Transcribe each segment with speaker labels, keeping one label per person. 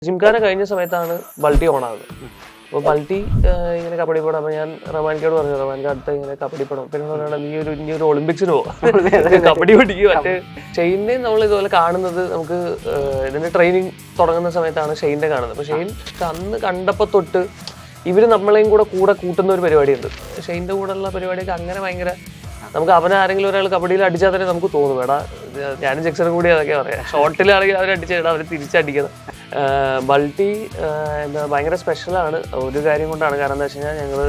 Speaker 1: ജിംഖാന കഴിഞ്ഞ സമയത്താണ് ബൾട്ടി ഓണാകുന്നത്. അപ്പോൾ ബൾട്ടി ഇങ്ങനെ കബഡി പടം. അപ്പോൾ ഞാൻ റഹ്മാൻകോട് പറഞ്ഞു, റഹ്മാൻക്ക് അടുത്ത് ഇങ്ങനെ കബഡി പടം. പിന്നെ പറയുന്നത് നീ ഒരു ഒളിമ്പിക്സിന് പോവാം, കബഡി പഠിക്കുക. മറ്റേ ഷെയിനെ നമ്മൾ ഇതുപോലെ കാണുന്നത് നമുക്ക് ഇതിന്റെ ട്രെയിനിങ് തുടങ്ങുന്ന സമയത്താണ് ഷെയിനെ കാണുന്നത്. അപ്പോൾ ഷെയിൻ അന്ന് കണ്ടപ്പോൾ തൊട്ട് ഇവർ നമ്മളെയും കൂടെ കൂട്ടുന്ന ഒരു പരിപാടിയുണ്ട്. ഷെയിൻ്റെ കൂടെയുള്ള പരിപാടിയൊക്കെ അങ്ങനെ ഭയങ്കര നമുക്ക് അവനെ ആരെങ്കിലും ഒരാൾ കബഡിയിൽ അടിച്ചാൽ തന്നെ നമുക്ക് തോന്നും, എടാ ഞാനും ജക്സനും കൂടി അതൊക്കെ പറയാം. ഷോർട്ടിലാണെങ്കിൽ അവരടിച്ചാൽ അവർ തിരിച്ചടിക്കണം. ബൾട്ടി ഭയങ്കര സ്പെഷ്യലാണ് ഒരു കാര്യം കൊണ്ടാണ്. കാരണം എന്താ വെച്ച് കഴിഞ്ഞാൽ ഞങ്ങൾ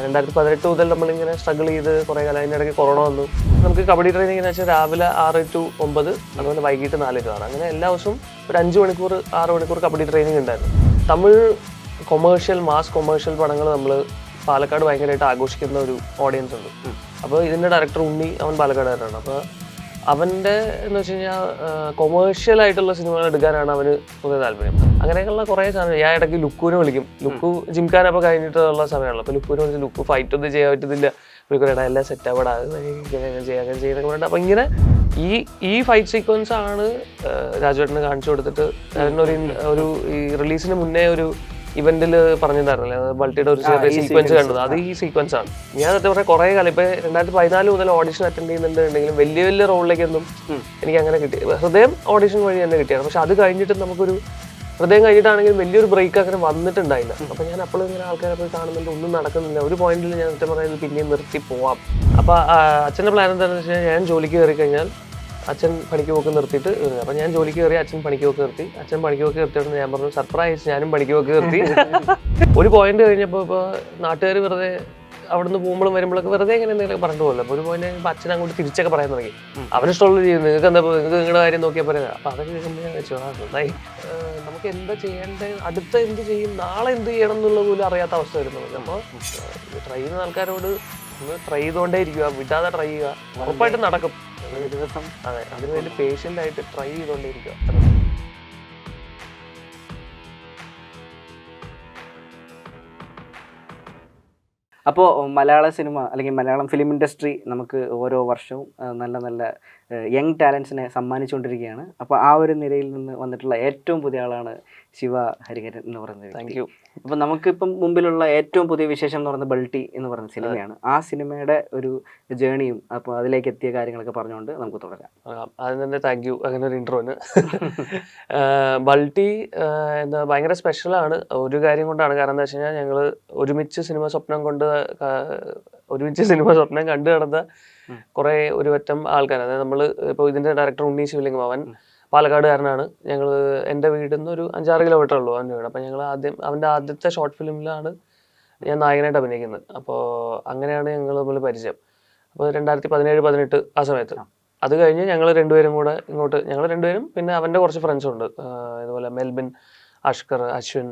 Speaker 1: 2018 മുതൽ നമ്മളിങ്ങനെ സ്ട്രഗിൾ ചെയ്ത് കുറേ കാലം, അതിൻ്റെ ഇടയ്ക്ക് കൊറോണ വന്നു. നമുക്ക് കബഡി ട്രെയിനിങ് എന്ന് വെച്ചാൽ രാവിലെ 6 to 9, അതുപോലെ വൈകിട്ട് 4 to 6, അങ്ങനെ എല്ലാ ദിവസവും ഒരു 5 മണിക്കൂർ 6 മണിക്കൂർ കബഡി ട്രെയിനിങ് ഉണ്ടായിരുന്നു. തമിഴ് മാസ് കൊമേഴ്ഷ്യൽ പടങ്ങൾ നമ്മൾ പാലക്കാട് ഭയങ്കരമായിട്ട് ആഘോഷിക്കുന്ന ഒരു ഓഡിയൻസ് ഉണ്ട്. അപ്പോൾ ഇതിൻ്റെ ഡയറക്ടർ ഉണ്ണി, അവൻ പാലക്കാടുകാരനാണ്. അപ്പോൾ അവൻ്റെ എന്ന് വെച്ച് കഴിഞ്ഞാൽ കൊമേഴ്ഷ്യൽ ആയിട്ടുള്ള സിനിമകൾ എടുക്കാനാണ് അവന് പൊതുവെ താല്പര്യം. അങ്ങനെയൊക്കെയുള്ള കുറേ സാധനം. ഞാൻ ഇടയ്ക്ക് ലുക്കുവിനെ വിളിക്കും. ലുക്കു ജിംഖാനപ്പോൾ കഴിഞ്ഞിട്ടുള്ള സമയമാണല്ലോ. അപ്പോൾ ലുക്കുവിനെ വിളിച്ച് ലുക്കു ഫൈറ്റ് ഒന്നും ചെയ്യാൻ പറ്റുന്നില്ല, ഇട എല്ലാം സെറ്റ് ആവടാ, അങ്ങനെ ചെയ്യാനൊക്കെ പറഞ്ഞിട്ട്. അപ്പോൾ ഇങ്ങനെ ഈ ഫൈറ്റ് സീക്വൻസ് ആണ് രാജുവേട്ടന് കാണിച്ചു കൊടുത്തിട്ട് ഒരു ഈ റിലീസിന് മുന്നേ ഒരു ഇവന്റിൽ പറഞ്ഞിട്ടുണ്ടായിരുന്നില്ലേ, ബൾട്ടിയുടെ ഒരു ചെറിയ സീക്വൻസ് കണ്ടത്. അത് ഈ സീക്വൻസ് ആണ്. ഞാൻ സത്യം പറഞ്ഞാൽ കുറേ കാലം ഇപ്പൊ 2014 മുതൽ ഓഡിഷൻ അറ്റൻഡ് ചെയ്യുന്നുണ്ടെങ്കിലും വലിയ റോളിലേക്കൊന്നും എനിക്ക് അങ്ങനെ കിട്ടി. ഹൃദയം ഓഡിഷൻ വഴി തന്നെ കിട്ടിയാണ്. പക്ഷെ അത് കഴിഞ്ഞിട്ട് നമുക്കൊരു ഹൃദയം കഴിഞ്ഞിട്ടാണെങ്കിലും വലിയൊരു ബ്രേക്ക് അങ്ങനെ വന്നിട്ടുണ്ടായില്ല. അപ്പൊ ഞാൻ അപ്പോഴും ഇങ്ങനെ ആൾക്കാരെ പോയി കാണുന്നുണ്ട്, ഒന്നും നടക്കുന്നില്ല. ഒരു പോയിന്റിൽ ഞാൻ സത്യം പറയുന്നത് പിന്നെയും നിർത്തി പോവാം. അപ്പൊ അച്ഛൻ്റെ പ്ലാൻ എന്താണെന്ന് വെച്ച് കഴിഞ്ഞാൽ, ഞാൻ ജോലിക്ക് കയറി കഴിഞ്ഞാൽ അച്ഛൻ പണിക്ക് പോക്ക് നിർത്തിയിട്ട്. അപ്പം ഞാൻ ജോലിക്ക് കയറി, അച്ഛൻ പണിക്ക് പോക്ക് നിർത്തി. അച്ഛൻ പണിക്ക് പോക്ക് നിർത്തിയിട്ട് ഞാൻ പറഞ്ഞു സർപ്രൈസ്, ഞാനും പണിക്ക് പോക്ക് നിർത്തി. ഒരു പോയിന്റ് കഴിഞ്ഞപ്പോൾ ഇപ്പോൾ നാട്ടുകാർ വെറുതെ അവിടുന്ന് പോകുമ്പോഴും വരുമ്പോഴൊക്കെ വെറുതെ ഇങ്ങനെ എന്തെങ്കിലും പറഞ്ഞു പോകല്ലോ. അപ്പോൾ ഒരു പോയിന്റ് കഴിയുമ്പോൾ അച്ഛൻ അങ്ങോട്ട് തിരിച്ചൊക്കെ പറയാൻ തുടങ്ങി, അവനിഷ്ടമുള്ളത് ചെയ്യുന്നു, നിങ്ങൾക്ക് എന്താ, നിങ്ങൾക്ക് നിങ്ങളുടെ കാര്യം നോക്കിയാൽ പറയുന്നത്. അപ്പോൾ അതൊക്കെ കേൾക്കുമ്പോൾ ഞാൻ വെച്ചു, നന്നായി. നമുക്ക് എന്താ ചെയ്യേണ്ടത്, അടുത്ത എന്ത് ചെയ്യും, നാളെ എന്ത് ചെയ്യണം എന്നുള്ള പോലും അറിയാത്ത അവസ്ഥ വരുന്നത്. അപ്പോൾ ട്രൈ ചെയ്യുന്ന ആൾക്കാരോട് ഒന്ന് ട്രൈ ചെയ്തുകൊണ്ടേ ഇരിക്കുക, വിടാതെ ട്രൈ ചെയ്യുക, ഉറപ്പായിട്ടും നടക്കും ഒരു ദിവസം. അതെ, അതിനുവേണ്ടി പേഷ്യൻ്റ് ആയിട്ട് ട്രൈ ചെയ്തുകൊണ്ടേയിരിക്കുക.
Speaker 2: അപ്പോൾ മലയാള സിനിമ അല്ലെങ്കിൽ മലയാളം ഫിലിം ഇൻഡസ്ട്രി നമുക്ക് ഓരോ വർഷവും നല്ല നല്ല യങ് ടാലൻസിനെ സമ്മാനിച്ചുകൊണ്ടിരിക്കുകയാണ്. അപ്പോൾ ആ ഒരു നിരയിൽ നിന്ന് വന്നിട്ടുള്ള ഏറ്റവും പുതിയ ആളാണ് ശിവ ഹരിഹരൻ എന്ന് പറയുന്നത്.
Speaker 1: Thank you.
Speaker 2: അപ്പം നമുക്കിപ്പം മുമ്പിലുള്ള ഏറ്റവും പുതിയ വിശേഷം എന്ന് പറയുന്നത് ബൾട്ടി എന്ന് പറയുന്ന സിനിമയാണ്. ആ സിനിമയുടെ ഒരു ജേണിയും അപ്പോൾ അതിലേക്ക് എത്തിയ കാര്യങ്ങളൊക്കെ പറഞ്ഞുകൊണ്ട് നമുക്ക് തുടരാം.
Speaker 1: അതിന് തന്നെ താങ്ക് യു, അങ്ങനെ ഒരു ഇൻട്രോന്. ബൾട്ടി ഭയങ്കര സ്പെഷ്യലാണ് ഒരു കാര്യം കൊണ്ടാണ്. കാരണം എന്താ വെച്ച് കഴിഞ്ഞാൽ ഞങ്ങൾ ഒരുമിച്ച് സിനിമ സ്വപ്നം കണ്ടു നടന്ന കുറേ ഒരു പറ്റം ആൾക്കാർ. അതായത് നമ്മൾ ഇപ്പോൾ ഇതിൻ്റെ ഡയറക്ടർ ഉണ്ണി ശിവലിംഗം, അവൻ പാലക്കാടുകാരനാണ്. ഞങ്ങൾ എൻ്റെ വീട്ടിൽ നിന്ന് ഒരു 5-6 കിലോമീറ്റർ ഉള്ളൂ അവൻ്റെ വീട്. അപ്പോൾ ഞങ്ങൾ അവൻ്റെ ആദ്യത്തെ ഷോർട്ട് ഫിലിമിലാണ് ഞാൻ നായകനായിട്ട് അഭിനയിക്കുന്നത്. അപ്പോൾ അങ്ങനെയാണ് ഞങ്ങൾ തമ്മിൽ പരിചയം. അപ്പോൾ 2017-18 ആ സമയത്ത്. അത് കഴിഞ്ഞ് ഞങ്ങൾ രണ്ടുപേരും കൂടെ ഇങ്ങോട്ട്, ഞങ്ങൾ രണ്ടുപേരും പിന്നെ അവൻ്റെ കുറച്ച് ഫ്രണ്ട്സും ഉണ്ട്, ഇതുപോലെ മെൽബിൻ, അഷ്കർ, അശ്വിൻ,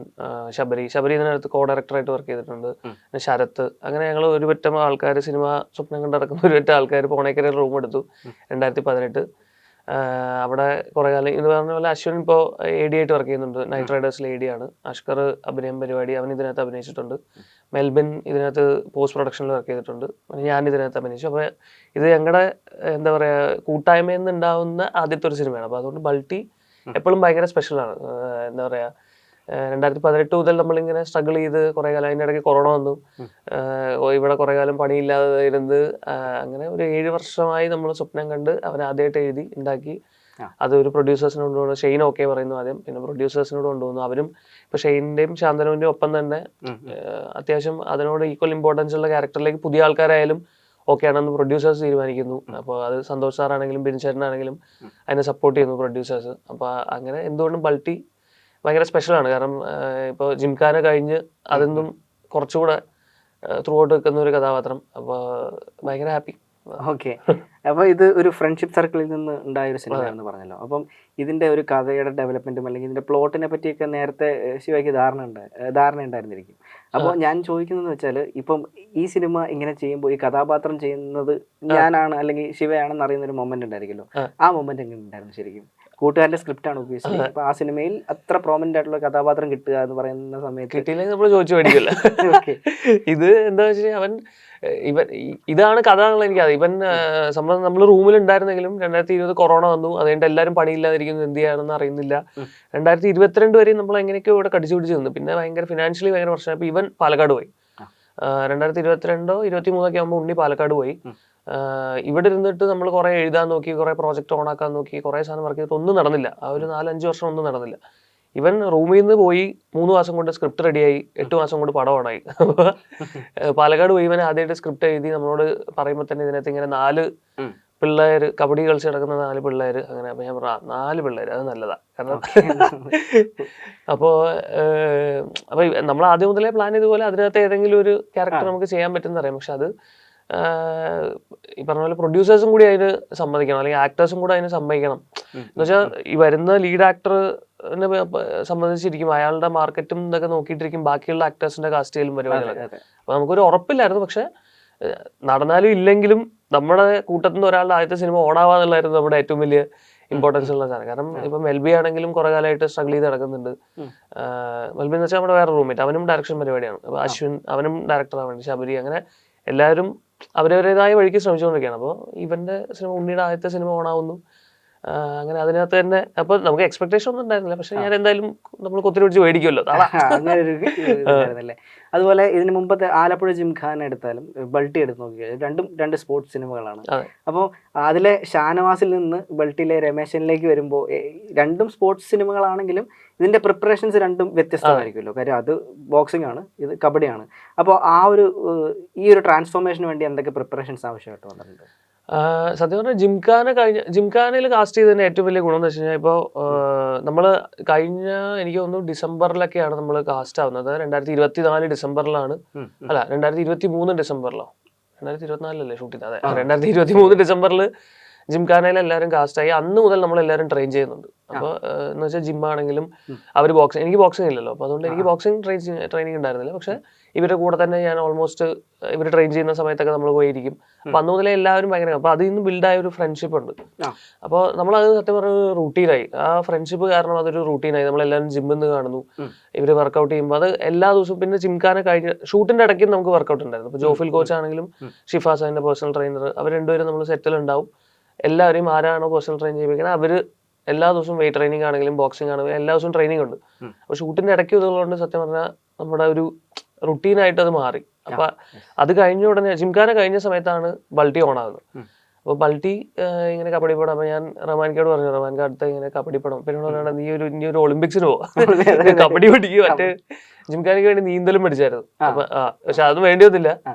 Speaker 1: ശബരി ഇതിനകത്ത് കോ ഡയറക്ടറായിട്ട് വർക്ക് ചെയ്തിട്ടുണ്ട്, പിന്നെ ശരത്ത്. അങ്ങനെ ഞങ്ങൾ ഒരു പറ്റം ആൾക്കാർ, സിനിമ സ്വപ്നം കണ്ട് നടക്കുന്ന ഒരു പറ്റം ആൾക്കാർ പോണേക്കര റൂം എടുത്തു 2018. അവിടെ കുറേ കാലം ഇത് പറഞ്ഞ പോലെ അശ്വിൻ ഇപ്പോൾ AD ആയിട്ട് വർക്ക് ചെയ്യുന്നുണ്ട്, നൈറ്റ് റൈഡേഴ്സിൽ AD ആണ്. അഷ്കർ അഭിനയം പരിപാടി, അവൻ ഇതിനകത്ത് അഭിനയിച്ചിട്ടുണ്ട്. മെൽബിൻ ഇതിനകത്ത് പോസ്റ്റ് പ്രൊഡക്ഷനിൽ വർക്ക് ചെയ്തിട്ടുണ്ട്. ഞാൻ ഇതിനകത്ത് അഭിനയിച്ചു. അപ്പോൾ ഇത് ഞങ്ങളുടെ എന്താ പറയുക കൂട്ടായ്മയിൽ നിന്ന് ഉണ്ടാവുന്ന ആദ്യത്തെ ഒരു സിനിമയാണ്. അപ്പോൾ അതുകൊണ്ട് ബൾട്ടി എപ്പോഴും ഭയങ്കര സ്പെഷ്യലാണ്. എന്താ പറയുക, 2018 മുതൽ നമ്മളിങ്ങനെ സ്ട്രഗിൾ ചെയ്ത് കുറേ കാലം, അതിൻ്റെ ഇടയ്ക്ക് കൊറോണ വന്നു. ഇവിടെ കുറേ കാലം പണിയില്ലാതെ ഇരുന്ന് അങ്ങനെ ഒരു 7 വർഷമായി നമ്മൾ സ്വപ്നം കണ്ട് അവൻ ആദ്യമായിട്ട് എഴുതി ഉണ്ടാക്കി. അത് ഒരു പ്രൊഡ്യൂസേഴ്സിനോട് കൊണ്ടുപോകുന്നു. ഷെയ്ൻ ഓക്കെ പറയുന്നു ആദ്യം, പിന്നെ പ്രൊഡ്യൂസേഴ്സിനോട് കൊണ്ടുപോകുന്നു. അവരും ഇപ്പോൾ ഷെയ്നിൻ്റെയും ശാന്തനുവിൻ്റെയും ഒപ്പം തന്നെ അത്യാവശ്യം അതിനോട് ഈക്വൽ ഇമ്പോർട്ടൻസ് ഉള്ള ക്യാരക്ടറിലേക്ക് പുതിയ ആൾക്കാരായാലും ഓക്കെ ആണെന്ന് പ്രൊഡ്യൂസേഴ്സ് തീരുമാനിക്കുന്നു. അപ്പോൾ അത് സന്തോഷ് സാറാണെങ്കിലും ബിൻചേട്ടനാണെങ്കിലും അതിനെ സപ്പോർട്ട് ചെയ്യുന്നു പ്രൊഡ്യൂസേഴ്സ്. അപ്പോൾ അങ്ങനെ എന്തുകൊണ്ടും ബൾട്ടി ഭയങ്കര സ്പെഷ്യലാണ്. കാരണം ഇപ്പോൾ ജിംഖാന കഴിഞ്ഞ് അതൊന്നും കുറച്ചുകൂടെ ത്രൂ ഔട്ട് വെക്കുന്ന ഒരു കഥാപാത്രം. അപ്പോൾ ഭയങ്കര ഹാപ്പി.
Speaker 2: ഓക്കെ, അപ്പോൾ ഇത് ഒരു ഫ്രണ്ട്ഷിപ്പ് സർക്കിളിൽ നിന്ന് ഉണ്ടായ ഒരു സിനിമയാണെന്ന് പറഞ്ഞല്ലോ. അപ്പം ഇതിൻ്റെ ഒരു കഥയുടെ ഡെവലപ്മെൻറ്റും അല്ലെങ്കിൽ ഇതിൻ്റെ പ്ലോട്ടിനെ പറ്റിയൊക്കെ നേരത്തെ ശിവയ്ക്ക് ധാരണ ഉണ്ടായിരുന്നിരിക്കും. അപ്പോൾ ഞാൻ ചോദിക്കുന്നതെന്ന് വെച്ചാൽ, ഇപ്പം ഈ സിനിമ ഇങ്ങനെ ചെയ്യുമ്പോൾ ഈ കഥാപാത്രം ചെയ്യുന്നത് ഞാനാണ് അല്ലെങ്കിൽ ശിവയാണെന്ന് അറിയുന്ന ഒരു മൊമെന്റ് ഉണ്ടായിരിക്കുമല്ലോ. ആ മൊമെന്റ് എങ്ങനെ ഉണ്ടായിരുന്നു ശരിക്കും? കൂട്ടുകാരന്റെ സ്ക്രിപ്റ്റ് ആണ് ഒബ്വിയസ്ലി. അപ്പൊ ആ സിനിമയിൽ അത്ര പ്രോമിനന്റ് ആയിട്ടുള്ള കഥാപാത്രം കിട്ടുക എന്ന് പറയുന്ന സമയത്ത്
Speaker 1: കിട്ടിയില്ലെങ്കിൽ നമ്മൾ ചോദിച്ചു മേടിക്കില്ല. ഇത് എന്താ വെച്ചാൽ അവൻ ഇതാണ് കഥ എന്നുള്ള എനിക്കത്. ഇവൻ സംബന്ധം നമ്മൾ റൂമിൽ ഉണ്ടായിരുന്നെങ്കിലും 2020 കൊറോണ വന്നു, അതുകൊണ്ട് എല്ലാവരും പണിയില്ലാതിരിക്കുന്നു, എന്ത് ചെയ്യാണെന്ന് അറിയുന്നില്ല. 2022 വരെ നമ്മൾ എങ്ങനെയൊക്കെയോ ഇവിടെ കടിച്ചു പിടിച്ച് നിന്നു. പിന്നെ ഭയങ്കര ഫിനാൻഷ്യലി ഭയങ്കര പ്രശ്നമായപ്പോൾ ഇവൻ പാലക്കാട് പോയി. 2022 23 ആകുമ്പോൾ ഉണ്ണി പാലക്കാട് പോയി. ഇവിടെ ഇരുന്നിട്ട് നമ്മൾ കുറെ എഴുതാൻ നോക്കി, കുറെ പ്രോജക്റ്റ് ഓൺ ആക്കാൻ നോക്കി, കുറെ സാധനം വർക്ക് ചെയ്തിട്ട് ഒന്നും നടന്നില്ല. ആ ഒരു 4-5 വർഷം ഒന്നും നടന്നില്ല. ഇവൻ റൂമിൽ നിന്ന് പോയി 3 മാസം കൊണ്ട് സ്ക്രിപ്റ്റ് റെഡിയായി, 8 മാസം കൊണ്ട് പടം ഓണായി. പാലക്കാട് പോയി ഇവൻ ആദ്യമായിട്ട് സ്ക്രിപ്റ്റ് എഴുതി നമ്മളോട് പറയുമ്പോൾ തന്നെ ഇതിനകത്ത് ഇങ്ങനെ 4 പിള്ളേർ കബഡി കളിച്ച് കിടക്കുന്ന 4 പിള്ളേർ അങ്ങനെ. അപ്പൊ ഞാൻ പറഞ്ഞു 4 പിള്ളേർ അത് നല്ലതാ. കാരണം അപ്പോ നമ്മൾ ആദ്യം മുതലേ പ്ലാൻ ചെയ്തപോലെ അതിനകത്ത് ഏതെങ്കിലും ഒരു ക്യാരക്ടർ നമുക്ക് ചെയ്യാൻ പറ്റുന്ന അറിയാം. പക്ഷെ അത് ഈ പറഞ്ഞ പോലെ പ്രൊഡ്യൂസേഴ്സും കൂടി അതിന് സമ്മതിക്കണം, അല്ലെങ്കിൽ ആക്ടേഴ്സും കൂടെ അതിന് സമ്മതിക്കണം. എന്ന് വെച്ചാൽ ഈ വരുന്ന ലീഡ് ആക്ടറിനെ സംബന്ധിച്ചിരിക്കും അയാളുടെ മാർക്കറ്റും ഇതൊക്കെ നോക്കിയിട്ടിരിക്കും ബാക്കിയുള്ള ആക്ടേഴ്സിന്റെ കാസ്റ്റ് ചെയ്യലും പരിപാടികളൊക്കെ. അപ്പൊ നമുക്കൊരു ഉറപ്പില്ലായിരുന്നു. പക്ഷെ നടന്നാലും ഇല്ലെങ്കിലും നമ്മുടെ കൂട്ടത്തിൽ നിന്ന് ഒരാളുടെ ആദ്യത്തെ സിനിമ ഓണാവാന്നുള്ളായിരുന്നു നമ്മുടെ ഏറ്റവും വലിയ ഇമ്പോർട്ടൻസ് ഉള്ള സാധനം. കാരണം ഇപ്പൊ മെൽബി ആണെങ്കിലും കുറെ കാലമായിട്ട് സ്ട്രഗിൾ ചെയ്ത് നടക്കുന്നുണ്ട്. മെൽബി എന്ന് വെച്ചാൽ നമ്മുടെ വേറെ റൂംമേറ്റ്, അവനും ഡയറക്ഷൻ പരിപാടിയാണ്. അപ്പൊ അശ്വിൻ അവനും ഡയറക്ടറാണ് വേണ്ടി, ശബരി, അങ്ങനെ എല്ലാവരും അവരവരുടേതായ വഴിക്ക് ശ്രമിച്ചുകൊണ്ടിരിക്കുകയാണ്. അപ്പോൾ ഇവന്റെ സിനിമ ഉണ്ണിയുടെ ആദ്യത്തെ സിനിമ ഓണാവുന്നു. അങ്ങനെ അതിനകത്ത് തന്നെ അപ്പൊ നമുക്ക് എക്സ്പെക്ടേഷൻ ഒന്നും ഉണ്ടായിരുന്നില്ല. പക്ഷെ ഞാൻ എന്തായാലും നമ്മൾ കൊത്തിരി പിടിച്ച് മേടിക്കുമല്ലോ.
Speaker 2: അങ്ങനെ ഒരു ഇതായിരുന്നല്ലേ. അതുപോലെ ഇതിന് മുമ്പത്തെ ആലപ്പുഴ ജിംഖാന എടുത്താലും ബൾട്ടി എടുത്ത് നോക്കിയാൽ രണ്ട് സ്പോർട്സ് സിനിമകളാണ്. അപ്പോൾ അതിലെ ഷാനവാസിൽ നിന്ന് ബൾട്ടിയിലെ രമേശനിലേക്ക് വരുമ്പോൾ രണ്ടും സ്പോർട്സ് സിനിമകളാണെങ്കിലും ഇതിന്റെ പ്രിപ്പറേഷൻസ് രണ്ടും വ്യത്യസ്തമായിരിക്കുമല്ലോ. കാര്യം അത് ബോക്സിംഗ് ആണ്, ഇത് കബഡിയാണ്. അപ്പോൾ ഈ ഒരു ട്രാൻസ്ഫോർമേഷന് വേണ്ടി എന്തൊക്കെ പ്രിപ്പറേഷൻസ് ആവശ്യമായിട്ട് വന്നിട്ടുണ്ട്?
Speaker 1: സത്യം പറഞ്ഞാൽ ജിംഖാനയിൽ കാസ്റ്റ് ചെയ്തതിന്റെ ഏറ്റവും വലിയ ഗുണം എന്ന് വെച്ച് കഴിഞ്ഞാൽ ഇപ്പോൾ നമ്മൾ കഴിഞ്ഞ എനിക്ക് തോന്നുന്നു ഡിസംബറിലൊക്കെയാണ് നമ്മൾ കാസ്റ്റ് ആവുന്നത്. 2024 ഡിസംബറിലാണ്, അല്ല 2023 ഡിസംബറിലോ, 2024 ഷൂട്ട് ചെയ്തത്. അതെ, 2023 ഡിസംബറിൽ ജിംഖാനയിൽ എല്ലാവരും കാസ്റ്റ് ആയി. അന്ന് മുതൽ നമ്മൾ എല്ലാവരും ട്രെയിൻ ചെയ്യുന്നുണ്ട്. അപ്പോൾ എന്ന് വെച്ചാൽ ജിമ്മാണെങ്കിലും അവർ ബോക്സിങ്, എനിക്ക് ബോക്സിംഗ് ഇല്ലല്ലോ, അപ്പോൾ അതുകൊണ്ട് എനിക്ക് ബോക്സിംഗ് ട്രെയിനിങ് ഉണ്ടായിരുന്നില്ല. പക്ഷെ ഇവരുടെ കൂടെ തന്നെ ഞാൻ ഓൾമോസ്റ്റ് ഇവർ ട്രെയിൻ ചെയ്യുന്ന സമയത്തൊക്കെ നമ്മൾ പോയിരിക്കും. അപ്പൊ അന്ന് മുതലേ എല്ലാവരും ഭയങ്കര, അപ്പൊ അതിൽ നിന്ന് ബിൽഡായ ഒരു ഫ്രണ്ട്ഷിപ്പ് ഉണ്ട്. അപ്പോൾ നമ്മളത് സത്യം പറഞ്ഞ റൂട്ടീനായി. ആ ഫ്രണ്ട്ഷിപ്പ് കാരണം അതൊരു റൂട്ടീനായി. നമ്മളെല്ലാവരും ജിമ്മിൽ നിന്ന് കാണുന്നു, ഇവർ വർക്കൗട്ട് ചെയ്യുമ്പോൾ അത് എല്ലാ ദിവസവും. പിന്നെ ജിംഖാന കഴിഞ്ഞ ഷൂട്ടിന്റെ ഇടയ്ക്ക് നമുക്ക് വർക്കൗട്ട് ഉണ്ടായിരുന്നു. ഇപ്പൊ ജോഫിൽ കോച്ച് ആണെങ്കിലും ഷിഫാസ് അതിന്റെ പേഴ്സണൽ ട്രെയിനർ, അവർ രണ്ടുപേരും നമ്മൾ സെറ്റിൽ ഉണ്ടാവും. എല്ലാവരെയും ആരാണോ പേഴ്സണൽ ട്രെയിൻ ചെയ്യിപ്പിക്കുന്നത് അവര് എല്ലാ ദിവസവും വെയിറ്റ് ട്രെയിനിങ് ആണെങ്കിലും ബോക്സിംഗ് ആണെങ്കിലും എല്ലാ ദിവസവും ട്രെയിനിങ് ഉണ്ട്. അപ്പൊ ഷൂട്ടിന്റെ ഇടയ്ക്ക് ഇതുകൊണ്ട് സത്യം പറഞ്ഞാൽ നമ്മുടെ ഒരു റുട്ടീനായിട്ട് അത് മാറി. അപ്പൊ അത് കഴിഞ്ഞ ഉടനെ ജിംഖാന കഴിഞ്ഞ സമയത്താണ് ബൾട്ടി ഓൺ ആകുന്നത്. അപ്പൊ ബൾട്ടി ഇങ്ങനെ കബഡി പടം. അപ്പൊ ഞാൻ റഹ്മാൻകോട് പറഞ്ഞു, റഹ്മാൻക്ക് അടുത്ത ഇങ്ങനെ കബഡി പടം. പിന്നെ പറയണ നീ ഒരു ഒളിമ്പിക്സിന് പോവാ, കബഡി പഠിക്കുക. മറ്റേ ജിംഖാനയ്ക്ക് വേണ്ടി നീന്തലും പഠിച്ചായിരുന്നു. അപ്പൊ പക്ഷെ അതും വേണ്ടി വന്നില്ല.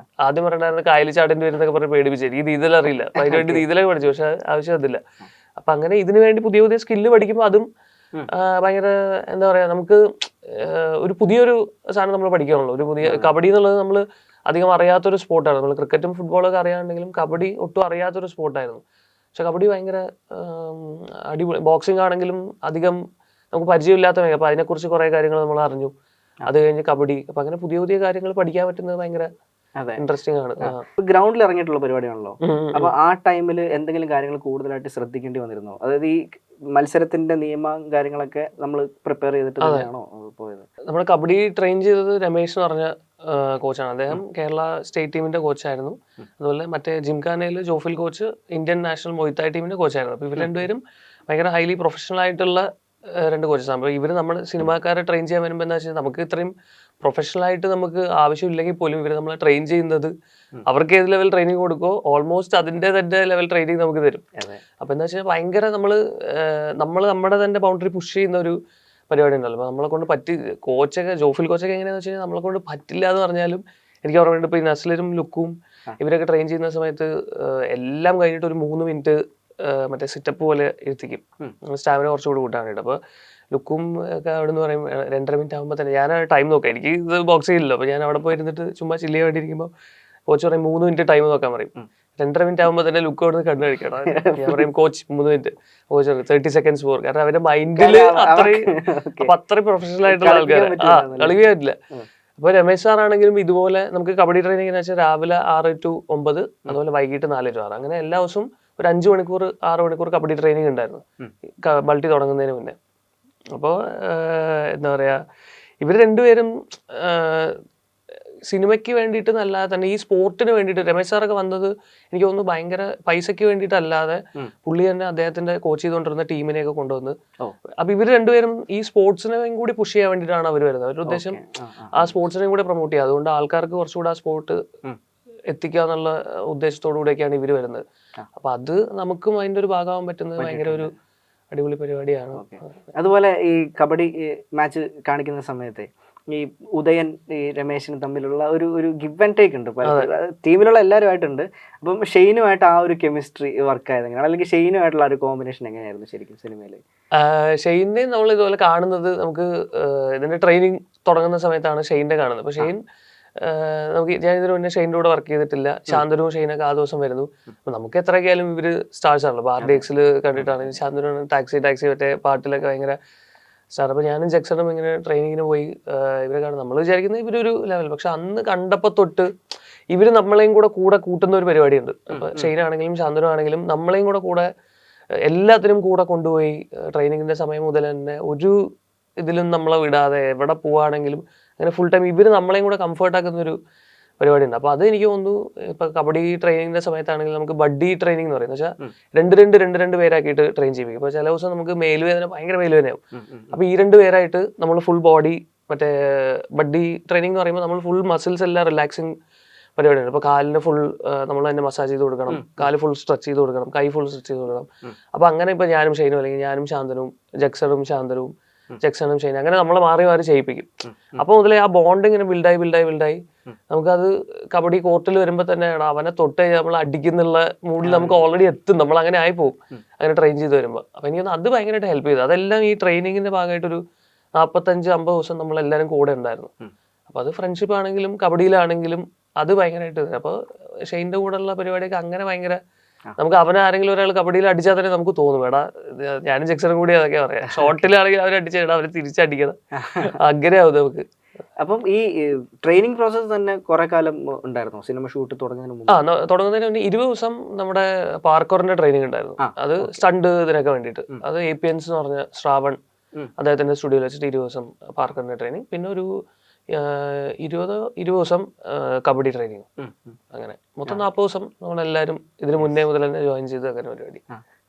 Speaker 1: ആദ്യം പറയണ്ടായിരുന്നു കായൽ ചാടേണ്ടി വരുന്നൊക്കെ പറഞ്ഞ് പേടിപ്പിച്ചു. ഈ നീന്തൽ അറിയില്ല, അപ്പൊ അതിന് വേണ്ടി നീന്തലൊക്കെ പഠിച്ചു. പക്ഷെ ആവശ്യം വന്നില്ല. അപ്പൊ അങ്ങനെ ഇതിനു വേണ്ടി പുതിയ പുതിയ സ്കില്ല് പഠിക്കുമ്പോൾ അതും ഭയങ്കര എന്താ പറയാ, നമുക്ക് ഒരു പുതിയൊരു സാധനം നമ്മൾ പഠിക്കാനുള്ളൂ. ഒരു പുതിയ കബഡി എന്നുള്ളത് നമ്മൾ അധികം അറിയാത്തൊരു സ്പോർട്ടാണ്. നമ്മൾ ക്രിക്കറ്റും ഫുട്ബോളൊക്കെ അറിയാണ്ടെങ്കിലും കബഡി ഒട്ടും അറിയാത്തൊരു സ്പോർട്ടായിരുന്നു. പക്ഷെ കബഡി ഭയങ്കര അടിപൊളി. ബോക്സിംഗ് ആണെങ്കിലും അധികം നമുക്ക് പരിചയമില്ലാത്ത മേഖല. അപ്പൊ അതിനെക്കുറിച്ച് കുറെ കാര്യങ്ങൾ നമ്മൾ അറിഞ്ഞു. അത് കഴിഞ്ഞ് കബഡി. അപ്പൊ അങ്ങനെ പുതിയ പുതിയ കാര്യങ്ങൾ പഠിക്കാൻ പറ്റുന്നത് ഭയങ്കര ഇൻട്രസ്റ്റിംഗ് ആണ്.
Speaker 2: ഗ്രൗണ്ടിൽ ഇറങ്ങിയിട്ടുള്ള പരിപാടിയാണല്ലോ. അപ്പൊ ആ ടൈമിൽ എന്തെങ്കിലും കാര്യങ്ങൾ കൂടുതലായിട്ട് ശ്രദ്ധിക്കേണ്ടി വന്നിരുന്നോ? അതായത് ഈ മത്സരത്തിന്റെ നിയമം കാര്യങ്ങളൊക്കെ നമ്മൾ പ്രിപ്പയർ ചെയ്തിട്ട് തന്നെയാണോ പോയത്?
Speaker 1: നമ്മൾ കബഡി ട്രെയിൻ ചെയ്തത് രമേശ് എന്ന് പറഞ്ഞ കോച്ചാണ്. അദ്ദേഹം കേരള സ്റ്റേറ്റ് ടീമിന്റെ കോച്ചായിരുന്നു. അതുപോലെ മറ്റേ ജിംഖാനയിൽ ജോഫിൽ കോച്ച് ഇന്ത്യൻ നാഷണൽ മൊയ്തായ് ടീമിന്റെ കോച്ചായിരുന്നു. അപ്പൊ ഇവർ രണ്ടുപേരും ഭയങ്കര ഹൈലി പ്രൊഫഷണൽ ആയിട്ടുള്ള 2 കോച്ചസാണ്. അപ്പോൾ ഇവർ നമ്മുടെ സിനിമാക്കാരെ ട്രെയിൻ ചെയ്യാൻ വരുമ്പോൾ എന്താ വെച്ചാൽ നമുക്ക് ഇത്രയും പ്രൊഫഷണൽ ആയിട്ട് നമുക്ക് ആവശ്യമില്ലെങ്കിൽ പോലും ഇവർ നമ്മളെ ട്രെയിൻ ചെയ്യുന്നത് അവർക്ക് ഏത് ലെവൽ ട്രെയിനിങ് കൊടുക്കോ ഓൾമോസ്റ്റ് അതിൻ്റെ തന്നെ ലെവൽ ട്രെയിനിങ് നമുക്ക് തരും. അപ്പൊ എന്താ വെച്ചാൽ ഭയങ്കര നമ്മൾ നമ്മുടെ തന്നെ ബൗണ്ടറി പുഷ് ചെയ്യുന്ന ഒരു പരിപാടി ഉണ്ടല്ലോ. അപ്പൊ നമ്മളെ കൊണ്ട് കോച്ചൊക്കെ ജോഫിൽ കോച്ചൊക്കെ എങ്ങനെയാന്ന് വെച്ച് കഴിഞ്ഞാൽ നമ്മളെ കൊണ്ട് പറ്റില്ല എന്ന് പറഞ്ഞാലും എനിക്ക് ഓർമ്മയുണ്ട്. ഇപ്പൊ ഈ നസ്ലരും ലുക്കും ഇവരൊക്കെ ട്രെയിൻ ചെയ്യുന്ന സമയത്ത് എല്ലാം കഴിഞ്ഞിട്ട് ഒരു 3 മിനിറ്റ് മറ്റേ സിറ്റപ്പ് പോലെ ഇരുത്തിക്കും, സ്റ്റാമിന കുറച്ചുകൂടി കൂട്ടാൻ വേണ്ടിയിട്ട്. അപ്പോൾ ലുക്കും ഒക്കെ അവിടെ നിന്ന് പറയും 2.5 മിനിറ്റ് ആകുമ്പോൾ തന്നെ ഞാൻ ടൈം നോക്കാം. എനിക്ക് ഇത് ബോക്സിംഗ് ഇല്ലല്ലോ. അപ്പോൾ ഞാൻ അവിടെ പോയി ഇരുന്നിട്ട് ചുമ്മാ ചില്ലി വേണ്ടിയിരിക്കുമ്പോൾ കോച്ച് പറയും 3 മിനിറ്റ് ടൈം നോക്കാൻ പറയും. 2.5 മിനിറ്റ് ആകുമ്പോൾ തന്നെ ലുക്ക് അവിടെ നിന്ന് കണ്ണു കഴിക്കണം. ഞാൻ പറയും കോച്ച് 3 മിനിറ്റ്, കോച്ച് 30 സെക്കൻഡ്സ് പോർ. കാരണം അവരുടെ മൈൻഡിൽ അത്രയും പ്രൊഫഷണൽ ആയിട്ടുള്ള ആൾക്കാർ കളിക്കാൻ പറ്റില്ല. അപ്പോൾ രമേശ് സാറാണെങ്കിലും ഇതുപോലെ നമുക്ക് കബഡി ട്രെയിനിങ് എന്ന് വെച്ചാൽ രാവിലെ 6 to 9, അതുപോലെ വൈകിട്ട് 4 to 6, അങ്ങനെ എല്ലാ ദിവസവും ഒരു 5 മണിക്കൂർ 6 മണിക്കൂർ കബഡി ട്രെയിനിങ് ഉണ്ടായിരുന്നു മൾട്ടി തുടങ്ങുന്നതിന് മുന്നേ. അപ്പോൾ എന്താ പറയുക, ഇവർ രണ്ടുപേരും സിനിമയ്ക്ക് വേണ്ടിയിട്ട് നല്ലാതെ തന്നെ ഈ സ്പോർട്ടിന് വേണ്ടിയിട്ട് രമേശ് സാറൊക്കെ വന്നത് എനിക്ക് തോന്നുന്നു ഭയങ്കര പൈസയ്ക്ക് വേണ്ടിയിട്ടല്ലാതെ പുള്ളി തന്നെ അദ്ദേഹത്തിന്റെ കോച്ച് ചെയ്തുകൊണ്ടിരുന്ന ടീമിനെയൊക്കെ കൊണ്ടുവന്ന്, അപ്പൊ ഇവർ രണ്ടുപേരും ഈ സ്പോർട്സിനെയും കൂടി പുഷ് ചെയ്യാൻ വേണ്ടിയിട്ടാണ് അവർ വരുന്നത്. അവരുടെ ഉദ്ദേശം ആ സ്പോർട്സിനെയും കൂടി പ്രൊമോട്ട് ചെയ്യുക, അതുകൊണ്ട് ആൾക്കാർക്ക് കുറച്ചുകൂടെ ആ സ്പോർട്ട് എത്തിക്കുക എന്നുള്ള ഉദ്ദേശത്തോടു കൂടിയൊക്കെയാണ് ഇവർ വരുന്നത്. അപ്പൊ അത് നമുക്കും അതിന്റെ ഒരു ഭാഗമാകാൻ പറ്റുന്നത് ഭയങ്കര ഒരു അടിപൊളി പരിപാടിയാണ്.
Speaker 2: അതുപോലെ ഈ കബഡി മാച്ച് കാണിക്കുന്ന സമയത്ത് ഈ ഉദയൻ ഈ രമേശനും തമ്മിലുള്ള ഒരു ഗിവ് ആൻഡ് ടേക്ക് ഉണ്ട്, ടീമിലുള്ള എല്ലാവരുമായിട്ടുണ്ട്. അപ്പം ഷെയ്നുമായിട്ട് ആ ഒരു കെമിസ്ട്രി വർക്ക് ആയത് എങ്ങനെയാണ്, അല്ലെങ്കിൽ ഷെയ്നുമായിട്ടുള്ള ഒരു കോമ്പിനേഷൻ എങ്ങനെയായിരുന്നു ശരിക്കും സിനിമയിൽ?
Speaker 1: ഷെയ്നെ നമ്മൾ ഇതുപോലെ കാണുന്നത് നമുക്ക് ഇതിന്റെ ട്രെയിനിങ് തുടങ്ങുന്ന സമയത്താണ് ഷെയ്നെ കാണുന്നത്. അപ്പൊ ഷെയ്ൻ നമുക്ക് ഞാൻ ഇതിനു മുന്നേ ഷെയ്ൻ്റെ കൂടെ വർക്ക് ചെയ്തിട്ടില്ല. ശാന്തനുവും ഷെയ്നൊക്കെ ആ ദിവസം വരുന്നു. അപ്പൊ നമുക്ക് എത്രയൊക്കെയാലും ഇവര് സ്റ്റാർസ് ആണല്ലോ. ബാർഡേക്സിൽ കണ്ടിട്ടാണെങ്കിൽ ശാന്തനു ടാക്സി മറ്റേ പാട്ടിലൊക്കെ ഭയങ്കര സ്റ്റാർ. അപ്പൊ ഞാനും ജക്സണും ഇങ്ങനെ ട്രെയിനിങ്ങിന് പോയി ഇവരെ കാണും. നമ്മൾ വിചാരിക്കുന്നത് ഇവരൊരു ലെവൽ, പക്ഷെ അന്ന് കണ്ടപ്പോ തൊട്ട് ഇവര് നമ്മളെയും കൂടെ കൂട്ടുന്ന ഒരു പരിപാടിയുണ്ട്. അപ്പൊ ഷെയ്നാണെങ്കിലും ശാന്തനു ആണെങ്കിലും നമ്മളെയും കൂടെ എല്ലാത്തിനും കൂടെ കൊണ്ടുപോയി ട്രെയിനിങ്ങിന്റെ സമയം മുതൽ തന്നെ ഒരു ഇതിലും നമ്മളെ വിടാതെ എവിടെ പോവാണെങ്കിലും അങ്ങനെ ഫുൾ ടൈം ഇവര് നമ്മളെയും കൂടെ കംഫർട്ട് ആക്കുന്ന ഒരു പരിപാടി ഉണ്ട്. അപ്പൊ അത് എനിക്ക് തോന്നുന്നു ഇപ്പൊ കബഡി ട്രെയിനിങ്ങിന്റെ സമയത്താണെങ്കിൽ നമുക്ക് ബഡ്ഡി ട്രെയിനിങ് എന്ന് പറയുന്നത് വെച്ചാൽ രണ്ട് പേരാക്കിയിട്ട് ട്രെയിൻ ചെയ്യിപ്പിക്കും. ഇപ്പൊ ചില ദിവസം നമുക്ക് മേലുവേദന ഭയങ്കര മേലുവേദനയാവും. അപ്പൊ ഈ 2 പേരായിട്ട് നമ്മൾ ഫുൾ ബോഡി മറ്റേ ബഡ്ഡി ട്രെയിനിങ് എന്ന് പറയുമ്പോൾ നമ്മൾ ഫുൾ മസിൽസ് എല്ലാം റിലാക്സിങ് പരിപാടിയാണ്. ഇപ്പൊ കാലിന് ഫുൾ നമ്മൾ തന്നെ മസാജ് ചെയ്ത് കൊടുക്കണം, കാല് ഫുൾ സ്ട്രെച്ച് ചെയ്ത് കൊടുക്കണം, കൈ ഫുൾ സ്ട്രെച്ച് ചെയ്ത് കൊടുക്കണം. അപ്പൊ അങ്ങനെ ഇപ്പൊ ഞാനും ഷെയ്നും അല്ലെങ്കിൽ ഞാനും ശാന്തനും ജക്സണും ഷെയ്നും അങ്ങനെ നമ്മളെ മാറി ചെയ്യിപ്പിക്കും. അപ്പൊ മുതലേ ആ ബോണ്ട് ഇങ്ങനെ ബിൽഡായി നമുക്കത് കബഡി കോർട്ടിൽ വരുമ്പോ തന്നെ അവനെ തൊട്ട് കഴിഞ്ഞാൽ നമ്മൾ അടിക്കുന്നുള്ള മൂഡിൽ നമുക്ക് ഓൾറെഡി എത്തും. നമ്മൾ അങ്ങനെ ആയി പോകും അങ്ങനെ ട്രെയിൻ ചെയ്ത് വരുമ്പോൾ. അപ്പൊ എനിക്ക് അത് ഭയങ്കരമായിട്ട് ഹെൽപ്പ് ചെയ്തു. അതെല്ലാം ഈ ട്രെയിനിങ്ങിന്റെ ഭാഗമായിട്ടൊരു 45-50 ദിവസം നമ്മളെല്ലാവരും കൂടെ ഉണ്ടായിരുന്നു. അപ്പൊ അത് ഫ്രണ്ട്ഷിപ്പ് ആണെങ്കിലും കബഡിയിലാണെങ്കിലും അത് ഭയങ്കരമായിട്ട്. അപ്പൊ ഷെയ്ൻ്റെ കൂടെ ഉള്ള പരിപാടിയൊക്കെ അങ്ങനെ ഭയങ്കര നമുക്ക് അവനെ ആരെങ്കിലും ഒരാൾ കബഡിയിൽ അടിച്ചാൽ തന്നെ നമുക്ക് തോന്നും എടാ ഞാനും ജക്സണും കൂടി അതൊക്കെ പറയാം. ഷോർട്ടിലാണെങ്കിൽ അവരെ അടിച്ചാൽ അവരെ തിരിച്ചടിക്കണം, അങ്ങനെ ആവും നമുക്ക്.
Speaker 2: അപ്പം ഈ ട്രെയിനിങ് പ്രോസസ് തന്നെ കുറെ കാലം ഉണ്ടായിരുന്നു സിനിമ ഷൂട്ട് തുടങ്ങുന്നതിന് മുമ്പ്?
Speaker 1: തുടങ്ങുന്നതിന് മുന്നേ 20 ദിവസം നമ്മുടെ പാർക്കോറിന്റെ ട്രെയിനിങ് ഉണ്ടായിരുന്നു. അത് സ്റ്റണ്ട് ഇതിനൊക്കെ വേണ്ടിയിട്ട്. അത് APNs എന്ന് പറഞ്ഞ ശ്രാവൺ അദ്ദേഹത്തിന്റെ സ്റ്റുഡിയോയിൽ വെച്ചിട്ട് 20 ദിവസം പാർക്കറിന്റെ ട്രെയിനിങ്, പിന്നെ ഒരു 20 ദിവസം കബഡി ട്രെയിനിങ്. അങ്ങനെ മൊത്തം 40 ദിവസം നമ്മളെല്ലാവരും ഇതിന് മുന്നേ മുതൽ തന്നെ ജോയിൻ ചെയ്ത് അങ്ങനെ പരിപാടി.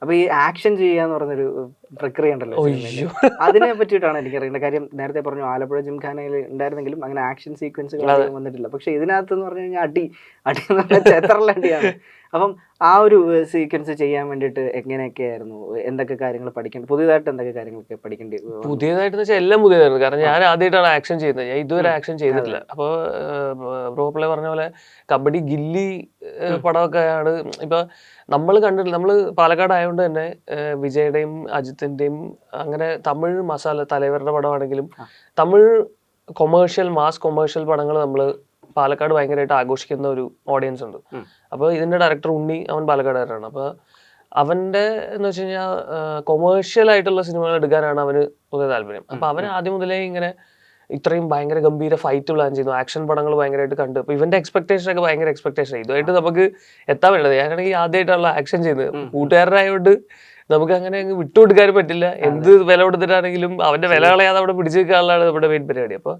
Speaker 2: അപ്പൊ ഈ ആക്ഷൻ ചെയ്യാന്ന് പറഞ്ഞൊരു പ്രക്രിയ ഉണ്ടല്ലോ, അതിനെ പറ്റിയിട്ടാണ് എനിക്ക് അറിയേണ്ട കാര്യം. നേരത്തെ പറഞ്ഞു ആലപ്പുഴ ജിംഖാനയിൽ ഉണ്ടായിരുന്നെങ്കിലും അങ്ങനെ ആക്ഷൻ സീക്വൻസുകൾ വന്നിട്ടില്ല. പക്ഷെ ഇതിനകത്ത് എന്ന് പറഞ്ഞു കഴിഞ്ഞാൽ അടി അടിയാണ്. അപ്പം ആ ഒരു സീക്വൻസ് ചെയ്യാൻ വേണ്ടിയിട്ട് എങ്ങനെയൊക്കെയായിരുന്നു, എന്തൊക്കെ കാര്യങ്ങൾ പഠിക്കേണ്ടി, പുതിയതായിട്ട് എന്തൊക്കെ കാര്യങ്ങളൊക്കെ പഠിക്കേണ്ടി?
Speaker 1: പുതിയതായിട്ട് വെച്ചാൽ എല്ലാം പുതിയതായിരുന്നു. കാരണം ഞാൻ ആദ്യമായിട്ടാണ് ആക്ഷൻ ചെയ്യുന്നത്, ഞാൻ ഇതുവരെ ആക്ഷൻ ചെയ്തിട്ടില്ല. അപ്പോൾ ബ്രോപ്പിളെ പറഞ്ഞ പോലെ കബഡി ഗില്ലി പടമൊക്കെ ആണ് ഇപ്പൊ നമ്മൾ കണ്ടിട്ടില്ല. നമ്മൾ പാലക്കാട് ആയതുകൊണ്ട് തന്നെ വിജയുടെയും അജിത്തിന്റെയും അങ്ങനെ തമിഴ് മസാല തലവരുടെ പടമാണെങ്കിലും തമിഴ് മാസ് കൊമേഴ്ഷ്യൽ പടങ്ങൾ നമ്മൾ പാലക്കാട് ഭയങ്കരമായിട്ട് ആഘോഷിക്കുന്ന ഒരു ഓഡിയൻസ് ഉണ്ട്. അപ്പോൾ ഇതിന്റെ ഡയറക്ടർ ഉണ്ണി, അവൻ പാലക്കാടുകാരനാണ്. അപ്പോൾ അവന്റെ എന്ന് വെച്ച് കഴിഞ്ഞാൽ കൊമേഴ്ഷ്യൽ ആയിട്ടുള്ള സിനിമകൾ എടുക്കാനാണ് അവന് പൊതുവെ താല്പര്യം. അപ്പൊ അവൻ ആദ്യം മുതലേ ഇങ്ങനെ ഇത്രയും ഭയങ്കര ഗംഭീര ഫൈറ്റ് പ്ലാൻ ചെയ്യുന്നു, ആക്ഷൻ പടങ്ങൾ ഭയങ്കരമായിട്ട് കണ്ട്. അപ്പൊ ഇവന്റെ എക്സ്പെക്ടേഷൻ ഒക്കെ ഭയങ്കര എക്സ്പെക്ടേഷൻ. ഇതുമായിട്ട് നമുക്ക് എത്താൻ വേണ്ടത്. ഞാനാണെങ്കിൽ ആദ്യമായിട്ടുള്ള ആക്ഷൻ ചെയ്യുന്നത്, കൂട്ടുകാരനായോണ്ട് നമുക്ക് അങ്ങനെ അങ്ങ് വിട്ടുകൊടുക്കാനും പറ്റില്ല. എന്ത് വില കൊടുത്തിട്ടാണെങ്കിലും അവന്റെ വില കളയാതെ അവിടെ പിടിച്ചു നിൽക്കാനുള്ളതാണ് നമ്മുടെ മെയിൻ പരിപാടി. അപ്പൊ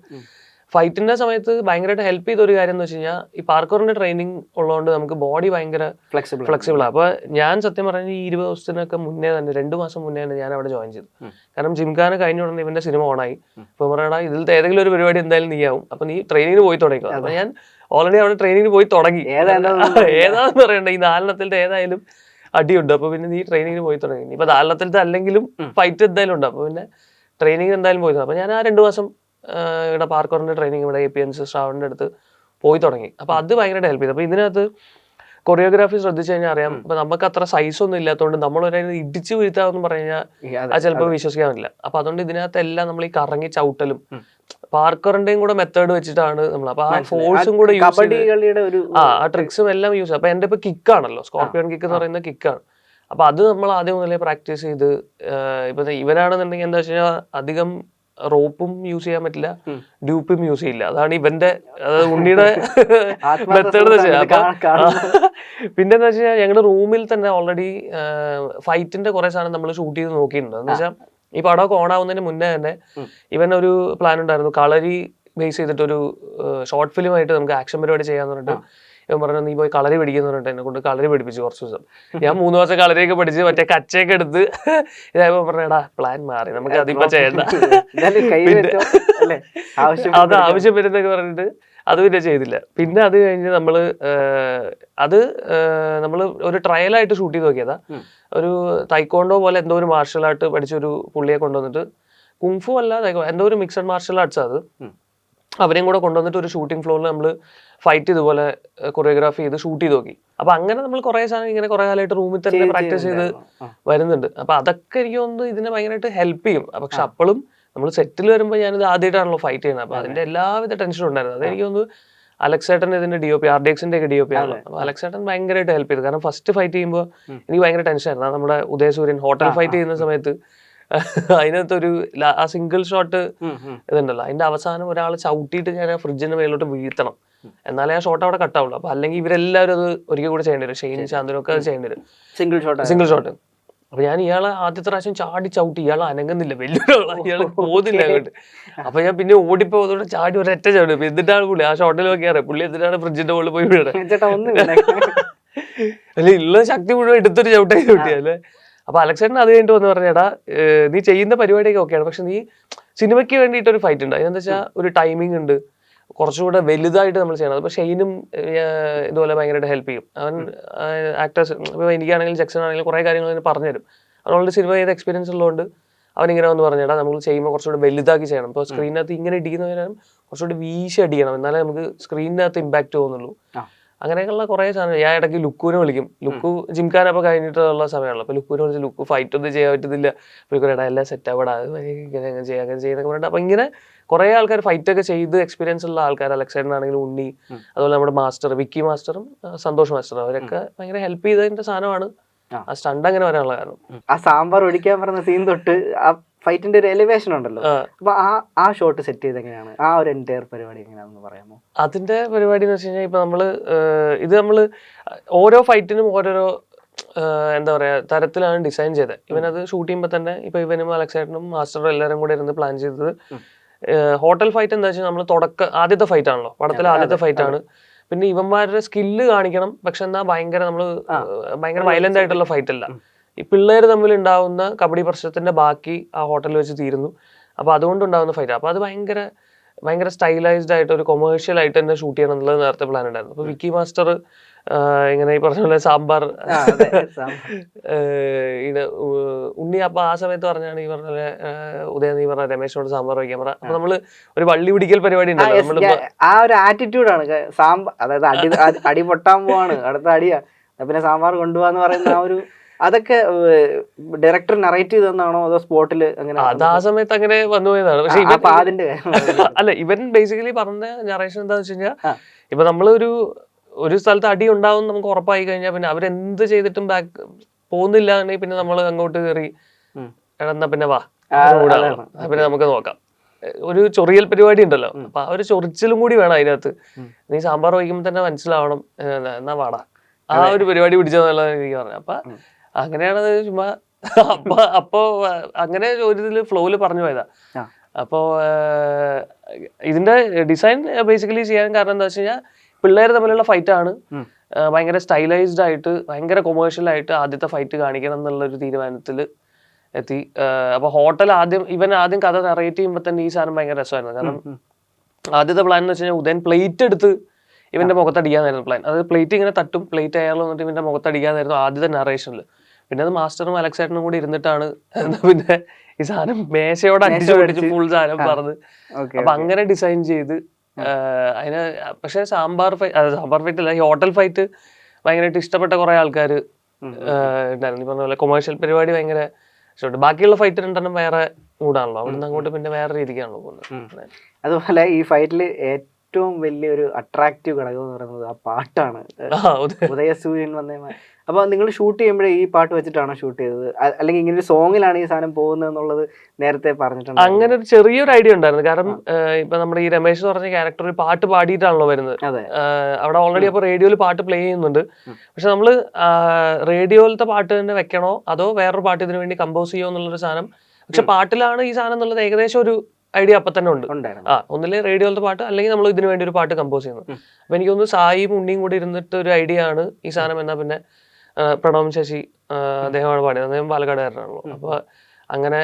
Speaker 1: ഫൈറ്റിന്റെ സമയത്ത് ഭയങ്കരമായിട്ട് ഹെൽപ്പ് ചെയ്ത ഒരു കാര്യം എന്ന് വെച്ച് കഴിഞ്ഞാൽ ഈ പാർക്കോറിന്റെ ട്രെയിനിങ് ഉള്ളതുകൊണ്ട് നമുക്ക് ബോഡി ഭയങ്കര ഫ്ലെക്സിബിൾ ആണ്. അപ്പൊ ഞാൻ സത്യം പറഞ്ഞാൽ ഈ 20 ദിവസത്തിനൊക്കെ മുന്നേ തന്നെ 2 മാസം മുന്നേ തന്നെ ഞാൻ അവിടെ ജോയിൻ ചെയ്തു. കാരണം ജിംഖാന കഴിഞ്ഞ ഉടനെ ഇവന്റെ സിനിമ ഓണായി. അപ്പൊ പറയടാ ഇതിലത്തെ ഏതെങ്കിലും ഒരു പരിപാടി എന്തായാലും നീയാവും, അപ്പൊ നീ ട്രെയിനിങ്ങിന് പോയി തുടങ്ങിക്കോ. അപ്പൊ ഞാൻ ഓൾറെഡി അവിടെ ട്രെയിനിങ്ങിന് പോയി തുടങ്ങി. ഏതാന്ന് പറയണ്ട, ഈ 4 ഏതായാലും അടിയുണ്ട്. അപ്പൊ പിന്നെ നീ ട്രെയിനിങ്ങിന് പോയി തുടങ്ങി. ഇപ്പൊ 4 അല്ലെങ്കിലും ഫൈറ്റ് എന്തായാലും ഉണ്ട്. അപ്പൊ പിന്നെ ട്രെയിനിങ് എന്തായാലും പോയി. അപ്പൊ ഞാൻ ആ 2 മാസം ഇവിടെ പാർക്കോറിന്റെ ട്രെയിനിങ് ഇവിടെ APNs ശ്രാവണിന്റെ അടുത്ത് പോയി തുടങ്ങി. അപ്പൊ അത് ഭയങ്കരമായിട്ട് ഹെൽപ്പ് ചെയ്തു. അപ്പൊ ഇതിനകത്ത് കൊറിയോഗ്രാഫി ശ്രദ്ധിച്ചു കഴിഞ്ഞാൽ അറിയാം. ഇപ്പൊ നമുക്ക് അത്ര സൈസ് ഒന്നും ഇല്ലാത്തതുകൊണ്ട് നമ്മൾ ഒരാൾ ഇടിച്ചു വീഴ്ത്താന്ന് പറഞ്ഞു കഴിഞ്ഞാൽ അത് ചിലപ്പോൾ വിശ്വസിക്കാൻ പറ്റില്ല. അപ്പൊ അതുകൊണ്ട് ഇതിനകത്ത് എല്ലാം നമ്മൾ ഈ കറങ്ങി ചവിട്ടലും പാർക്കറിന്റെയും കൂടെ മെത്തേഡ് വെച്ചിട്ടാണ് നമ്മൾ. അപ്പൊ ആ ഫോഴ്സും കൂടെ യൂസ് ചെയ്ത് ആ ട്രിക്സും എല്ലാം യൂസ് ചെയ്യും. അപ്പൊ എന്റെ ഇപ്പൊ കിക്കാണല്ലോ, സ്കോർപ്പിയോൺ കിക്ക് എന്ന് പറയുന്ന കിക്കാണ്. അപ്പൊ അത് നമ്മൾ ആദ്യം മുതലേ പ്രാക്ടീസ് ചെയ്ത് ഇപ്പൊ ഇവനാണെന്നുണ്ടെങ്കിൽ എന്താ വെച്ച് കഴിഞ്ഞാൽ അധികം റോപ്പും യൂസ് ചെയ്യാൻ പറ്റില്ല, ഡ്യൂപ്പും യൂസ് ചെയ്യില്ല. അതാണ് ഇവന്റെ ഉണ്ണിയുടെ മെത്തേഡ്. പിന്നെന്ന് വെച്ച് കഴിഞ്ഞാൽ ഞങ്ങളുടെ റൂമിൽ തന്നെ ഓൾറെഡി ഫൈറ്റിന്റെ കുറെ സാധനം നമ്മൾ ഷൂട്ട് ചെയ്ത് നോക്കിയിട്ടുണ്ട്. എന്ന് വെച്ചാൽ ഈ പടമൊക്കെ ഓൺ ആവുന്നതിന് മുന്നേ തന്നെ ഇവൻ ഒരു പ്ലാൻ ഉണ്ടായിരുന്നു, കളരി ബേസ് ചെയ്തിട്ടൊരു ഷോർട്ട് ഫിലിം ആയിട്ട് നമുക്ക് ആക്ഷൻ പരിപാടി ചെയ്യാന്ന് പറഞ്ഞിട്ട് ഇവൻ പറഞ്ഞു നീ പോയി കളരി പഠിക്കുന്ന പറഞ്ഞിട്ട് എന്നെ കൊണ്ട് കളരി പഠിപ്പിച്ചു കുറച്ച് ദിവസം. ഞാൻ 3 വർഷം കളരിയൊക്കെ പഠിച്ച് മറ്റേ കച്ചയൊക്കെ എടുത്ത് ഇതായപ്പോ പറഞ്ഞടാ പ്ലാൻ മാറി, നമുക്ക് അതിപ്പോ ചെയ്യണ്ട, അത് ആവശ്യം വരുന്നൊക്കെ പറഞ്ഞിട്ട് അത് പിന്നെ ചെയ്തില്ല. പിന്നെ അത് കഴിഞ്ഞ് നമ്മള് ഒരു ട്രയലായിട്ട് ഷൂട്ട് ചെയ്ത് നോക്കിയതാ. ഒരു തൈക്കോണ്ടോ പോലെ എന്തോ ഒരു മാർഷൽ ആർട്ട് പഠിച്ചൊരു പുള്ളിയെ കൊണ്ടുവന്നിട്ട്, കുങ്ഫു അല്ല എന്തോ ഒരു മിക്സഡ് മാർഷൽ ആർട്സ് അത്, അവരെയും കൂടെ കൊണ്ടുവന്നിട്ട് ഒരു ഷൂട്ടിംഗ് ഫ്ലോറിൽ നമ്മൾ ഫൈറ്റ് ഇതുപോലെ കൊറിയോഗ്രാഫി ചെയ്ത് ഷൂട്ട് ചെയ്ത് നോക്കി. അപ്പൊ അങ്ങനെ നമ്മൾ കുറെ സാധനം ഇങ്ങനെ കുറെ കാലമായിട്ട് റൂമിൽ തന്നെ പ്രാക്ടീസ് ചെയ്ത് വരുന്നുണ്ട്. അപ്പൊ അതൊക്കെ എനിക്ക് തോന്നുന്നു ഇതിനെ ഭയങ്കരമായിട്ട് ഹെൽപ്പ് ചെയ്യും. പക്ഷെ അപ്പോഴും നമ്മൾ സെറ്റിൽ വരുമ്പോൾ ഞാനിത് ആദ്യമായിട്ടാണല്ലോ ഫൈറ്റ് ചെയ്യുന്നത്. അപ്പൊ അതിന്റെ എല്ലാവിധ ടെൻഷനും ഉണ്ടായിരുന്നു. അതെനിക്ക് തോന്നുന്നു അലക്സേട്ടൻ ഇതിന്റെ DOP, RDXന്റെ ഒക്കെ DOP ആണല്ലോ. അപ്പൊ അലക്സേട്ടൻ ഭയങ്കരമായിട്ട് ഹെൽപ്പ് ചെയ്തു. കാരണം ഫസ്റ്റ് ഫൈറ്റ് ചെയ്യുമ്പോൾ എനിക്ക് ഭയങ്കര ടെൻഷനായിരുന്നു. നമ്മുടെ ഉദയസൂര്യൻ ഹോട്ടൽ ഫൈറ്റ് ചെയ്യുന്ന സമയത്ത് അതിനകത്തൊരു ആ സിംഗിൾ ഷോട്ട് ഇതുണ്ടല്ലോ, അതിന്റെ അവസാനം ഒരാൾ ചവിട്ടിയിട്ട് ഞാൻ ആ ഫ്രിഡ്ജിന്റെ മേലോട്ട് വീഴ്ത്തണം, എന്നാലേ ആ ഷോട്ട് അവിടെ കട്ടാവുള്ളൂ. അപ്പൊ അല്ലെങ്കിൽ ഇവരെല്ലാവരും അത് ഒരിക്കൽ കൂടെ ചെയ്യേണ്ടി വരും, ഷെയ്ൻ ശാന്തനും ഒക്കെ അത് ചെയ്യേണ്ടി വരും, സിംഗിൾ ഷോട്ട്. അപ്പൊ ഞാൻ ഇയാളെ ആദ്യത്തെ പ്രാവശ്യം ചാടി ചവിട്ടി, ഇയാൾ അനങ്ങുന്നില്ല, വലിയൊരാളാണ്, ഇയാൾ പോകുന്നില്ല അങ്ങോട്ട്. അപ്പൊ ഞാൻ പിന്നെ ഓടിപ്പോയതോടെ ചാടി ഒരൊറ്റ ചാടി. എന്നിട്ടാണ് പുള്ളി ആ ഷോട്ടിൽ നോക്കിയാറേ പുള്ളി എന്നിട്ടാണ് ഫ്രിഡ്ജിന്റെ മുകളിൽ പോയി വീണത്. അല്ലെ ഉള്ള ശക്തി മുഴുവൻ എടുത്തൊരു ചവിട്ടായി ചവിട്ടിയല്ലേ. അപ്പൊ അലക്സേട്ടൻ അത് കഴിഞ്ഞിട്ട് വന്ന് പറഞ്ഞേടാ നീ ചെയ്യുന്ന പരിപാടിയൊക്കെ ഓക്കെയാണ്, പക്ഷെ നീ സിനിമയ്ക്ക് വേണ്ടിയിട്ട് ഒരു ഫൈറ്റ് ഉണ്ട്, അതിനെന്താ വെച്ചാൽ ഒരു ടൈമിംഗ് ഉണ്ട്, കുറച്ചുകൂടെ വലുതായിട്ട് നമ്മൾ ചെയ്യണം. അപ്പൊ ഷെയ്നും ഇതുപോലെ ഭയങ്കരമായിട്ട് ഹെൽപ്പ് ചെയ്യും. അവൻ ആക്ടേഴ്സ്, ഇപ്പൊ എനിക്കാണെങ്കിലും ജക്സൺ ആണെങ്കിലും കുറെ കാര്യങ്ങൾ പറഞ്ഞുതരും. അവനോട് സിനിമ ചെയ്ത എക്സ്പീരിയൻസ് ഉള്ളതുകൊണ്ട് അവനിങ്ങനെ വന്ന് പറഞ്ഞേടാ നമ്മൾ ചെയ്യുമ്പോൾ കുറച്ചുകൂടെ വലുതാക്കി ചെയ്യണം. ഇപ്പോൾ സ്ക്രീനകത്ത് ഇങ്ങനെ ഇടിക്കുന്നതിനും കുറച്ചുകൂടി വീശി അടിക്കണം, എന്നാലേ നമുക്ക് സ്ക്രീനിനകത്ത് ഇമ്പാക്ട് തോന്നുള്ളൂ. അങ്ങനെയൊക്കെയുള്ള കുറെ സാധനം. ഞാൻ ഇടയ്ക്ക് ലുക്കുവിനെ വിളിക്കും. ലുക്കു ജിംഖാനൊക്കെ കഴിഞ്ഞിട്ടുള്ള സമയമാണല്ലോ. അപ്പൊ ലുക്കുവിനെ വിളിച്ച് ലുക്കു ഫൈറ്റ് ഒന്നും ചെയ്യാൻ പറ്റുന്നില്ല, ലുക്കുടാ എല്ലാം സെറ്റ് ആവടാ, ഇങ്ങനെ അങ്ങനെ ചെയ്യുന്നൊക്കെ പറഞ്ഞിട്ട്. അപ്പൊ ഇങ്ങനെ കുറെ ആൾക്കാർ ഫൈറ്റ് ഒക്കെ ചെയ്ത് എക്സ്പീരിയൻസ് ഉള്ള ആൾക്കാർ, അലക്സേട്ടനാണെങ്കിലും ഉണ്ണി, അതുപോലെ നമ്മുടെ മാസ്റ്റർ വിക്കി മാസ്റ്ററും സന്തോഷ് മാസ്റ്ററും, അവരൊക്കെ ഭയങ്കര ഹെൽപ്പ് ചെയ്തതിന്റെ സാധനമാണ് ആ സ്റ്റണ്ട് അങ്ങനെ വരാനുള്ള കാരണം.
Speaker 2: ആ സാമ്പാർ ഒഴിക്കാൻ പറഞ്ഞ സീൻ തൊട്ട് ആ ഫൈറ്റിന്റെ ഒരു എലിവേഷൻ ഉണ്ടല്ലോ, അപ്പൊ ആ ഷോട്ട് സെറ്റ് ചെയ്ത് എങ്ങനെയാണ്, ആ ഒരു എൻറ്റയർ പരിപാടി എങ്ങനെയാണെന്ന് പറയാമോ?
Speaker 1: അതിന്റെ പരിപാടി എന്ന് വെച്ച് കഴിഞ്ഞാൽ ഇപ്പൊ നമ്മള് ഓരോ ഫൈറ്റിനും ഓരോരോ എന്താ പറയാ തരത്തിലാണ് ഡിസൈൻ ചെയ്തത്. ഇവനത് ഷൂട്ട് ചെയ്യുമ്പോൾ തന്നെ ഇപ്പൊ ഇവനും അലക്സേട്ടനും മാസ്റ്ററും എല്ലാവരും കൂടെ ഇരുന്ന് പ്ലാൻ ചെയ്തത്. ഹോട്ടൽ ഫൈറ്റ് എന്താ വെച്ചാൽ നമ്മൾ ആദ്യത്തെ ഫൈറ്റ് ആണല്ലോ, പടത്തിലെ ആദ്യത്തെ ഫൈറ്റ് ആണ്. പിന്നെ ഇവന്മാരുടെ സ്കില്ല് കാണിക്കണം, പക്ഷെ എന്നാ ഭയങ്കര വയലന്റ് ആയിട്ടുള്ള ഫൈറ്റ് അല്ല. ഈ പിള്ളേർ തമ്മിൽ ഉണ്ടാവുന്ന കബഡി പ്രശ്നത്തിന്റെ ബാക്കി ആ ഹോട്ടലിൽ വെച്ച് തീരുന്നു. അപ്പൊ അതുകൊണ്ടുണ്ടാവുന്ന ഫൈറ്റ്. അപ്പൊ അത് ഭയങ്കര സ്റ്റൈലൈസ്ഡ് ആയിട്ട് ഒരു കൊമേഴ്ഷ്യൽ ആയിട്ട് തന്നെ ഷൂട്ട് ചെയ്യണം എന്നുള്ളത് നേരത്തെ പ്ലാൻ ഉണ്ടായിരുന്നു. അപ്പൊ വിക്കി മാസ്റ്റർ ഇങ്ങനെ ഈ പറഞ്ഞ പോലെ സാമ്പാർ ഉണ്ണി, അപ്പൊ ആ സമയത്ത് പറഞ്ഞാണ് ഈ പറഞ്ഞ പോലെ ഉദയം നീ പറഞ്ഞ രമേശോട് സാമ്പാർ വയ്ക്കാൻ പറ. അപ്പൊ നമ്മള് ഒരു വള്ളി പിടിക്കൽ പരിപാടി ഉണ്ടല്ലോ, നമ്മളിപ്പോ
Speaker 2: ആ ഒരു ആറ്റിറ്റ്യൂഡാണ് സാമ്പാർ, അതായത് അടി പൊട്ടാൻ പോവാണ്, അടുത്ത അടിയാ, പിന്നെ സാമ്പാർ കൊണ്ടുപോകാന്ന് പറയുന്ന ആ ഒരു, അതൊക്കെ ഡയറക്ടർ നറേറ്റ് ചെയ്തെന്നാണോ അതോ സ്പോട്ടില് അങ്ങനെ?
Speaker 1: അത് ആ സമയത്ത് അങ്ങനെ വന്നു പോയതാണ്. പക്ഷെ അല്ല, ഇവൻ ബേസിക്കലി പറഞ്ഞ നറേഷൻ എന്താന്ന് വെച്ച് കഴിഞ്ഞാൽ, ഇപ്പൊ നമ്മളൊരു സ്ഥലത്ത് അടി ഉണ്ടാവും നമുക്ക് ഉറപ്പായി കഴിഞ്ഞാൽ പിന്നെ അവരെന്ത് ചെയ്തിട്ടും ബാക്ക് പോകുന്നില്ല എന്നുണ്ടെങ്കിൽ പിന്നെ നമ്മൾ അങ്ങോട്ട് കയറി എന്നാ പിന്നെ വാ പിന്നെ നമുക്ക് നോക്കാം, ഒരു ചൊറിയൽ പരിപാടി ഉണ്ടല്ലോ. അപ്പൊ ആ ഒരു ചൊറിച്ചിലും കൂടി വേണം അതിനകത്ത്. നീ സാമ്പാർ വയ്ക്കുമ്പോൾ തന്നെ മനസ്സിലാവണം എന്നാ വാടാ, ആ ഒരു പരിപാടി പിടിച്ചതെന്നുള്ളത് എനിക്ക് പറഞ്ഞു. അപ്പൊ അങ്ങനെയാണ് ചുമ്മാ അപ്പൊ അങ്ങനെ ഒരു ഇതില് ഫ്ലോയില് പറഞ്ഞു പോയതാ. അപ്പോ ഇതിന്റെ ഡിസൈൻ ബേസിക്കലി ചെയ്യാൻ കാരണം എന്താ വെച്ച് കഴിഞ്ഞാൽ, പിള്ളേർ തമ്മിലുള്ള ഫൈറ്റ് ആണ്, ഭയങ്കര സ്റ്റൈലൈസ്ഡ് ആയിട്ട് ഭയങ്കര കൊമേഴ്ഷ്യൽ ആയിട്ട് ആദ്യത്തെ ഫൈറ്റ് കാണിക്കണം എന്നുള്ളൊരു തീരുമാനത്തിൽ എത്തി. അപ്പൊ ഹോട്ടൽ ഇവൻ ആദ്യം കഥ നറേറ്റ് ചെയ്യുമ്പോൾ തന്നെ ഈ സാധനം ഭയങ്കര രസമായിരുന്നു. കാരണം ആദ്യത്തെ പ്ലാൻ എന്ന് വെച്ച് കഴിഞ്ഞാൽ ഉദയൻ പ്ലേറ്റ് എടുത്ത് ഇവന്റെ മുഖത്തടിക്കാന്നായിരുന്നു പ്ലാൻ. അത് പ്ലേറ്റ് ഇങ്ങനെ തട്ടും, പ്ലേറ്റ് അയാൾ വന്നിട്ട് ഇവന്റെ മുഖത്തടിക്കാന്നായിരുന്നു ആദ്യത്തെ നറേഷനിൽ. പിന്നെ അത് മാസ്റ്ററും അലക്സേട്ടനും കൂടി ഇരുന്നിട്ടാണ് പിന്നെ ഈ സാധനം മേശയോട് അടിച്ചു ഫുൾ സാധനം പറഞ്ഞ്. അപ്പൊ അങ്ങനെ ഡിസൈൻ ചെയ്ത് അതിന്. പക്ഷെ സാമ്പാർ ഫൈറ്റ് അല്ല, ഈ ഹോട്ടൽ ഫൈറ്റ് ഭയങ്കരമായിട്ട് ഇഷ്ടപ്പെട്ട കുറെ ആൾക്കാർ ഉണ്ടായിരുന്നു. ഈ പറഞ്ഞ പോലെ കൊമേഴ്ഷ്യൽ പരിപാടി ഭയങ്കര ഇഷ്ടപ്പെട്ടു. ബാക്കിയുള്ള ഫൈറ്റ് രണ്ടെണ്ണം വേറെ മൂടാണല്ലോ, അവിടുന്ന് അങ്ങോട്ട് പിന്നെ വേറെ രീതിക്കാണല്ലോ പോകുന്നത്.
Speaker 2: അതുപോലെ ഈ ഫൈറ്റില് ഏറ്റവും വലിയൊരു അട്രാക്റ്റീവ് ഘടകം എന്ന് പറയുന്നത് ആ പാട്ടാണ്. ഉദയസൂര്യൻ വന്ന അപ്പോൾ നിങ്ങൾ ഷൂട്ട് ചെയ്യുമ്പോഴേ ഈ പാട്ട് വെച്ചിട്ടാണോ ഷൂട്ട് ചെയ്തത്, അല്ലെങ്കിൽ ഇങ്ങനെ ഒരു സോങ്ങിലാണ് ഈ സാധനം പോകുന്നത് എന്നുള്ളത് നേരത്തെ പറഞ്ഞിട്ടുണ്ട്?
Speaker 1: അങ്ങനെ ഒരു ചെറിയൊരു ഐഡിയ ഉണ്ടായിരുന്നു. കാരണം ഇപ്പൊ നമ്മുടെ ഈ രമേശ് എന്ന് പറഞ്ഞ ക്യാരക്ടർ ഒരു പാട്ട് പാടിയിട്ടാണല്ലോ വരുന്നത്. അവിടെ ഓൾറെഡി അപ്പൊ റേഡിയോയിൽ പാട്ട് പ്ലേ ചെയ്യുന്നുണ്ട്. പക്ഷെ നമ്മള് റേഡിയോയിലത്തെ പാട്ട് തന്നെ വെക്കണോ അതോ വേറൊരു പാട്ട് ഇതിനു വേണ്ടി കമ്പോസ് ചെയ്യോ എന്നുള്ളൊരു സാധനം. പക്ഷെ പാട്ടിലാണ് ഈ സാധനം എന്നുള്ളത് ഏകദേശം ഒരു ഐഡിയ അപ്പൊ തന്നെ ഉണ്ട്. ഒന്നില് റേഡിയോയിലത്തെ പാട്ട്, അല്ലെങ്കിൽ നമ്മൾ ഇതിനു വേണ്ടി ഒരു പാട്ട് കമ്പോസ് ചെയ്യുന്നത്. അപ്പൊ എനിക്ക് തോന്നുന്നു സായിയും ഉണ്ണിയും കൂടി ഇരുന്നിട്ട് ഒരു ഐഡിയ ആണ് ഈ സാധനം. എന്നാ പിന്നെ പ്രണവും ശശി അദ്ദേഹമാണ് പാടിയത്, അദ്ദേഹം പാലക്കാടുകാരനാണല്ലോ. അപ്പൊ അങ്ങനെ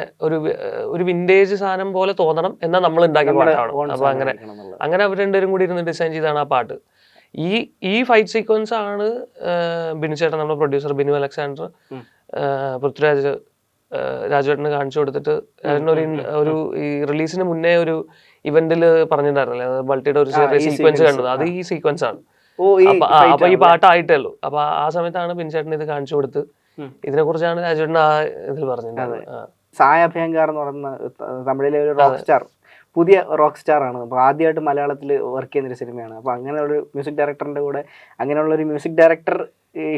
Speaker 1: ഒരു വിന്റേജ് സാധനം പോലെ തോന്നണം എന്നാൽ നമ്മൾ ഉണ്ടാക്കിയ പാട്ടാണ്. അപ്പൊ അങ്ങനെ അവർ രണ്ടുപേരും കൂടി ഇരുന്ന് ഡിസൈൻ ചെയ്താണ് ആ പാട്ട്. ഈ ഫൈറ്റ് സീക്വൻസ് ആണ് ബിനു ചേട്ടൻ, നമ്മുടെ പ്രൊഡ്യൂസർ ബിനു അലക്സാണ്ടർ, പൃഥ്വിരാജ് രാജുവേട്ടന് കാണിച്ചു കൊടുത്തിട്ട് ഒരു ഈ റിലീസിന് മുന്നേ ഒരു ഇവന്റിൽ പറഞ്ഞിട്ടുണ്ടായിരുന്നല്ലേ ബൾട്ടിയുടെ ഒരു ചെറിയ സീക്വൻസ് കണ്ടത്. അത് ഈ സീക്വൻസ് ആണ്. അപ്പൊ ഈ പാട്ടായിട്ടേ ഉള്ളൂ. അപ്പൊ ആ സമയത്താണ് ബിൻചേട്ടൻ ഇത് കാണിച്ചു കൊടുത്ത് ഇതിനെ കുറിച്ചാണ് രാജുവേട്ടൻ ആ ഇതിൽ പറഞ്ഞിട്ടുണ്ടായിരുന്നത്.
Speaker 2: സായ് അഭ്യങ്കർ എന്ന് പറയുന്ന തമിഴിലെ ഒരു റോക്ക് സ്റ്റാർ, പുതിയ റോക്ക് സ്റ്റാർ ആണ്. അപ്പോൾ ആദ്യമായിട്ട് മലയാളത്തിൽ വർക്ക് ചെയ്യുന്നൊരു സിനിമയാണ്. അപ്പോൾ അങ്ങനെയുള്ള മ്യൂസിക് ഡയറക്ടറിൻ്റെ കൂടെ, അങ്ങനെയുള്ള ഒരു മ്യൂസിക് ഡയറക്ടർ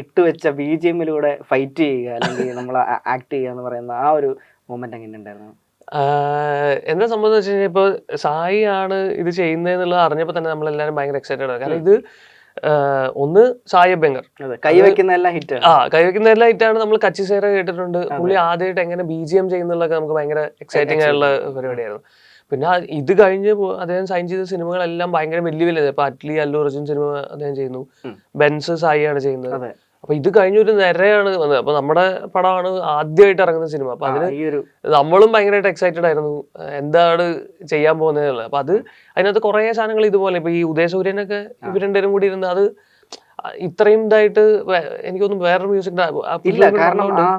Speaker 2: ഇട്ടുവെച്ച BGMലൂടെ ഫൈറ്റ് ചെയ്യുക അല്ലെങ്കിൽ നമ്മൾ ആക്ട് ചെയ്യുക എന്ന് പറയുന്ന ആ ഒരു മൊമെന്റ് എങ്ങനെ ഉണ്ടായിരുന്നു?
Speaker 1: എന്താ സംഭവം എന്ന് വെച്ച് കഴിഞ്ഞാൽ, ഇപ്പോൾ സായി ആണ് ഇത് ചെയ്യുന്നതെന്നുള്ളത് അറിഞ്ഞപ്പോൾ തന്നെ നമ്മളെല്ലാവരും ഭയങ്കര എക്സൈറ്റഡ് ആണ്. കാരണം ഇത് ഒന്ന് സായി അഭ്യങ്കർ
Speaker 2: കൈവയ്ക്കുന്നതെല്ലാം ഹിറ്റ്,
Speaker 1: കൈവയ്ക്കുന്നതെല്ലാം ഹിറ്റാണ്. നമ്മൾ കച്ചിസേര കേട്ടിട്ടുണ്ട്. പുള്ളി ആദ്യമായിട്ട് എങ്ങനെ BGM ചെയ്യുന്നുള്ളതൊക്കെ നമുക്ക് ഭയങ്കര എക്സൈറ്റിംഗ് ആയിട്ടുള്ള പരിപാടിയായിരുന്നു. പിന്നെ ഇത് കഴിഞ്ഞ് അദ്ദേഹം സൈൻ ചെയ്ത സിനിമകളെല്ലാം ഭയങ്കര വലിയ വലിയ, ഇപ്പൊ അറ്റ്ലി അല്ലു അർജുൻ സിനിമ അദ്ദേഹം ചെയ്യുന്നു, ബെൻസ് സായി ആണ് ചെയ്യുന്നത്. അപ്പൊ ഇത് കഴിഞ്ഞൊരു നിരയാണ് വന്നത്. അപ്പൊ നമ്മുടെ പടമാണ് ആദ്യമായിട്ട് ഇറങ്ങുന്ന സിനിമ. അപ്പൊ അതിന് നമ്മളും ഭയങ്കരമായിട്ട് എക്സൈറ്റഡ് ആയിരുന്നു എന്താണ് ചെയ്യാൻ പോകുന്നത്. അപ്പൊ അതിനകത്ത് കുറെ സാധനങ്ങൾ ഇതുപോലെ, ഇപ്പൊ ഈ ഉദയസൂര്യനൊക്കെ ഇവർ രണ്ടുപേരും കൂടി ഇരുന്ന് അത് ഇത്രയും ഇതായിട്ട് എനിക്കൊന്നും വേറൊരു മ്യൂസിക്
Speaker 2: ഇല്ല. കാരണം ആ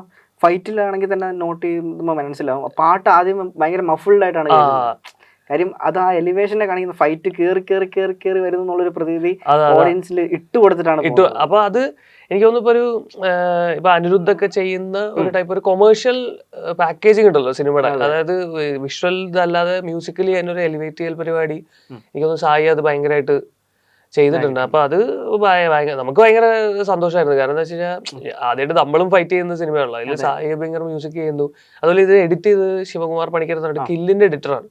Speaker 2: ഫൈറ്റിലാണെങ്കിൽ തന്നെ നോട്ട് ചെയ്യുമ്പോൾ മനസ്സിലാവും പാട്ട് ആദ്യം ഭയങ്കര മഫിൾഡ് ആയിട്ടാണ്. കാര്യം അത് ആ എലിവേഷനെ കാണിക്കുന്ന ഫൈറ്റ് കേറി കേറി കേറി കേറി വരുന്നു എന്നുള്ളൊരു പ്രതീതി ഓഡിയൻസിൽ ഇട്ട് കൊടുത്തിട്ടാണ്.
Speaker 1: അപ്പൊ അത് എനിക്ക് തോന്നുന്നു ഇപ്പൊ അനിരുദ്ധൊക്കെ ചെയ്യുന്ന ഒരു ടൈപ്പ് ഒരു കൊമേഴ്ഷ്യൽ പാക്കേജിങ് ഉണ്ടല്ലോ സിനിമയുടെ. അതായത് വിഷ്വൽ ഇതല്ലാതെ മ്യൂസിക്കലി അതിനൊരു എലിവേറ്റ് ചെയ്യൽ പരിപാടി എനിക്ക് തോന്നുന്നു സായി അത് ഭയങ്കരമായിട്ട് ചെയ്തിട്ടുണ്ട്. അപ്പൊ അത് നമുക്ക് ഭയങ്കര സന്തോഷമായിരുന്നു. കാരണം എന്താ വെച്ച് കഴിഞ്ഞാൽ ആദ്യമായിട്ട് നമ്മളും ഫൈറ്റ് ചെയ്യുന്ന സിനിമയാണല്ലോ. അതിൽ സായി ഭയങ്കര മ്യൂസിക് ചെയ്യുന്നു. അതുപോലെ ഇത് എഡിറ്റ് ചെയ്ത് ശിവകുമാർ പണിക്കർ എന്ന് പറഞ്ഞിട്ട് കില്ലിന്റെ എഡിറ്ററാണ്.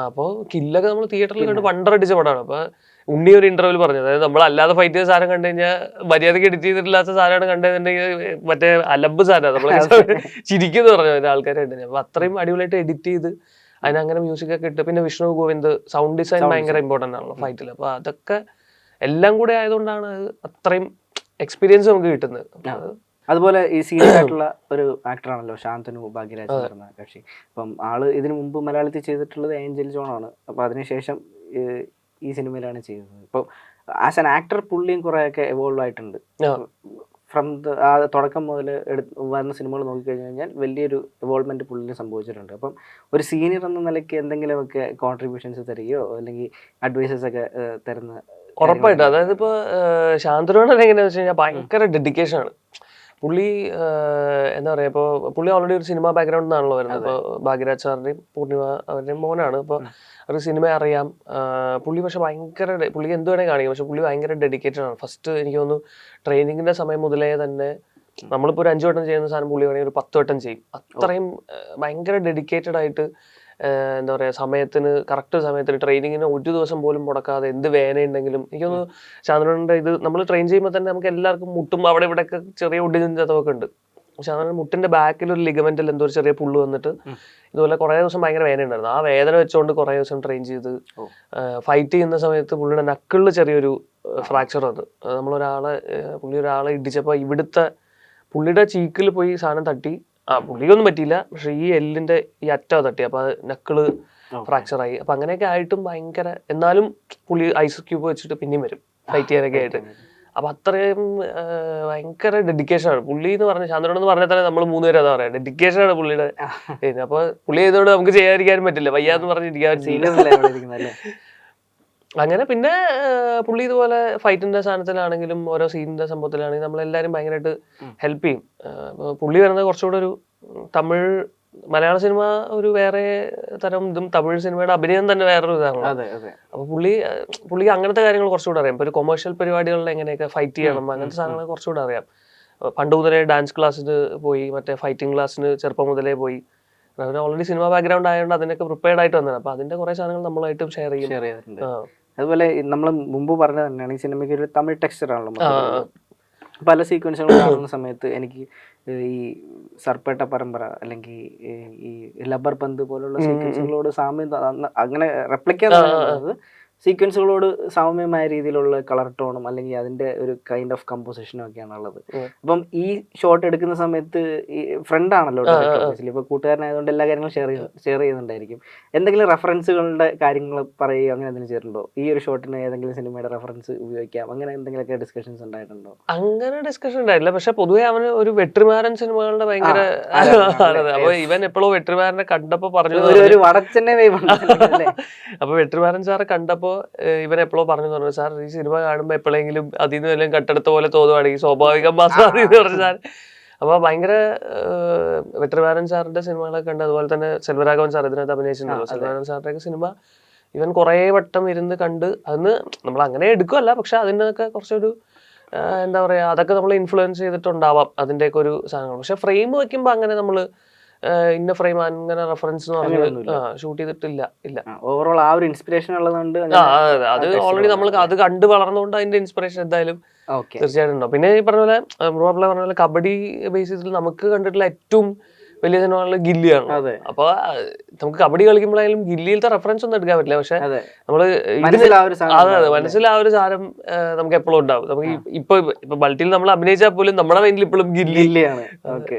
Speaker 1: അപ്പോൾ കില്ലൊക്കെ നമ്മൾ തിയേറ്ററിൽ കണ്ട് വണ്ടറടിച്ച പടമാണ്. അപ്പൊ ഉണ്ണി ഒരു ഇന്റർവ്യൂവിൽ പറഞ്ഞു, അതായത് നമ്മൾ അല്ലാതെ ഫൈറ്റ് ചെയ്ത സാധനം കണ്ടു കഴിഞ്ഞാൽ മര്യാദക്ക് എഡിറ്റ് ചെയ്തിട്ടില്ലാത്ത സാധനമാണ് കണ്ടതെന്നുണ്ടെങ്കിൽ മറ്റേ അലബ് സാധനം നമ്മളെ ചിരിക്കുന്നു പറഞ്ഞു ആൾക്കാരെ കണ്ടു. അപ്പൊ അത്രയും അടിപൊളിയായിട്ട് എഡിറ്റ് ചെയ്ത് അതിനങ്ങനെ മ്യൂസിക് ഒക്കെ ഇട്ട്, പിന്നെ വിഷ്ണു ഗോവിന്ദ് സൗണ്ട് ഡിസൈൻ ഭയങ്കര ഇമ്പോർട്ടന്റ് ആണല്ലോ ഫൈറ്റിൽ. അപ്പൊ അതൊക്കെ എല്ലാം കൂടെ ആയതുകൊണ്ടാണ് അത്രയും എക്സ്പീരിയൻസ് നമുക്ക് കിട്ടുന്നത്.
Speaker 2: അതുപോലെ ഈ സീരിയസ് ആയിട്ടുള്ള ഒരു ആക്ടറാണല്ലോ ശാന്തനു ഭാഗ്യരാജ് എന്ന കക്ഷി. അപ്പം ആള് ഇതിനു മുമ്പ് മലയാളത്തിൽ ചെയ്തിട്ടുള്ളത് ഏഞ്ചൽ ജോൺ ആണ്. അപ്പൊ അതിനുശേഷം ഈ സിനിമയിലാണ് ചെയ്തത്. ഇപ്പോൾ ആസ് ആൻ ആക്ടർ പുള്ളിയും കുറെയൊക്കെ എവോൾവ് ആയിട്ടുണ്ട്. ഫ്രം ആ തുടക്കം മുതൽ വരുന്ന സിനിമകൾ നോക്കിക്കഴിഞ്ഞു കഴിഞ്ഞാൽ വലിയൊരു എവോൾവ്മെന്റ് പുള്ളിന് സംഭവിച്ചിട്ടുണ്ട്. അപ്പം ഒരു സീനിയർ എന്ന നിലയ്ക്ക് എന്തെങ്കിലുമൊക്കെ കോൺട്രിബ്യൂഷൻസ് തരികയോ അല്ലെങ്കിൽ അഡ്വൈസസ് ഒക്കെ തരുന്ന?
Speaker 1: ഉറപ്പായിട്ടും. അതായത് ഇപ്പൊ ശാന്തനുവാണ് എങ്ങനെയാണെന്ന് വെച്ച് കഴിഞ്ഞാൽ ഭയങ്കര ഡെഡിക്കേഷൻ ആണ് പുള്ളി. എന്താ പറയാ, ഇപ്പോൾ പുള്ളി ഓൾറെഡി ഒരു സിനിമ ബാക്ക്ഗ്രൗണ്ടിൽ നിന്നാണല്ലോ വരുന്നത്. ഇപ്പോൾ ഭാഗ്യരാജ് സാറിന്റെയും പൂർണിമ അവരുടെയും മോനാണ്. അപ്പോൾ അവർക്ക് സിനിമ അറിയാം. പുള്ളി പക്ഷെ ഭയങ്കര പുള്ളി എന്ത് വേണേൽ കാണിക്കും. പക്ഷെ പുള്ളി ഭയങ്കര ഡെഡിക്കേറ്റഡ് ആണ്. ഫസ്റ്റ് എനിക്ക് തോന്നുന്നു ട്രെയിനിങ്ങിന്റെ സമയം മുതലേ തന്നെ നമ്മളിപ്പോൾ ഒരു 5 വട്ടം ചെയ്യുന്ന സാധനം പുള്ളി വേണമെങ്കിൽ ഒരു 10 വട്ടം ചെയ്യും. അത്രയും ഭയങ്കര ഡെഡിക്കേറ്റഡ് ആയിട്ട് എന്താ പറയാ, സമയത്തിന് കറക്റ്റ് സമയത്തിന് ട്രെയിനിങ്ങിന് ഒരു ദിവസം പോലും മുടക്കാതെ എന്ത് വേനയുണ്ടെങ്കിലും. എനിക്കൊന്ന് ചന്ദ്രന്റെ ഇത് നമ്മൾ ട്രെയിൻ ചെയ്യുമ്പോൾ തന്നെ നമുക്ക് എല്ലാവർക്കും മുട്ടും അവിടെ ഇവിടെയൊക്കെ ചെറിയ ഒടിഞ്ഞും ചതവൊക്കെ ഉണ്ട്. പക്ഷെ അതിന് മുട്ടിന്റെ ബാക്കിൽ ഒരു ലിഗമെന്റിൽ എന്തോ ഒരു ചെറിയ പുള്ളു വന്നിട്ട് ഇതുപോലെ കുറെ ദിവസം ഭയങ്കര വേദന ഉണ്ടായിരുന്നു. ആ വേദന വെച്ചുകൊണ്ട് കുറെ ദിവസം ട്രെയിൻ ചെയ്ത് ഫൈറ്റ് ചെയ്യുന്ന സമയത്ത് പുള്ളിയുടെ നക്കിളിൽ ചെറിയൊരു ഫ്രാക്ചർ വന്നു. പുള്ളി ഒരാളെ ഇടിച്ചപ്പോൾ ഇവിടുത്തെ പുള്ളിയുടെ ചീക്കിൽ പോയി സാധനം തട്ടി. പുള്ളിക്കൊന്നും പറ്റിയില്ല, പക്ഷെ ഈ എല്ലിന്റെ ഈ അറ്റ തട്ടി. അപ്പൊ അത് നക്കിള് ഫ്രാക്ചർ ആയി. അപ്പൊ അങ്ങനെയൊക്കെ ആയിട്ടും ഭയങ്കര, എന്നാലും പുള്ളി ഐസ് ക്യൂബ് വെച്ചിട്ട് പിന്നെയും വരും ഫൈറ്റ് ചെയ്യാനൊക്കെ ആയിട്ട്. അപ്പൊ അത്രയും ഭയങ്കര ഡെഡിക്കേഷൻ ആണ് പുള്ളി എന്ന് പറഞ്ഞ. ചന്ദ്രൻ എന്ന് പറഞ്ഞാൽ തന്നെ നമ്മൾ 3 പേരും അതാ പറയാ, ഡെഡിക്കേഷൻ ആണ് പുള്ളിയുടെ. അപ്പൊ പുള്ളി ചെയ്തോണ്ട് നമുക്ക് ചെയ്യാതിരിക്കാനും പറ്റില്ല, വയ്യാന്ന് പറഞ്ഞിരിക്കാൻ. അങ്ങനെ പിന്നെ പുള്ളി ഇതുപോലെ ഫൈറ്റിന്റെ സാധനത്തിലാണെങ്കിലും ഓരോ സീനിന്റെ സംഭവത്തിലാണെങ്കിലും നമ്മളെല്ലാരും ഭയങ്കരമായിട്ട് ഹെൽപ്പ് ചെയ്യും. പുള്ളി വരുന്നത് കുറച്ചുകൂടെ ഒരു തമിഴ് മലയാള സിനിമ ഒരു വേറെ തരം ഇതും തമിഴ് സിനിമയുടെ അഭിനയം തന്നെ വേറൊരു ഇതാണല്ലോ. അപ്പൊ പുള്ളിക്ക് അങ്ങനത്തെ കാര്യങ്ങൾ കുറച്ചുകൂടെ അറിയാം. ഇപ്പൊ ഒരു കൊമേഴ്ഷ്യൽ പരിപാടികളിൽ എങ്ങനെയൊക്കെ ഫൈറ്റ് ചെയ്യണം അങ്ങനത്തെ സാധനങ്ങൾ കുറച്ചുകൂടെ അറിയാം. പണ്ട് മുതലേ ഡാൻസ് ക്ലാസ്സിന് പോയി, മറ്റേ ഫൈറ്റിംഗ് ക്ലാസ്സിന് ചെറുപ്പം മുതലേ പോയി. അവന് ഓൾറെഡി സിനിമ ബാക്ക്ഗ്രൗണ്ട് ആയതുകൊണ്ട് അതിനൊക്കെ പ്രിപ്പയർഡ് ആയിട്ട് വന്നത്. അപ്പൊ അതിന്റെ കുറെ സാധനങ്ങൾ നമ്മളായിട്ടും ഷെയർ
Speaker 2: ചെയ്തിട്ടുണ്ട്. അതുപോലെ നമ്മൾ മുമ്പ് പറഞ്ഞത് തന്നെയാണ്, ഈ സിനിമയ്ക്ക് ഒരു തമിഴ് ടെക്സ്ചർ ആണല്ലോ. പല സീക്വൻസുകൾ കാണുന്ന സമയത്ത് എനിക്ക് ഈ സർപ്പേട്ട പരമ്പര അല്ലെങ്കിൽ ഈ ലബ്ബർ പന്ത് പോലുള്ള സീക്വൻസുകളോട് സാമ്യം, അങ്ങനെ റെപ്ലിക്കാന്ന് സീക്വൻസുകളോട് സാമ്യമായ രീതിയിലുള്ള കളർ ടോണും അല്ലെങ്കിൽ അതിന്റെ ഒരു കൈൻഡ് ഓഫ് കമ്പോസിഷനും ഒക്കെയാണ് ഉള്ളത്. അപ്പം ഈ ഷോട്ട് എടുക്കുന്ന സമയത്ത് ഈ ഫ്രണ്ട് ആണല്ലോ ഇപ്പൊ കൂട്ടുകാരനായതുകൊണ്ട് എല്ലാ കാര്യങ്ങളും ഷെയർ ചെയ്യുന്നുണ്ടായിരിക്കും. എന്തെങ്കിലും റെഫറൻസുകളുടെ കാര്യങ്ങൾ പറയുകയോ അങ്ങനെ എന്തെങ്കിലും ചെയ്തിട്ടുണ്ടോ? ഈ ഒരു ഷോട്ടിന് ഏതെങ്കിലും സിനിമയുടെ റെഫറൻസ് ഉപയോഗിക്കാം, അങ്ങനെ എന്തെങ്കിലുമൊക്കെ ഡിസ്കഷൻസ് ഉണ്ടായിട്ടുണ്ടോ?
Speaker 1: അങ്ങനെ ഡിസ്കഷൻ ഉണ്ടായില്ല. പക്ഷെ പൊതുവെ അവന് ഒരു വെട്രിമാരൻ സിനിമകളുടെ ഭയങ്കര അപ്പൊ ഇവൻ എപ്പോഴും വെട്രിമാരനെ കണ്ടപ്പോ പറഞ്ഞു, അപ്പൊ വെട്രിമാരൻ സാറ് കണ്ടപ്പോ ഇവൻ എപ്പോഴോ പറഞ്ഞു സാർ ഈ സിനിമ കാണുമ്പോ എപ്പോഴെങ്കിലും അതിൽ നിന്ന് വല്ലതും കട്ടെടുത്ത പോലെ തോന്നുവാണെങ്കിൽ സ്വാഭാവികം മാസാദി എന്ന് പറഞ്ഞാൽ. അപ്പൊ ഭയങ്കര വെട്രിമാരൻ സാറിന്റെ സിനിമകളൊക്കെ ഉണ്ട്. അതുപോലെ തന്നെ സെൽവരാഘവൻ സാർ ഇതിനകത്ത് അഭിനയിച്ചിട്ടുണ്ടല്ലോ. സെൽവരാഘവൻ സാറിന്റെ ഒക്കെ സിനിമ ഇവൻ കുറെ വട്ടം ഇരുന്ന് കണ്ട്, അതിന് നമ്മൾ അങ്ങനെ എടുക്കുമല്ല, പക്ഷെ അതിനൊക്കെ കുറച്ചൊരു എന്താ പറയാ, അതൊക്കെ നമ്മൾ ഇൻഫ്ലുവൻസ് ചെയ്തിട്ടുണ്ടാവാം അതിന്റെയൊക്കെ ഒരു സാധനങ്ങൾ. പക്ഷെ ഫ്രെയിം വെക്കുമ്പോ അങ്ങനെ നമ്മള് ഇന്ന ഫ്രെയിം അങ്ങനെ റെഫറൻസ് ഷൂട്ട് ചെയ്തിട്ടില്ല. ഇല്ല,
Speaker 2: ഓവറോൾ ആ ഒരു ഇൻസ്പിറേഷൻ ഉള്ളതുകൊണ്ട്
Speaker 1: അത് ഓൾറെഡി നമ്മൾ അത് കണ്ട് വളർന്നുകൊണ്ട് അതിന്റെ ഇൻസ്പിറേഷൻ എന്തായാലും തീർച്ചയായിട്ടും ഉണ്ടാവും. പിന്നെ ഈ പറഞ്ഞ പോലെ പറഞ്ഞ പോലെ കബഡി ബേസ് ചെയ്തിട്ട് നമുക്ക് കണ്ടിട്ടുള്ള ഏറ്റവും വലിയ സിനിമകളിൽ ഗില്ലിയാണ്. അപ്പൊ നമുക്ക് കബഡി കളിക്കുമ്പോഴായാലും ഗില്ലിയിലത്തെ റെഫറൻസ് ഒന്നും എടുക്കാൻ പറ്റില്ല. പക്ഷെ നമ്മള് അതെ മനസ്സിൽ ആ ഒരു സാധനം നമുക്ക് എപ്പോഴും ഉണ്ടാവും. നമുക്ക് ഇപ്പൊ ബൾട്ടിയിൽ നമ്മൾ അഭിനയിച്ചാൽ പോലും നമ്മുടെ മൈൻഡിൽ ഇപ്പോഴും
Speaker 2: ഗില്ലിയാണ്.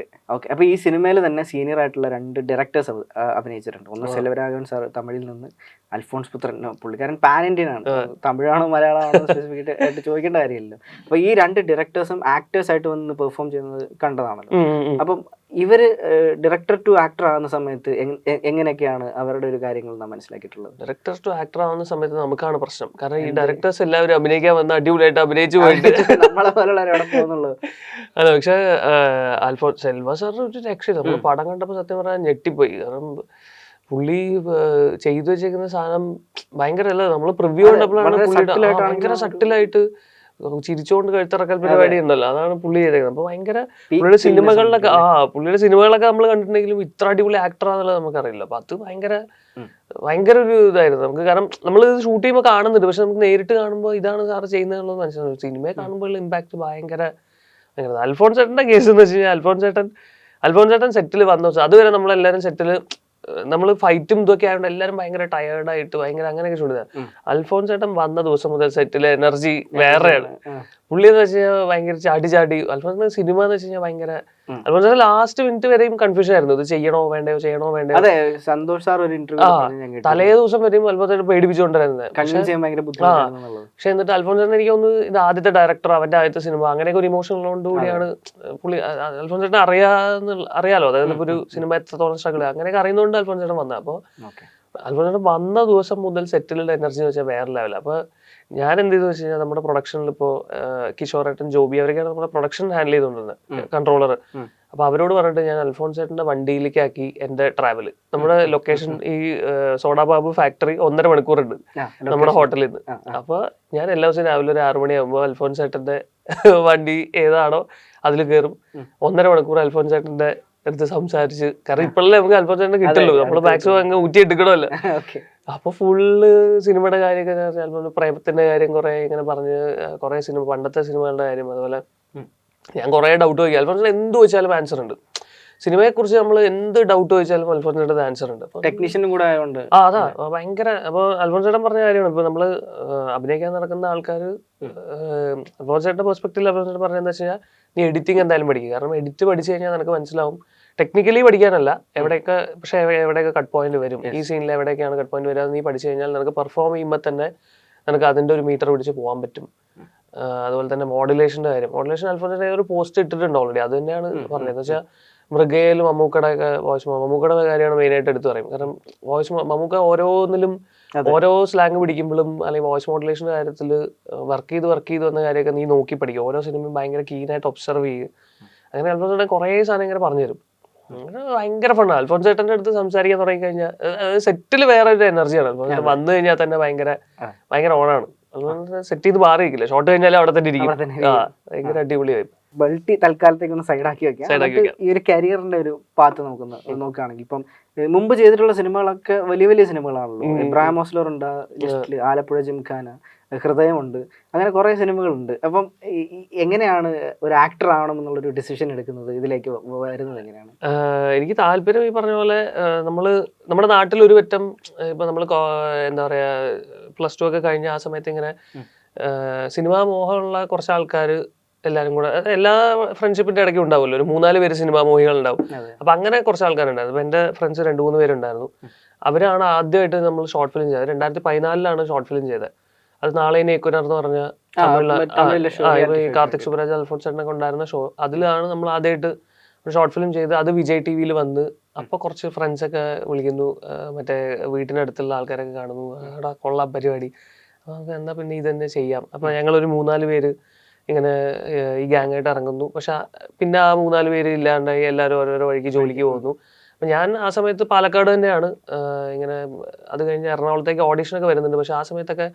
Speaker 2: അപ്പൊ ഈ സിനിമയിൽ തന്നെ സീനിയർ ആയിട്ടുള്ള 2 ഡയറക്ടേഴ്സ് അഭിനയിച്ചിട്ടുണ്ട്. ഒന്ന് സെൽവരാഘവൻ സാർ തമിഴിൽ നിന്ന്, അൽഫോൺസ് പുത്രൻ, പുള്ളിക്കാരൻ പാൻ ഇന്ത്യൻ ആണ്, തമിഴാണോ മലയാളമാണോ സ്പെസിഫിക് ആയിട്ട് ചോദിക്കേണ്ട കാര്യമില്ലല്ലോ. അപ്പൊ ഈ 2 ഡയറക്ടേഴ്സും ആക്ടേഴ്സ് ആയിട്ട് വന്ന് പെർഫോം ചെയ്യുന്നത് കണ്ടതാണല്ലോ. അപ്പം ഇവര് ഡയറക്ടർ ടു ആക്ടർ ആവുന്ന സമയത്ത് എങ്ങനെയൊക്കെയാണ് അവരുടെ ഒരു കാര്യങ്ങൾ നാം മനസ്സിലാക്കിയിട്ടുള്ളത്?
Speaker 1: ഡയറക്ടർ ടു ആക്ടർ ആവുന്ന സമയത്ത് നമുക്കാണ് പ്രശ്നം. കാരണം ഈ ഡയറക്ടേഴ്സ് എല്ലാവരും അഭിനയിക്കാൻ വന്ന് അടിപൊളിയായിട്ട് അഭിനയിച്ചു പോയിട്ട്
Speaker 2: നമ്മളെ പോലുള്ളവരവിടെ പോകുന്നുള്ളൂ.
Speaker 1: അല്ല, പക്ഷെ സെൽവ സാറിന് ഒരു രക്ഷയില്ല. നമ്മൾ പടം കണ്ടപ്പോൾ സത്യം പറഞ്ഞാൽ ഞെട്ടിപ്പോയി. കാരണം പുള്ളി ചെയ്തു വെച്ചേക്കുന്ന സാധനം ഭയങ്കര അല്ല, നമ്മൾ പ്രിവ്യൂ കണ്ടപ്പോഴാണ് പുള്ളിയുടെ ഭയങ്കര സട്ടിലായിട്ട് ചിരിച്ചുകൊണ്ട് കഴുത്തിറക്കൽ പരിപാടി ഉണ്ടല്ലോ, അതാണ് പുള്ളി ചെയ്തേക്കുന്നത്. അപ്പൊ ഭയങ്കര പുള്ളിയുടെ സിനിമകളൊക്കെ നമ്മൾ കണ്ടിട്ടുണ്ടെങ്കിലും ഇത്ര അടിപൊളി ആക്ടർ ആണെന്നുള്ളത് നമുക്കറിയില്ല. അപ്പൊ അത് ഭയങ്കര ഒരു ഇതായിരുന്നു നമുക്ക്. കാരണം നമ്മൾ ഇത് ഷൂട്ട് ചെയ്യുമ്പോൾ കാണുന്നുണ്ട്, പക്ഷെ നമുക്ക് നേരിട്ട് കാണുമ്പോൾ ഇതാണ് സാറ് ചെയ്യുന്നതെന്നുള്ളത് മനസ്സിലാവും. സിനിമയെ കാണുമ്പോൾ ഇമ്പാക്ട് ഭയങ്കര. അൽഫോൺസ് ചേട്ടന്റെ കേസ് എന്ന് വെച്ച് കഴിഞ്ഞാൽ അൽഫോൺസ് ചേട്ടൻ സെറ്റിൽ വന്നു. അതുവരെ നമ്മളെല്ലാരും സെറ്റിൽ നമ്മൾ ഫൈറ്റും ഇതൊക്കെ ആയതുകൊണ്ട് എല്ലാവരും ഭയങ്കര ടയേർഡായിട്ട് ഭയങ്കര അങ്ങനെയൊക്കെ ഷൂട്ട് ചെയ്തത്. അൽഫോൺസ് ചേട്ടൻ വന്ന ദിവസം മുതൽ സെറ്റിലെ എനർജി വേറെയാണ്. പുള്ളി എന്ന് വെച്ച് കഴിഞ്ഞാൽ ഭയങ്കര ചാടി അൽഫോൺസിന്റെ സിനിമ എന്ന് വെച്ച് കഴിഞ്ഞാൽ ഭയങ്കര. അൽഫോൺസ് ലാസ്റ്റ് മിനിറ്റ് വരെയും കൺഫ്യൂഷൻ ആയിരുന്നു, ഇത് ചെയ്യണോ വേണ്ടയോ.
Speaker 2: സന്തോഷ് സാർ ഒരു ഇന്റർവ്യൂ
Speaker 1: തലേ ദിവസം വരെയും അൽഫോൺസ് ചേട്ടൻ പേടിപ്പിച്ചുകൊണ്ടിരുന്നത്. പക്ഷെ എന്നിട്ട് അൽഫോൺസ് ചേട്ടൻ എനിക്ക് തോന്നുന്നു ഇത് ആദ്യത്തെ ഡയറക്ടർ, അവന്റെ ആദ്യത്തെ സിനിമ, അങ്ങനെയൊക്കെ ഒരു ഇമോഷൻ ഉള്ളതുകൊണ്ട് കൂടിയാണ് പുള്ളി. അൽഫോൺസ് ചേട്ടൻ അറിയാലോ, അതായത് ഇപ്പൊ ഒരു സിനിമ എത്രത്തോളം സ്ട്രഗിൾ അങ്ങനെയൊക്കെ അറിയുന്നതുകൊണ്ട് അൽഫോൺസ് ചേട്ടൻ വന്നത്. അപ്പൊ അൽഫോൺസ് ചേട്ടൻ വന്ന ദിവസം മുതൽ സെറ്റിലുള്ള എനർജി എന്ന് വെച്ചാൽ വേറെ ലെവൽ. അപ്പൊ ഞാൻ എന്ത് ചെയ്തെന്ന് വെച്ച് കഴിഞ്ഞാൽ നമ്മുടെ പ്രൊഡക്ഷനിൽ ഇപ്പോ കിഷോറേട്ടൻ, ജോബി, അവരൊക്കെയാണ് നമ്മുടെ പ്രൊഡക്ഷൻ ഹാൻഡിൽ ചെയ്തുകൊണ്ടിരുന്നത്, കൺട്രോളർ. അപ്പൊ അവരോട് പറഞ്ഞിട്ട് ഞാൻ അൽഫോൺസ് ചേട്ടന്റെ വണ്ടിയിലേക്കാക്കി എന്റെ ട്രാവൽ. നമ്മുടെ ലൊക്കേഷൻ ഈ സോഡാബാബു ഫാക്ടറി 1.5 മണിക്കൂറുണ്ട് നമ്മുടെ ഹോട്ടലിൽ നിന്ന്. അപ്പൊ ഞാൻ എല്ലാ ദിവസവും രാവിലെ ഒരു 6 മണിയാകുമ്പോൾ അൽഫോൺസ് ചേട്ടന്റെ വണ്ടി ഏതാണോ അതിൽ കയറും. 1.5 മണിക്കൂർ അൽഫോൺസ് ചേട്ടന്റെ അടുത്ത് സംസാരിച്ച്, കാരണം ഇപ്പോഴല്ലേ നമുക്ക് അൽഫോൺസ് ചേട്ടനെ കിട്ടുള്ളൂ, നമ്മള് മാക്സിമം അങ്ങ് ഊറ്റിയെടുക്കണമല്ലോ. അപ്പൊ ഫുള്ള് സിനിമയുടെ കാര്യമൊക്കെ ചിലപ്പോൾ പ്രേമത്തിന്റെ കാര്യം കുറെ ഇങ്ങനെ പറഞ്ഞ്, കുറെ സിനിമ പണ്ടത്തെ സിനിമകളുടെ കാര്യം, അതുപോലെ ഞാൻ കുറെ ഡൗട്ട് ചോദിക്കും. അൽഫോൺസിന് എന്ത് ചോദിച്ചാലും ആൻസർ ഉണ്ട്. സിനിമയെ കുറിച്ച് നമ്മൾ എന്ത് ഡൗട്ട് ചോദിച്ചാലും അൽഫോൺസിന്റെ ആൻസർ ഉണ്ട്.
Speaker 2: ടെക്നീഷ്യനും കൂടെ ആയതുകൊണ്ട്
Speaker 1: അതാ ഭയങ്കര. അപ്പൊ അൽഫോൺസ് ചേട്ടൻ പറഞ്ഞ കാര്യമാണ്, ഇപ്പൊ നമ്മള് അഭിനയിക്കാൻ നടക്കുന്ന ആൾക്കാർ അൽഫോൺസ് ചേട്ടന്റെ പെർസ്പെക്റ്റീവിൽ അൽഫോൺസ് ചേട്ടൻ പറഞ്ഞതെന്ന് വെച്ച് കഴിഞ്ഞാൽ, നീ എഡിറ്റിംഗ് എന്തായാലും പഠിക്കുക. കാരണം എഡിറ്റ് പഠിച്ചു കഴിഞ്ഞാൽ നിനക്ക് മനസ്സിലാവും, ടെക്നിക്കലി പഠിക്കാനല്ല, എവിടെയൊക്കെ പക്ഷെ എവിടെയൊക്കെ കട്ട് പോയിന്റ് വരും, ഈ സീനിൽ എവിടെയൊക്കെയാണ് കട്ട് പോയിന്റ് വരിക, നീ പഠിച്ചു കഴിഞ്ഞാൽ നിനക്ക് പെർഫോം ചെയ്യുമ്പോൾ തന്നെ നിനക്ക് അതിന്റെ ഒരു മീറ്റർ പിടിച്ച് പോകാൻ പറ്റും. അതുപോലെ തന്നെ മോഡുലേഷന്റെ കാര്യം, മോഡുലേഷൻ അൽഫോൺസിന്റെ ഒരു പോസ്റ്റ് ഇട്ടിട്ടുണ്ട് ഓൾറെഡി, അത് തന്നെയാണ് പറഞ്ഞത്. എന്ന് വെച്ചാൽ മൃഗയിലും മമ്മൂക്കയുടെ ഒക്കെ വോയിസ്, മമ്മൂക്കയുടെ കാര്യമാണ് മെയിൻ ആയിട്ട് എടുത്തു പറയും. കാരണം മമ്മൂക്ക ഓരോന്നിലും ഓരോ സ്ലാങ് പിടിക്കുമ്പോഴും അല്ലെങ്കിൽ വോയിസ് മോഡുലേഷന്റെ കാര്യത്തിൽ വർക്ക് ചെയ്ത് വന്ന കാര്യമൊക്കെ നീ നോക്കി പഠിക്കും. ഓരോ സിനിമയും ഭയങ്കര കീനായിട്ട് ഒബ്സർവ് ചെയ്യും. അങ്ങനെ അൽഫോൺസ് കുറേ സാധനം ഇങ്ങനെ പറഞ്ഞുതരും. ഭയങ്കര ഫണ്ണാണ് അൽഫോൺസ് ചേട്ടന്റെ അടുത്ത് സംസാരിക്കാൻ തുടങ്ങി കഴിഞ്ഞാൽ. സെറ്റിൽ വേറെ ഒരു എനർജിയാണ്. അൽഫോൺസ് വന്നു കഴിഞ്ഞാൽ തന്നെ ഭയങ്കര ഓണാണ്. സെറ്റ് ചെയ്ത് മാറിയിരിക്കില്ല, ഷോട്ട് കഴിഞ്ഞാലും അവിടെ തന്നെ ഇരിക്കും. ഭയങ്കര അടിപൊളിയായി.
Speaker 2: ബൾട്ടി തൽക്കാലത്തേക്ക് ഒന്ന് സൈഡാക്കി വെക്കാം.
Speaker 1: Side ആക്കി
Speaker 2: എന്നിട്ട് ഈ ഒരു കരിയറിന്റെ ഒരു പാത്ത് നോക്കുകയാണെങ്കിൽ ഇപ്പം മുമ്പ് ചെയ്തിട്ടുള്ള സിനിമകളൊക്കെ വലിയ വലിയ സിനിമകളാണല്ലോ. എബ്രഹാം ഓസ്ലർ ഉണ്ട്, ലിസ്റ്റില് ആലപ്പുഴ ജിംഖാന, ഹൃദയമുണ്ട്, അങ്ങനെ കുറെ സിനിമകളുണ്ട്. അപ്പം എങ്ങനെയാണ് ഒരു ആക്ടർ ആവണമെന്നുള്ളൊരു ഡിസിഷൻ എടുക്കുന്നത്, ഇതിലേക്ക് വരുന്നത് എങ്ങനെയാണ്?
Speaker 1: എനിക്ക് താല്പര്യം ഈ പറഞ്ഞ പോലെ നമ്മുടെ നാട്ടിൽ ഒരു പറ്റം ഇപ്പൊ നമ്മൾ എന്താ പറയാ +2 ഒക്കെ കഴിഞ്ഞ ആ സമയത്ത് ഇങ്ങനെ സിനിമാ മോഹമുള്ള കുറച്ച് ആൾക്കാർ എല്ലാവരും കൂടെ, എല്ലാ ഫ്രണ്ട്ഷിപ്പിന്റെ ഇടയ്ക്ക് ഉണ്ടാവുമല്ലോ, ഒരു 3-4 പേര് സിനിമാ മോഹികൾ ഉണ്ടാവും. അപ്പൊ അങ്ങനെ കുറച്ച് ആൾക്കാരുണ്ടായിരുന്നു. അപ്പൊ എന്റെ ഫ്രണ്ട്സ് 2-3 പേരുണ്ടായിരുന്നു. അവരാണ് ആദ്യമായിട്ട് നമ്മൾ ഷോർട്ട് ഫിലിം ചെയ്തത്. 2014 ഷോർട്ട് ഫിലിം ചെയ്തത്. അത് നാളെ നേക്കുനർ എന്ന് പറഞ്ഞ കാർത്തിക് സുബ്രാജ്, അൽഫോൺസ് ചേട്ടനൊക്കെ ഉണ്ടായിരുന്ന ഷോ. അതിലാണ് നമ്മൾ ആദ്യമായിട്ട് ഒരു ഷോർട്ട് ഫിലിം ചെയ്ത്. അത് വിജയ് ടിവിയിൽ വന്ന്. അപ്പൊ കുറച്ച് ഫ്രണ്ട്സ് ഒക്കെ വിളിക്കുന്നു, മറ്റേ വീട്ടിനടുത്തുള്ള ആൾക്കാരൊക്കെ കാണുന്നു, അവിടെ കൊള്ളാം പരിപാടി, നമുക്ക് എന്നാ പിന്നെ ഇത് തന്നെ ചെയ്യാം. അപ്പൊ ഞങ്ങളൊരു 3-4 പേര് ഇങ്ങനെ ഈ ഗ്യാങ് ആയിട്ട് ഇറങ്ങുന്നു. പക്ഷെ പിന്നെ ആ 3-4 പേര് ഇല്ലാണ്ടായി, എല്ലാവരും ഓരോരോ വഴിക്ക് ജോലിക്ക് പോകുന്നു. അപ്പൊ ഞാൻ ആ സമയത്ത് പാലക്കാട് തന്നെയാണ്. ഇങ്ങനെ അത് കഴിഞ്ഞ് എറണാകുളത്തേക്ക് ഓഡിഷനൊക്കെ വരുന്നുണ്ട്. പക്ഷെ ആ സമയത്തൊക്കെ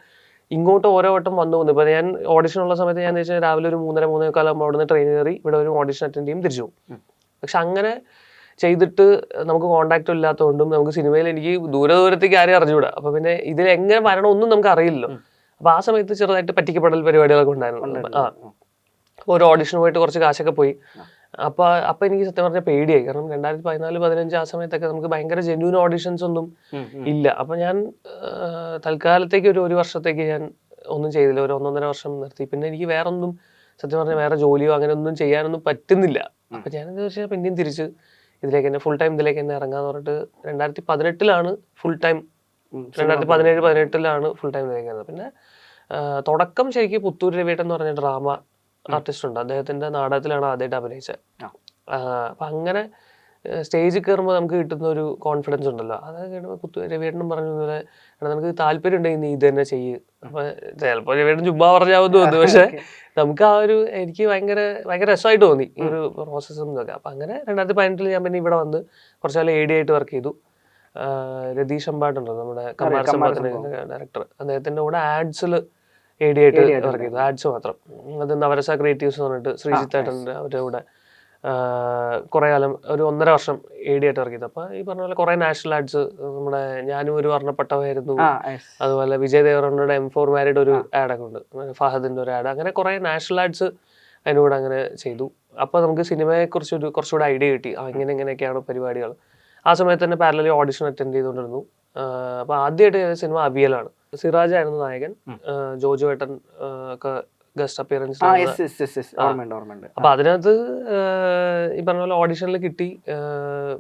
Speaker 1: ഇങ്ങോട്ട് ഓരോ വട്ടം വന്നു പോകുന്നു. ഇപ്പൊ ഞാൻ ഓഡിഷൻ ഉള്ള സമയത്ത് ഞാൻ വെച്ചാൽ രാവിലെ ഒരു 3-3:15 ആകുമ്പോൾ അവിടെ നിന്ന് ട്രെയിൻ കയറി ഇവിടെ ഒരു ഓഡിഷൻ അറ്റൻഡ് ചെയ്യും, തിരിച്ചു പോകും. പക്ഷെ അങ്ങനെ ചെയ്തിട്ട് നമുക്ക് കോണ്ടാക്റ്റും ഇല്ലാത്തതുകൊണ്ടും നമുക്ക് സിനിമയിൽ എനിക്ക് ദൂരത്തേക്ക് ആരെയും അറിഞ്ഞുകൂടാ. അപ്പൊ പിന്നെ ഇതിൽ എങ്ങനെ വരണമെന്നും നമുക്ക് അറിയില്ലല്ലോ. അപ്പൊ ആ സമയത്ത് ചെറുതായിട്ട് പറ്റിക്കപ്പെടൽ പരിപാടികളൊക്കെ ഉണ്ടായിരുന്നു. ഒരു ഓഡിഷൻ പോയിട്ട് കുറച്ച് കാശൊക്കെ പോയി. അപ്പൊ എനിക്ക് സത്യം പറഞ്ഞാൽ പേടിയായി. കാരണം 2014-15 ആ സമയത്തൊക്കെ നമുക്ക് ഭയങ്കര ജെന്യൂൻ ഓഡിഷൻസ് ഒന്നും ഇല്ല. അപ്പൊ ഞാൻ തൽക്കാലത്തേക്ക് ഒരു വർഷത്തേക്ക് ഞാൻ ഒന്നും ചെയ്തില്ല, ഒരു 1.5 വർഷം നിർത്തി. പിന്നെ എനിക്ക് വേറൊന്നും സത്യം പറഞ്ഞാൽ വേറെ ജോലിയോ അങ്ങനെ ഒന്നും ചെയ്യാനൊന്നും പറ്റുന്നില്ല. അപ്പൊ ഞാൻ എന്താ വെച്ചാൽ പിന്നെയും തിരിച്ച് ഇതിലേക്ക് തന്നെ ഫുൾ ടൈം ഇതിലേക്ക് തന്നെ ഇറങ്ങാന്ന് പറഞ്ഞിട്ട് 2018 ഫുൾ ടൈം, 2017-18 ഫുൾ ടൈം ഇതിലേക്ക് ഇറങ്ങുന്നത്. പിന്നെ തുടക്കം ശരിക്കും പുത്തൂർ രവിയേട്ടൻ എന്ന് പറഞ്ഞ ഡ്രാമ ആർട്ടിസ്റ്റ് ഉണ്ട്, അദ്ദേഹത്തിന്റെ നാടകത്തിലാണ് ആദ്യമായിട്ട് അഭിനയിച്ചത്. അപ്പൊ അങ്ങനെ സ്റ്റേജിൽ കയറുമ്പോൾ നമുക്ക് കിട്ടുന്ന ഒരു കോൺഫിഡൻസ് ഉണ്ടല്ലോ, അതൊക്കെ കേട്ടുമ്പോൾ പുത്തൂർ രവിയേട്ടനും പറഞ്ഞതുപോലെ നമുക്ക് താല്പര്യം ഉണ്ടെങ്കിൽ നീ ഇത് തന്നെ ചെയ്യ്. അപ്പൊ ചിലപ്പോൾ രവിയേട്ടൻ ചുമ്മാ പറഞ്ഞാവുന്ന തോന്നുന്നു, പക്ഷെ നമുക്ക് ആ ഒരു എനിക്ക് ഭയങ്കര രസമായിട്ട് തോന്നി ഈ ഒരു പ്രോസസ്സും ഇതൊക്കെ. അപ്പൊ അങ്ങനെ 2018 ഞാൻ പിന്നെ ഇവിടെ വന്ന് കുറച്ചാൽ AD ആയിട്ട് വർക്ക് ചെയ്തു. രതീഷ് അമ്പാട്ടുണ്ടോ നമ്മുടെ കമാരസംഭവത്തിന്റെ ഡയറക്ടർ, അദ്ദേഹത്തിന്റെ കൂടെ ആഡ്സിൽ AD ആയിട്ട് വർക്ക് ചെയ്തു, ആഡ്സ് മാത്രം. അത് നവരസ ക്രിയേറ്റീവ്സ് എന്ന് പറഞ്ഞിട്ട് ശ്രീജിത്ത് ഏട്ടൻ്റെ അവരുടെ കൂടെ കുറെ കാലം, ഒരു 1.5 വർഷം AD ആയിട്ട് വർക്ക് ചെയ്തു. അപ്പൊ ഈ പറഞ്ഞ പോലെ കുറെ നാഷണൽ ആഡ്സ്, നമ്മുടെ ഞാനും ഒരു വർണ്ണപ്പെട്ടവായിരുന്നു, അതുപോലെ വിജയ് ദേവറണ്ണയുടെ M4 മാരിഡ് ഒരു ആഡൊക്കെ ഉണ്ട്, ഫഹദിന്റെ ഒരു ആഡ്, അങ്ങനെ കുറെ നാഷണൽ ആഡ്സ് അതിനൂടെ അങ്ങനെ ചെയ്തു. അപ്പൊ നമുക്ക് സിനിമയെ കുറിച്ച് കുറച്ചുകൂടെ ഐഡിയ കിട്ടി, എങ്ങനെയൊക്കെയാണ് പരിപാടികൾ. ആ സമയത്ത് തന്നെ പാരലലി ഓഡിഷൻ അറ്റൻഡ് ചെയ്തുകൊണ്ടിരുന്നു. അപ്പൊ ആദ്യമായിട്ട് സിനിമ അബിയലാണ്. സിറാജ് ആയിരുന്നു നായകൻ, ജോജു ഏട്ടൻ ഒക്കെ ഗസ്റ്റ് അപ്പിയറൻസ്. അപ്പൊ അതിനകത്ത് ഈ പറഞ്ഞ പോലെ ഓഡിഷനിൽ കിട്ടി.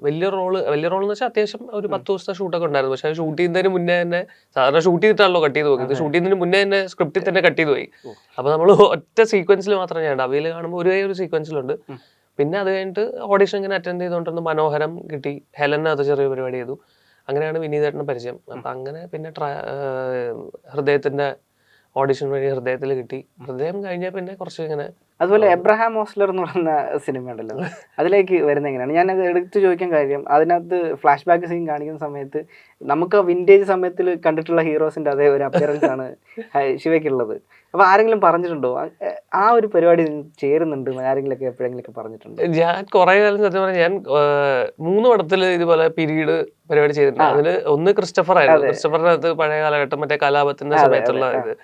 Speaker 1: വലിയ റോള് എന്ന് വെച്ചാൽ അത്യാവശ്യം ഒരു 10 ദിവസത്തെ ഷൂട്ടൊക്കെ ഉണ്ടായിരുന്നു. പക്ഷെ ഷൂട്ട് ചെയ്യുന്നതിന് മുന്നേ തന്നെ, സാധാരണ ഷൂട്ട് ചെയ്തിട്ടാണല്ലോ കട്ട് ചെയ്ത് പോകുന്നത്, ഷൂട്ട് ചെയ്യുന്നതിന് മുന്നേ തന്നെ സ്ക്രിപ്റ്റിൽ തന്നെ കട്ട് ചെയ്ത് പോയി. അപ്പൊ നമ്മൾ ഒറ്റ സീക്വൻസിൽ മാത്രമേ ഞാൻ അവിയിൽ കാണുമ്പോൾ ഒരു സീക്വൻസിലുണ്ട്. പിന്നെ അത് കഴിഞ്ഞിട്ട് ഓഡിഷൻ ഇങ്ങനെ അറ്റൻഡ് ചെയ്തുകൊണ്ടിരുന്നു. മനോഹരം കിട്ടി, ഹെലനകത്ത് ചെറിയ പരിപാടി ചെയ്തു. അങ്ങനെയാണ് വിനീതേട്ടൻ്റെ പരിചയം. അപ്പൊ അങ്ങനെ പിന്നെ ഹൃദയത്തിന്റെ ഓഡിഷൻ വഴി ഹൃദയത്തിൽ കിട്ടി. ഹൃദയം കഴിഞ്ഞാൽ പിന്നെ കുറച്ച് ഇങ്ങനെ.
Speaker 2: അതുപോലെ എബ്രഹാം ഓസ്ലർ എന്ന് പറയുന്ന സിനിമ ഉണ്ടല്ലോ, അതിലേക്ക് വരുന്ന എങ്ങനെയാണ്? ഞാനത് എടുത്ത് ചോദിക്കാൻ കാര്യം, അതിനകത്ത് ഫ്ലാഷ് ബാക്ക് സീൻ കാണിക്കുന്ന സമയത്ത് നമുക്ക് വിന്റേജ് സമയത്തിൽ കണ്ടിട്ടുള്ള ഹീറോസിന്റെ അതേ ഒരു അപ്പിയറൻസ് ആണ് ശിവയ്ക്കുള്ളത്. അപ്പൊ ആരെങ്കിലും പറഞ്ഞിട്ടുണ്ടോ ആ ഒരു പരിപാടി ചേരുന്നുണ്ട്? ആരെങ്കിലും ഒക്കെ എപ്പോഴെങ്കിലും പറഞ്ഞിട്ടുണ്ടോ?
Speaker 1: ഞാൻ കുറെ കാലം സത്യം പറഞ്ഞാൽ ഞാൻ 3 പടത്തിൽ ഇതുപോലെ പീരീഡ് പരിപാടി ചെയ്തിട്ടുണ്ട്. അതില് ഒന്ന് ക്രിസ്റ്റഫർ ആയിരുന്നു. ക്രിസ്റ്റഫറിനകത്ത് പഴയ കാലഘട്ടം മറ്റേ കലാപത്തിന്റെ സമയത്തുള്ള ഇത്.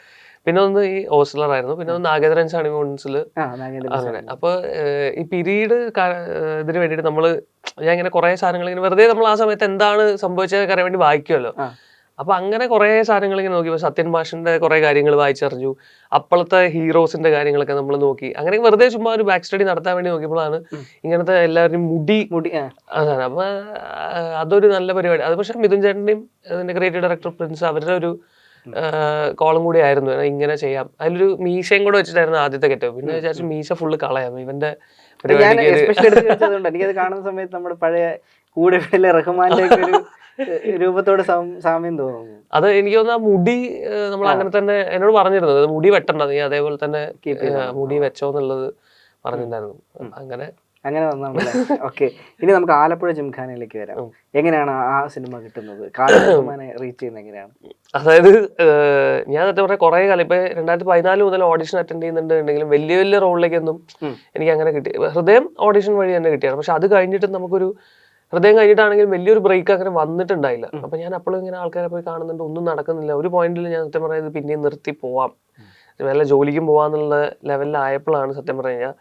Speaker 1: പിന്നെ ഒന്ന് ഈ ഓസ്ലർ ആയിരുന്നു. പിന്നെ ഒന്ന് നാഗേന്ദ്രൻ സണിമോൺസില് അങ്ങനെ. അപ്പൊ ഈ പീരീഡ് ഇതിന് വേണ്ടിയിട്ട് ഞാൻ ഇങ്ങനെ കുറെ സാധനങ്ങൾ ഇങ്ങനെ വെറുതെ നമ്മൾ ആ സമയത്ത് എന്താണ് സംഭവിച്ചതൊക്കെ അറിയാൻ വേണ്ടി വായിക്കുമല്ലോ. അപ്പൊ അങ്ങനെ കുറെ സാധനങ്ങൾ ഇങ്ങനെ നോക്കി. സത്യൻ മാഷിന്റെ കുറെ കാര്യങ്ങൾ വായിച്ചറിഞ്ഞു. അപ്പോഴത്തെ ഹീറോസിന്റെ കാര്യങ്ങളൊക്കെ നമ്മൾ നോക്കി. അങ്ങനെ വെറുതെ ചുമ്മാ ഒരു ബാക്ക് സ്റ്റഡി നടത്താൻ വേണ്ടി നോക്കിയപ്പോഴാണ് ഇങ്ങനത്തെ എല്ലാവരും മുടി അതാണ്. അപ്പൊ അതൊരു നല്ല പരിപാടി. അത് പക്ഷെ മിഥുൻ ചേട്ടന്റെയും അതിന്റെ ക്രിയേറ്റീവ് ഡയറക്ടർ പ്രിൻസ് അവരുടെ ഒരു കോളം കൂടി ആയിരുന്നു, ഇങ്ങനെ ചെയ്യാം. അതിലൊരു മീശയും കൂടെ വെച്ചിട്ടായിരുന്നു ആദ്യത്തെ കെറ്റപ്പ്. പിന്നെ വിചാരിച്ചു മീശ ഫുള്ള് കളയാം ഇവന്റെ
Speaker 2: എനിക്കത് കാണുന്ന സമയത്ത് നമ്മുടെ പഴയ കൂടെ റഹ്മാന്റെ രൂപത്തോട് സാമ്യം തോന്നുന്നു.
Speaker 1: അത് എനിക്ക് തോന്നുന്നു ആ മുടി നമ്മൾ അങ്ങനെ തന്നെ എന്നോട് പറഞ്ഞിരുന്നത്, മുടി വെട്ടണ്ട നീ അതേപോലെ തന്നെ മുടി വെച്ചോന്നുള്ളത് പറഞ്ഞിട്ടുണ്ടായിരുന്നു. അങ്ങനെ
Speaker 2: അങ്ങനെ വന്നോണ്ടല്ലേ. ഓക്കെ, ഇനി നമുക്ക് ആലപ്പുഴ ജിംഖാനയിലേക്ക് വരാം. എങ്ങനെയാണ് ആ സിനിമ കിട്ടുന്നത്? കാലഘട്ടമാനെ റീച്ച് ചെയ്യുന്നത് എങ്ങനെയാണ്?
Speaker 1: അതായത് ഞാൻ സത്യം പറഞ്ഞാൽ കുറെ കാലം ഇപ്പൊ 2014 മുതൽ ഓഡിഷൻ അറ്റൻഡ് ചെയ്യുന്നുണ്ടെങ്കിലും വലിയ വലിയ റോളിലേക്കൊന്നും എനിക്ക് അങ്ങനെ കിട്ടി. ഹൃദയം ഓഡിഷൻ വഴി തന്നെ കിട്ടിയാണ്. പക്ഷെ അത് കഴിഞ്ഞിട്ട് നമുക്കൊരു ഹൃദയം കഴിഞ്ഞിട്ടാണെങ്കിലും വലിയൊരു ബ്രേക്ക് അങ്ങനെ വന്നിട്ടുണ്ടായില്ല. അപ്പൊ ഞാൻ അപ്പോഴും ഇങ്ങനെ ആൾക്കാരെ പോയി കാണുന്നുണ്ട്, ഒന്നും നടക്കുന്നില്ല. ഒരു പോയിന്റിൽ ഞാൻ സത്യം പറയുന്നത് പിന്നെയും നിർത്തി പോവാം, വല്ല ജോലിക്കും പോവാന്നുള്ള ലെവലിലായപ്പോഴാണ് സത്യം പറഞ്ഞു കഴിഞ്ഞാൽ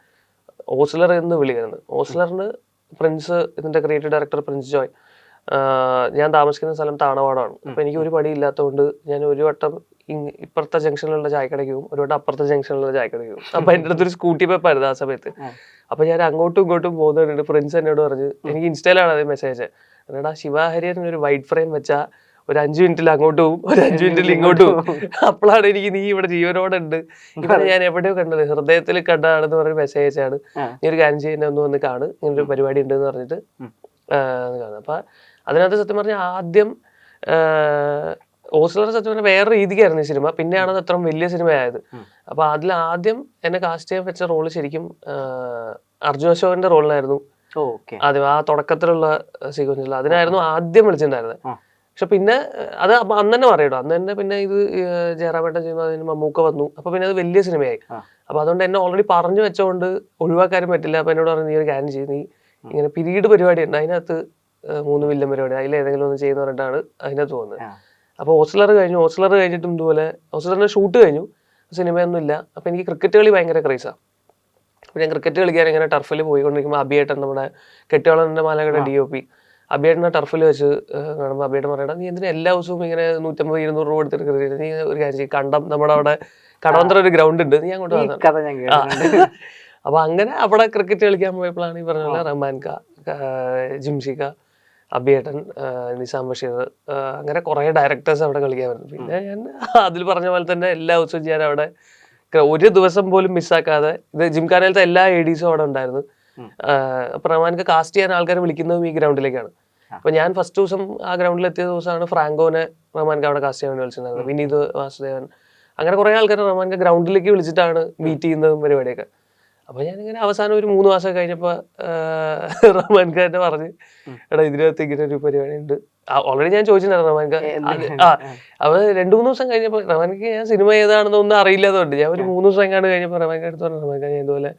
Speaker 1: ഓസ്ലർ എന്ന് വിളിക്കുന്നത്. ഓസ്ലറിന് പ്രിൻസ്, ഇതിന്റെ ക്രിയേറ്റീവ് ഡയറക്ടർ പ്രിൻസ് ജോയ്, ഞാൻ താമസിക്കുന്ന സ്ഥലം താണവാടാണ്. അപ്പൊ എനിക്ക് ഒരു പണി ഇല്ലാത്തതുകൊണ്ട് ഞാൻ ഒരു വട്ടം ഇപ്പുറത്തെ ജംഗ്ഷനിലുള്ള ചായക്കടയ്ക്ക് പോകും, ഒരു വട്ടം അപ്പുറത്തെ ജംഗ്ഷനിലുള്ള ചായക്കടയ്ക്ക് പോകും. അപ്പൊ എൻ്റെ അടുത്തൊരു സ്കൂട്ടി പെപ്പായിരുന്നു ആ സമയത്ത്. അപ്പൊ ഞാൻ അങ്ങോട്ടും ഇങ്ങോട്ടും പോകുന്നുണ്ട്. പ്രിൻസ് എന്നോട് പറഞ്ഞ്, എനിക്ക് ഇൻസ്റ്റയിലാണ് അത് മെസ്സേജ്, എടാ ശിവാഹരിയൻ ഒരു വൈറ്റ് ഫ്രെയിം വെച്ചാ ഒരു 5 മിനിറ്റിൽ അങ്ങോട്ട് പോകും, ഒരു 5 മിനിറ്റിൽ ഇങ്ങോട്ട് പോകും. അപ്പോഴാണ് എനിക്ക് നീ ഇവിടെ ജീവനോടെ ഉണ്ട്, ഇവിടെ ഞാൻ എവിടെയോ കണ്ടത്, ഹൃദയത്തിൽ കണ്ടതാണെന്ന് പറഞ്ഞ് മെസ്സേജ് അയച്ചാണ്. നീ ഒരു കാര്യം ചെയ്യുന്ന ഒന്ന് കാണ്, ഇങ്ങനൊരു പരിപാടി ഉണ്ട് എന്ന് പറഞ്ഞിട്ട് കാണും. അപ്പൊ അതിനകത്ത് സത്യം പറഞ്ഞാൽ ആദ്യം ഓസ്ലർ സത്യം പറഞ്ഞാൽ വേറെ രീതിക്കായിരുന്നു ഈ സിനിമ. പിന്നെയാണ് അത് അത്ര വലിയ സിനിമയായത്. അപ്പൊ അതിൽ ആദ്യം എന്നെ കാസ്റ്റ് ചെയ്യാൻ വെച്ച റോള് ശരിക്കും അർജുൻ അശോകന്റെ റോളിനായിരുന്നു. ആദ്യം ആ തുടക്കത്തിലുള്ള സീക്വൻസിൽ അതിനായിരുന്നു ആദ്യം വിളിച്ചിട്ടുണ്ടായിരുന്നത്. പക്ഷെ പിന്നെ അത് അന്ന് തന്നെ പറയട്ടോ, അന്ന് തന്നെ പിന്നെ ഇത് ജയറാമേട്ടൻ ചെയ്യുമ്പോൾ അതിന് മമ്മൂക്ക വന്നു. അപ്പൊ പിന്നെ അത് വലിയ സിനിമയായി. അപ്പൊ അതുകൊണ്ട് എന്നെ ഓൾറെഡി പറഞ്ഞു വെച്ചോണ്ട് ഒഴിവാക്കാനും പറ്റില്ല. അപ്പൊ എന്നോട് പറഞ്ഞു, നീ ഒരു കാര്യം ചെയ്യും, നീ ഇങ്ങനെ പിരീഡ് പരിപാടി ഉണ്ട്, അതിനകത്ത് 3 വില്ലൻ പരിപാടി, അതിലേതെങ്കിലും ഒന്ന് ചെയ്യുന്ന പറഞ്ഞിട്ടാണ് അതിനകത്ത് പോകുന്നത്. അപ്പൊ ഓസ്ലർ കഴിഞ്ഞു. ഓസ്ലർ കഴിഞ്ഞിട്ടും ഇതുപോലെ ഓസ്ലറിന്റെ ഷൂട്ട് കഴിഞ്ഞു, സിനിമയൊന്നും ഇല്ല. അപ്പൊ എനിക്ക് ക്രിക്കറ്റ് കളി ഭയങ്കര ക്രൈസാണ്. അപ്പൊ ഞാൻ ക്രിക്കറ്റ് കളിക്കാൻ ഇങ്ങനെ ടർഫിൽ പോയിക്കൊണ്ടിരിക്കുമ്പോൾ അഭിയേട്ടൻ, നമ്മുടെ കെട്ടിയോളന്റെ മാലകളുടെ DOP, അഭിയേട്ടനെ ടർഫിൽ വെച്ച് കാണുമ്പോൾ അഭിയേട്ടൻ പറയണം, നീ എന്തിനാ എല്ലാ ദിവസവും ഇങ്ങനെ 150-200 രൂപ എടുത്തിട്ട് ക്രിക്കറ്റ്, നീ ഒരു കാര്യം ചെയ്യും, കണ്ടം നമ്മുടെ അവിടെ കടവന്തര ഒരു ഗ്രൗണ്ട് ഉണ്ട്, നീ അങ്ങോട്ട് വന്നു. അപ്പൊ അങ്ങനെ അവിടെ ക്രിക്കറ്റ് കളിക്കാൻ പോയപ്പോഴാണ് ഈ പറഞ്ഞ പോലെ റഹ്മാൻ ക, ജിംഷിക, അഭിയേട്ടൻ, നിസാം ബഷീർ, അങ്ങനെ കുറെ ഡയറക്ടേഴ്സ് അവിടെ കളിക്കാൻ വരുന്നു. പിന്നെ ഞാൻ അതിൽ പറഞ്ഞ പോലെ തന്നെ എല്ലാ ദിവസവും ഞാൻ അവിടെ ഒരു ദിവസം പോലും മിസ്സാക്കാതെ, ഇത് ജിംഖാനയിലത്തെ എല്ലാ ADസും അവിടെ ഉണ്ടായിരുന്നു. അപ്പൊ റഹ്മാൻക്ക് കാസ്റ്റ് ചെയ്യാൻ ആൾക്കാരെ വിളിക്കുന്നതും ഈ ഗ്രൗണ്ടിലേക്കാണ്. അപ്പൊ ഞാൻ ഫസ്റ്റ് ദിവസം ആ ഗ്രൗണ്ടിൽ എത്തിയ ദിവസമാണ് ഫ്രാങ്കോനെ റഹ്മാൻക്ക് അവിടെ കാസ്റ്റ് ചെയ്യാൻ വേണ്ടി വിളിച്ചിട്ടുണ്ടായിരുന്നത്. വിനീത് വാസുദേവൻ, അങ്ങനെ കുറെ ആൾക്കാരെ റഹ്മാൻക്ക് ഗ്രൗണ്ടിലേക്ക് വിളിച്ചിട്ടാണ് മീറ്റ് ചെയ്യുന്നതും പരിപാടിയൊക്കെ. അപ്പൊ ഞാനിങ്ങനെ അവസാനം ഒരു 3 മാസം കഴിഞ്ഞപ്പോ റഹ്മാൻക്ക് തന്നെ പറഞ്ഞ്, എടാ ഇതിനകത്ത് ഇങ്ങനെ ഒരു പരിപാടി ഉണ്ട്. ഓൾറെഡി ഞാൻ ചോദിച്ചിട്ടുണ്ടായിരുന്നു റഹ്മാൻക്ക്. അപ്പൊ 2-3 ദിവസം കഴിഞ്ഞപ്പോ റഹ്മാൻക്ക് ഞാൻ സിനിമ ഏതാണെന്ന് ഒന്നും അറിയില്ലാതുകൊണ്ട് ഞാൻ ഒരു 3 ദിവസം എങ്ങാണ്ട് കഴിഞ്ഞപ്പോ റഹ്മാൻക്ക് അടുത്ത് പറഞ്ഞു, റഹ്മാൻക്ക് ഞാൻ ഇതുപോലെ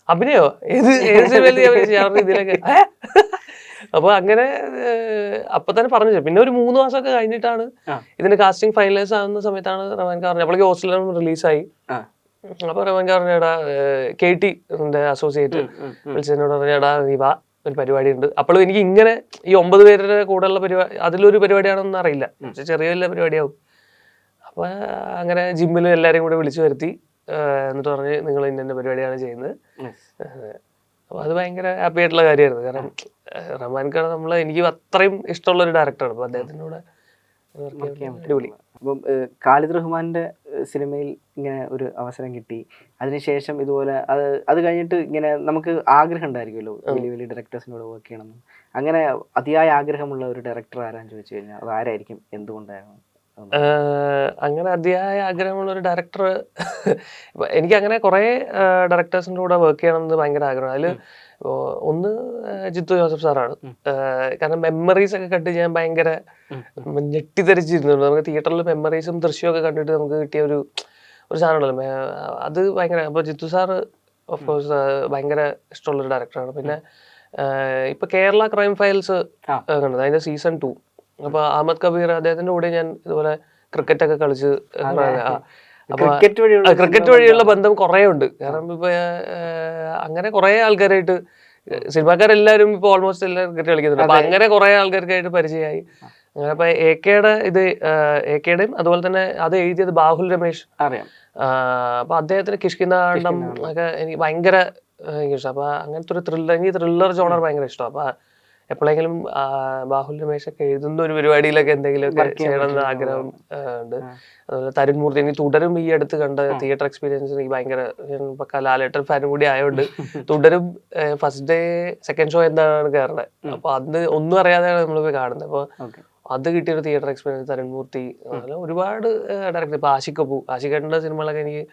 Speaker 1: അഭിനയോ ഏത് സിനിമയിൽ ഞാൻ ഇതിലൊക്കെ. അപ്പൊ അങ്ങനെ അപ്പൊ തന്നെ പറഞ്ഞു. പിന്നെ ഒരു 3 മാസമൊക്കെ കഴിഞ്ഞിട്ടാണ് ഇതിന്റെ കാസ്റ്റിംഗ് ഫൈനലൈസ് ആവുന്ന സമയത്താണ് റഹ്മാൻക്ക് പറഞ്ഞത്. അപ്പോഴേക്ക് ഓസ്ലറും റിലീസായി. അപ്പൊ റഹ്മാൻക്ക് പറഞ്ഞടാ, KT അസോസിയേറ്റ് വിളിച്ചതിനോട് പറഞ്ഞടാ, നീ വാ, ഒരു പരിപാടി ഉണ്ട്. അപ്പോഴും എനിക്ക് ഇങ്ങനെ ഈ 9 പേരുടെ കൂടെയുള്ള പരിപാടി, അതിലൊരു പരിപാടിയാണെന്ന് അറിയില്ല, പക്ഷെ ചെറിയ വലിയ പരിപാടിയാവും. അപ്പൊ അങ്ങനെ ജിമ്മിൽ എല്ലാരെയും കൂടെ വിളിച്ചു വരുത്തി, എന്നിട്ട് പറഞ്ഞ് നിങ്ങൾ ഇന്ന പരിപാടിയാണ് ചെയ്യുന്നത്. അപ്പൊ അത് ഭയങ്കര ഹാപ്പി ആയിട്ടുള്ള കാര്യമായിരുന്നു. കാരണം റഹ്മാൻക്കാണ് എനിക്ക് അത്രയും ഇഷ്ടമുള്ള ഒരു ഡയറക്ടറാണ്. അപ്പൊ അദ്ദേഹത്തിൻ്റെ കൂടെ അടിപൊളി.
Speaker 2: അപ്പം ഖാലിദ് റഹ്മാന്റെ സിനിമയിൽ ഇങ്ങനെ ഒരു അവസരം കിട്ടി, അതിനുശേഷം ഇതുപോലെ അത് കഴിഞ്ഞിട്ട് ഇങ്ങനെ നമുക്ക് ആഗ്രഹം ഉണ്ടായിരിക്കുമല്ലോ വലിയ വലിയ ഡയറക്ടേഴ്സിനോട് വർക്ക് ചെയ്യണമെന്ന്. അങ്ങനെ അതിയായ ആഗ്രഹമുള്ള ഒരു ഡയറക്ടർ ആരാന്ന് ചോദിച്ചു കഴിഞ്ഞാൽ അത് ആരായിരിക്കും, എന്തുകൊണ്ടായിരുന്നു?
Speaker 1: അങ്ങനെ അതിയായ ആഗ്രഹമുള്ള ഒരു ഡയറക്ടർ, എനിക്ക് അങ്ങനെ കുറെ ഡയറക്ടേഴ്സിൻ്റെ കൂടെ വർക്ക് ചെയ്യണം എന്ന് ഭയങ്കര ആഗ്രഹം. അതിൽ ഒന്ന് ജിത്തു ജോസഫ് സാറാണ്. കാരണം മെമ്മറീസ് ഒക്കെ കണ്ട് ഞാൻ ഭയങ്കര ഞെട്ടിത്തെറിച്ചിരുന്നു. നമുക്ക് തിയേറ്ററിൽ മെമ്മറീസും ദൃശ്യമൊക്കെ കണ്ടിട്ട് നമുക്ക് കിട്ടിയ ഒരു സാധനമുണ്ടല്ലോ, അത് ഭയങ്കര. അപ്പൊ ജിത്തു സാറ് ഓഫ് കോഴ്സ് ഭയങ്കര ഇഷ്ടമുള്ളൊരു ഡയറക്ടറാണ്. പിന്നെ ഇപ്പൊ കേരള ക്രൈം ഫയൽസ് കണ്ടത്, അതിന്റെ സീസൺ 2. അപ്പൊ അഹമ്മദ് കബീർ, അദ്ദേഹത്തിന്റെ കൂടെ ഞാൻ ഇതുപോലെ ക്രിക്കറ്റ് ഒക്കെ കളിച്ച്, അപ്പൊ ക്രിക്കറ്റ് വഴിയുള്ള ബന്ധം കുറെ ഉണ്ട്. കാരണം ഇപ്പൊ അങ്ങനെ കുറെ ആൾക്കാരായിട്ട്, സിനിമാക്കാരെല്ലാരും ഇപ്പൊ ഓൾമോസ്റ്റ് എല്ലാവരും ക്രിക്കറ്റ് കളിക്കുന്നുണ്ട്. അപ്പൊ അങ്ങനെ കുറെ ആൾക്കാർക്കായിട്ട് പരിചയമായി. അങ്ങനെ ഇപ്പൊ AKയുടെയും അതുപോലെ തന്നെ അത് എഴുതിയത് ബാഹുൽ രമേശ് അറിയാം. അപ്പൊ അദ്ദേഹത്തിന് കിഷ്കിന്ധാണ്ടം ഒക്കെ എനിക്ക് ഭയങ്കര ഇഷ്ടം. അപ്പൊ അങ്ങനത്തെ ഒരു ത്രില്ലർ ജോണർ ഭയങ്കര ഇഷ്ടം. അപ്പൊ എപ്പോഴെങ്കിലും ബാഹുൽ രമേശൊക്കെ എഴുതുന്ന ഒരു പരിപാടിയിലൊക്കെ എന്തെങ്കിലുമൊക്കെ ചെയ്യണമെന്ന് ആഗ്രഹം ഉണ്ട്. അതുപോലെ തരുൺ മൂർത്തി, എനിക്ക് തുടരും ഈ അടുത്ത് കണ്ട തിയേറ്റർ എക്സ്പീരിയൻസ് എനിക്ക് ഭയങ്കര, ഇപ്പൊ ലാലേട്ടൻ ഫാനും കൂടി ആയതുകൊണ്ട് തുടരും ഫസ്റ്റ് ഡേ സെക്കൻഡ് ഷോ എന്താണ് കയറുന്നത്. അപ്പൊ അന്ന് ഒന്നും അറിയാതെയാണ് നമ്മളിപ്പോ കാണുന്നത്. അപ്പൊ അത് കിട്ടിയൊരു തിയേറ്റർ എക്സ്പീരിയൻസ് തരുൺ മൂർത്തി, അങ്ങനെ ഒരുപാട് ഡയറക്ടർ. ഇപ്പൊ ആഷിഖ് കപൂർ, ആഷിഖേട്ടൻ്റെ സിനിമകളൊക്കെ എനിക്ക്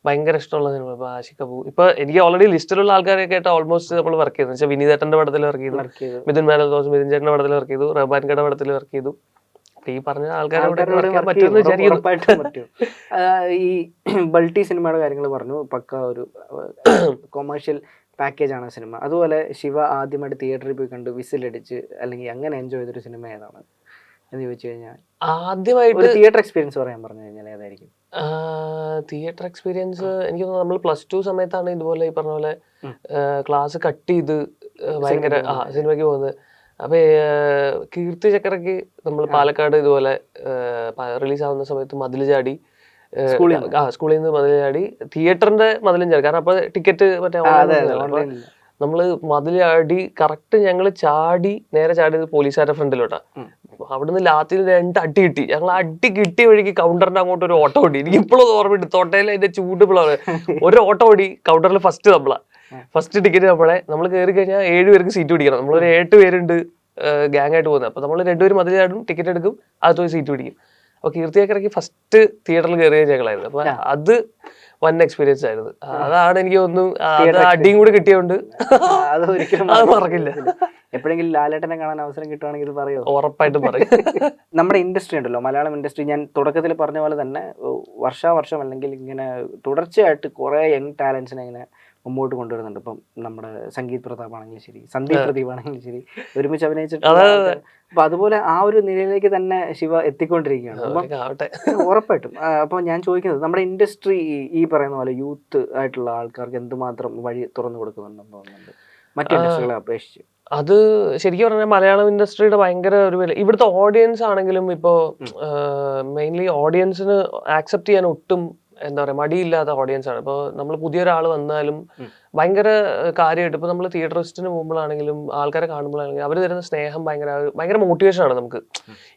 Speaker 1: ഭയങ്കര ഇഷ്ടമുള്ള സിനിമ. ഇപ്പൊ ആഷിക് കപൂർ, ഇപ്പൊ എനിക്ക് ഓൾറെഡി ലിസ്റ്റിലുള്ള ആൾക്കാരൊക്കെ ആയിട്ട് ഓൾമോസ്റ്റ് നമ്മൾ വർക്ക് ചെയ്തു. വെച്ചാൽ വിനീതേട്ടന്റെ പടത്തിൽ വർക്ക് ചെയ്തു, മിഥുൻ മാനന്തോസ് മിഥുൻ ചേട്ടന്റെ പടത്തിൽ വർക്ക് ചെയ്തു, റഹ്മാൻകയുടെ പടത്തിൽ വർക്ക് ചെയ്തു. ഈ പറഞ്ഞ ആൾക്കാരോട് പറ്റുമെന്ന് വിചാരിക്കുന്നു.
Speaker 2: ഈ ബൾട്ടി സിനിമയുടെ കാര്യങ്ങൾ പറഞ്ഞു, പക്ക ഒരു കൊമേഴ്ഷ്യൽ പാക്കേജ് ആണ് സിനിമ. അതുപോലെ ശിവ ആദ്യമായിട്ട് തിയേറ്ററിൽ പോയി കണ്ട് വിസിലടിച്ച് അല്ലെങ്കിൽ അങ്ങനെ എൻജോയ് ചെയ്തൊരു സിനിമ ഏതാണ് എന്ന് ചോദിച്ചു കഴിഞ്ഞാൽ,
Speaker 1: ആദ്യമായിട്ട്
Speaker 2: തിയേറ്റർ എക്സ്പീരിയൻസ് പറയാൻ പറഞ്ഞു കഴിഞ്ഞാൽ ഏതായിരിക്കും?
Speaker 1: തിയേറ്റർ എക്സ്പീരിയൻസ് എനിക്ക് തോന്നുന്നു നമ്മൾ +2 സമയത്താണ് ഇതുപോലെ ഈ പറഞ്ഞ പോലെ ക്ലാസ് കട്ട് ചെയ്ത് ഭയങ്കര സിനിമയ്ക്ക് പോകുന്നത്. അപ്പൊ കീർത്തി ചക്രയ്ക്ക് നമ്മൾ പാലക്കാട് ഇതുപോലെ റിലീസ് ആവുന്ന സമയത്ത് മതിൽ ചാടി, സ്കൂളിൽ നിന്ന് മതിൽ ചാടി, തിയേറ്ററിന്റെ മതിലും ചാടി. കാരണം അപ്പൊ ടിക്കറ്റ് മറ്റേ നമ്മള് മതിൽ ചാടി കറക്റ്റ് ഞങ്ങള് ചാടി നേരെ ചാടിയത് പോലീസുകാരുടെ ഫ്രണ്ടിലോട്ടാ. അവിടുന്ന് ലാത്തിൽ 2 അടി കിട്ടി. ഞങ്ങൾ അടി കിട്ടിയ വഴിക്ക് കൗണ്ടറിന്റെ അങ്ങോട്ട് ഒരു ഓട്ടോ ഓടി. എനിക്ക് ഇപ്പോഴും ഓർമ്മയുണ്ട്, തോട്ടയിൽ അതിന്റെ ചൂട് പിള്ളേർ ഒരു ഓട്ടോ ഓടി. കൗണ്ടറിൽ ഫസ്റ്റ് നമ്മളാ, ഫസ്റ്റ് ടിക്കറ്റ് നമ്മൾ കയറി കഴിഞ്ഞാൽ 7 പേർക്ക് സീറ്റ് പിടിക്കണം. നമ്മളൊരു 8 പേരുണ്ട് ഗ്യാങ് ആയിട്ട് പോകുന്നത്. അപ്പൊ നമ്മൾ 2 പേരും മതിൽ ചാടും, ടിക്കറ്റ് എടുക്കും, അത് പോയി സീറ്റ് പിടിക്കും. അപ്പൊ കീർത്തി ചക്രയ്ക്ക് ഫസ്റ്റ് തിയേറ്ററിൽ കയറിയ ഞങ്ങളായിരുന്നു. അപ്പൊ അത് വൻ എക്സ്പീരിയൻസ് ആയിരുന്നു. അതാണ് എനിക്ക് തോന്നുന്നു അടിയും കൂടി കിട്ടിയോണ്ട് അത് മറക്കില്ല.
Speaker 2: എപ്പോഴെങ്കിലും ലാലേട്ടനെ കാണാൻ അവസരം കിട്ടുവാണെങ്കിൽ ഇത് പറയോ?
Speaker 1: ഉറപ്പായിട്ടും പറയും.
Speaker 2: നമ്മുടെ ഇൻഡസ്ട്രി ഉണ്ടല്ലോ, മലയാളം ഇൻഡസ്ട്രി, ഞാൻ തുടക്കത്തിൽ പറഞ്ഞ പോലെ തന്നെ വർഷാവർഷം അല്ലെങ്കിൽ ഇങ്ങനെ തുടർച്ചയായിട്ട് കുറെ യങ് ടാലൻസിനെ ഇങ്ങനെ മുമ്പോട്ട് കൊണ്ടുവരുന്നുണ്ട്. ഇപ്പം നമ്മുടെ സംഗീത് പ്രതാപ് ആണെങ്കിലും ശരി, സന്ദീപ് പ്രദീപ് ആണെങ്കിലും ശരി, ഒരുമിച്ച് അഭിനയിച്ചിട്ടുണ്ട്. അപ്പൊ അതുപോലെ ആ ഒരു നിലയിലേക്ക് തന്നെ ശിവ എത്തിക്കൊണ്ടിരിക്കുകയാണ്. അപ്പം ഉറപ്പായിട്ടും. അപ്പോൾ ഞാൻ ചോദിക്കുന്നത്, നമ്മുടെ ഇൻഡസ്ട്രി ഈ പറയുന്ന പോലെ യൂത്ത് ആയിട്ടുള്ള ആൾക്കാർക്ക് എന്തുമാത്രം വഴി തുറന്നു കൊടുക്കുന്നുണ്ടെന്ന് തോന്നുന്നുണ്ട് മറ്റു ഇൻഡസ്ട്രികളെ അപേക്ഷിച്ച്?
Speaker 1: അത് ശരിക്കും പറഞ്ഞാൽ മലയാളം ഇൻഡസ്ട്രിയുടെ ഭയങ്കര ഒരു വില. ഇവിടുത്തെ ഓഡിയൻസ് ആണെങ്കിലും ഇപ്പോ മെയിൻലി ഓഡിയൻസിന് ആക്സെപ്റ്റ് ചെയ്യാൻ ഒട്ടും എന്താ പറയുക മടിയില്ലാത്ത ഓഡിയൻസ് ആണ്. ഇപ്പോൾ നമ്മൾ പുതിയൊരാൾ വന്നാലും ഭയങ്കര കാര്യമായിട്ട്, ഇപ്പോൾ നമ്മൾ തിയേറ്ററിസ്റ്റിന് പോകുമ്പോഴാണെങ്കിലും ആൾക്കാരെ കാണുമ്പോഴാണെങ്കിലും അവർ തരുന്ന സ്നേഹം ഭയങ്കര മോട്ടിവേഷൻ ആണ് നമുക്ക്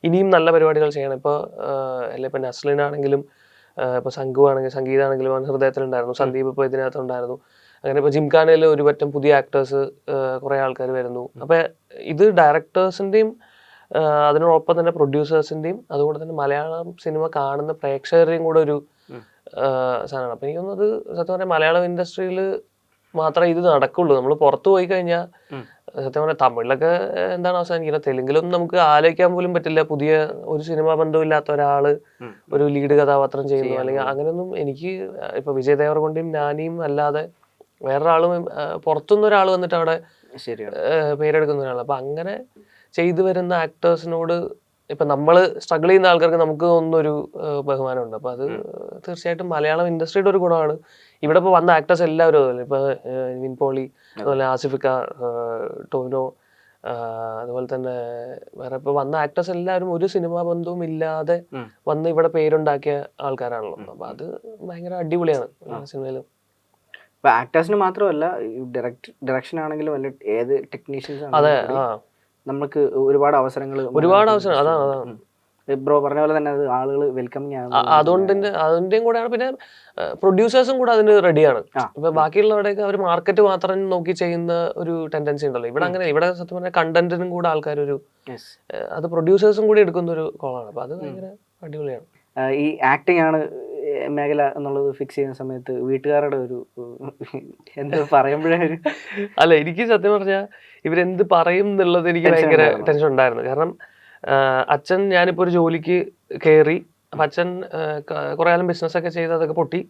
Speaker 1: ഇനിയും നല്ല പരിപാടികൾ ചെയ്യണം. ഇപ്പോൾ അല്ലെ ഇപ്പോൾ നസ്ലിനാണെങ്കിലും ഇപ്പോൾ സംഘു ആണെങ്കിലും സംഗീതാണെങ്കിലും അവൻ ഹൃദയത്തിലുണ്ടായിരുന്നു, സന്ദീപ് ഇപ്പോൾ ഇതിനകത്തുണ്ടായിരുന്നു. അങ്ങനെ ഇപ്പോൾ ജിംഖാനയിൽ ഒരു പറ്റം പുതിയ ആക്ടേഴ്സ് കുറേ ആൾക്കാർ വരുന്നു. അപ്പം ഇത് ഡയറക്ടേഴ്സിൻ്റെയും അതിനോടൊപ്പം തന്നെ പ്രൊഡ്യൂസേഴ്സിൻ്റെയും അതുകൊണ്ട് തന്നെ മലയാളം സിനിമ കാണുന്ന പ്രേക്ഷകരുടെയും കൂടെ ഒരു സാധനമാണ്. അപ്പം എനിക്ക് തോന്നുന്നത് സത്യം പറഞ്ഞാൽ മലയാളം ഇൻഡസ്ട്രിയിൽ മാത്രമേ ഇത് നടക്കുള്ളൂ. നമ്മൾ പുറത്തു പോയി കഴിഞ്ഞാൽ സത്യം പറഞ്ഞാൽ തമിഴിലൊക്കെ എന്താണ് അവസാനിക്കുന്നത്, തെലുങ്കിലൊന്നും നമുക്ക് ആലോചിക്കാൻ പോലും പറ്റില്ല പുതിയ ഒരു സിനിമാ ബന്ധമില്ലാത്ത ഒരാള് ഒരു ലീഡ് കഥാപാത്രം ചെയ്യുന്നു. അല്ലെങ്കിൽ അങ്ങനെയൊന്നും എനിക്ക് ഇപ്പൊ വിജയ് ദേവരകൊണ്ടയും നാനിയും അല്ലാതെ വേറൊരാളും പുറത്തുനിന്ന് ഒരാൾ വന്നിട്ട് അവിടെ പേരെടുക്കുന്ന ഒരാൾ. അപ്പൊ അങ്ങനെ ചെയ്തു വരുന്ന ആക്ടേഴ്സിനോട് ഇപ്പൊ നമ്മള് സ്ട്രഗിൾ ചെയ്യുന്ന ആൾക്കാർക്ക് നമുക്ക് തോന്നുന്നൊരു ബഹുമാനമുണ്ട്. അപ്പൊ അത് തീർച്ചയായിട്ടും മലയാളം ഇൻഡസ്ട്രിയുടെ ഒരു ഗുണമാണ്. ഇവിടെ ഇപ്പൊ വന്ന ആക്ടേഴ്സ് എല്ലാവരും അതുപോലെ, ഇപ്പൊ നിവിൻ പോളി, അതുപോലെ ആസിഫിക്ക, ടോവിനോ, അതുപോലെ തന്നെ വേറെ ഇപ്പൊ വന്ന ആക്ടേഴ്സ് എല്ലാവരും ഒരു സിനിമാ ബന്ധവും ഇല്ലാതെ വന്ന് ഇവിടെ പേരുണ്ടാക്കിയ ആൾക്കാരാണല്ലോ. അപ്പൊ അത് ഭയങ്കര അടിപൊളിയാണ് സിനിമയിലും.
Speaker 2: ഇപ്പൊ ആക്ടേഴ്സിന് മാത്രമല്ല, ഡയറക്ഷൻ ആണെങ്കിലും അല്ല ഏത് ടെക്നീഷ്യൻസ് ആണെങ്കിലും നമുക്ക് ഒരുപാട് അവസരം
Speaker 1: അതാണ്
Speaker 2: ബ്രോ പറഞ്ഞ പോലെ തന്നെ അത് ആളുകൾ വെൽക്കമിങ് ആണ്.
Speaker 1: അതിന്റെയും കൂടെയാണ്. പിന്നെ പ്രൊഡ്യൂസേഴ്സും കൂടെ അതിന് റെഡിയാണ്. ഇപ്പൊ ബാക്കിയുള്ളവരുടെയൊക്കെ അവർ മാർക്കറ്റ് മാത്രം നോക്കി ചെയ്യുന്ന ഒരു ടെൻഡൻസി ഉണ്ടല്ലോ. ഇവിടെ അങ്ങനെ, ഇവിടെ സത്യം പറഞ്ഞാൽ കണ്ടന്റിനും കൂടെ ആൾക്കാർ അത് പ്രൊഡ്യൂസേഴ്സും കൂടി എടുക്കുന്ന ഒരു കോളാണ്. അപ്പൊ അത് ഭയങ്കര അടിപൊളിയാണ്.
Speaker 2: ഈ ആക്ടിങ് ആണ് മേഖല എന്നുള്ളത് ഫിക്സ് ചെയ്യുന്ന സമയത്ത് വീട്ടുകാരുടെ ഒരു എന്താ പറയുമ്പോഴേ
Speaker 1: അല്ല, എനിക്ക് സത്യം പറഞ്ഞാൽ ഇവരെന്ത് പറയും എന്നുള്ളത് എനിക്ക് ഭയങ്കര ടെൻഷൻ ഉണ്ടായിരുന്നു. കാരണം അച്ഛൻ, ഞാനിപ്പോ ഒരു ജോലിക്ക് കയറി, അപ്പൊ അച്ഛൻ കുറെ കാലം ബിസിനസ്സൊക്കെ ചെയ്ത് അതൊക്കെ പൊട്ടി.